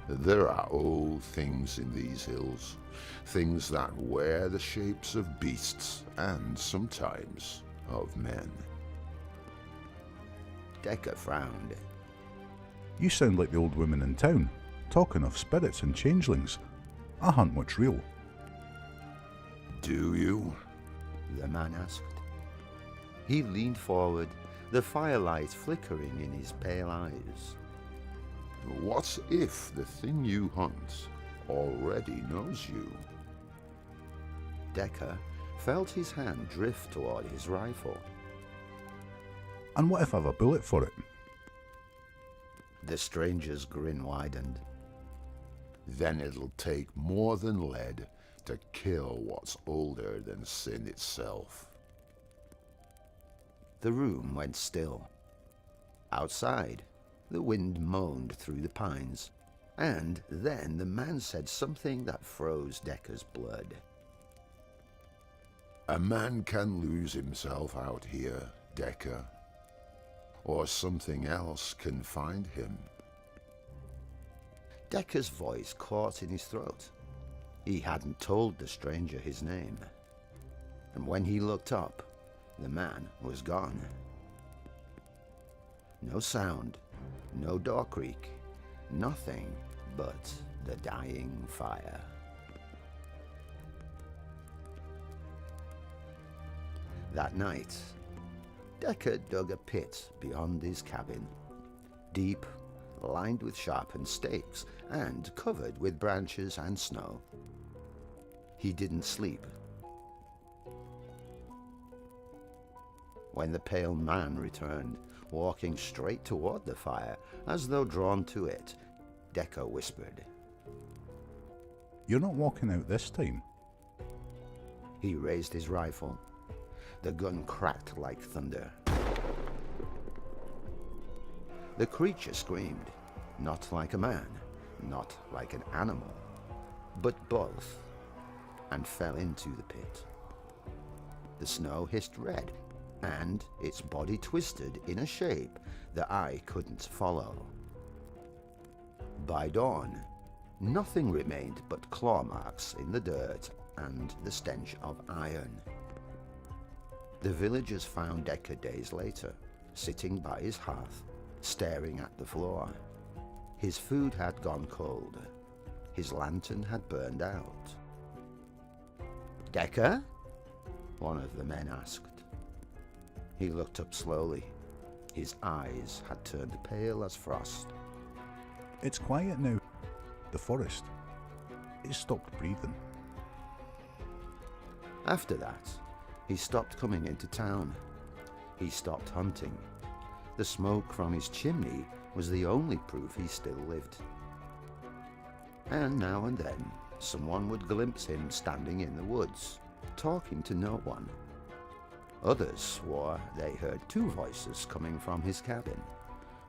There are old things in these hills, things that wear the shapes of beasts and sometimes of men. Decker frowned. You sound like the old woman in town, talking of spirits and changelings. I hunt what's real. Do you? The man asked. He leaned forward, the firelight flickering in his pale eyes. What if the thing you hunt already knows you? Decker felt his hand drift toward his rifle. And what if I've a bullet for it? The stranger's grin widened. Then it'll take more than lead to kill what's older than sin itself. The room went still. Outside, the wind moaned through the pines, and then the man said something that froze Decker's blood. A man can lose himself out here, Decker. Or something else can find him. Decker's voice caught in his throat. He hadn't told the stranger his name. And when he looked up, the man was gone. No sound, no door creak, nothing but the dying fire. That night, Decker dug a pit beyond his cabin, deep, lined with sharpened stakes and covered with branches and snow. He didn't sleep. When the pale man returned, walking straight toward the fire, as though drawn to it, Decker whispered. You're not walking out this time. He raised his rifle. The gun cracked like thunder. The creature screamed, not like a man, not like an animal, but both, and fell into the pit. The snow hissed red, and its body twisted in a shape the eye couldn't follow. By dawn, nothing remained but claw marks in the dirt and the stench of iron. The villagers found Decker days later, sitting by his hearth, staring at the floor. His food had gone cold. His lantern had burned out. "Decker?" one of the men asked. He looked up slowly. His eyes had turned pale as frost. It's quiet now. The forest. It stopped breathing. After that, he stopped coming into town. He stopped hunting. The smoke from his chimney was the only proof he still lived. And now and then, someone would glimpse him standing in the woods, talking to no one. Others swore they heard two voices coming from his cabin,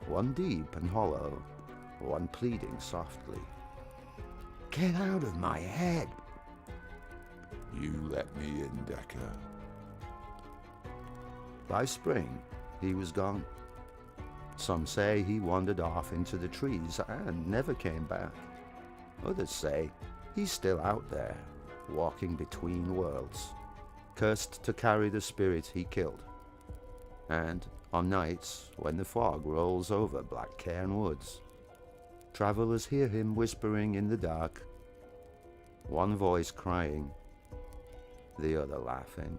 one deep and hollow, one pleading softly. "Get out of my head!" You let me in, Decker. By spring, he was gone. Some say he wandered off into the trees and never came back. Others say he's still out there, walking between worlds, cursed to carry the spirit he killed. And on nights when the fog rolls over Black Cairn Woods, travelers hear him whispering in the dark, one voice crying, the other laughing.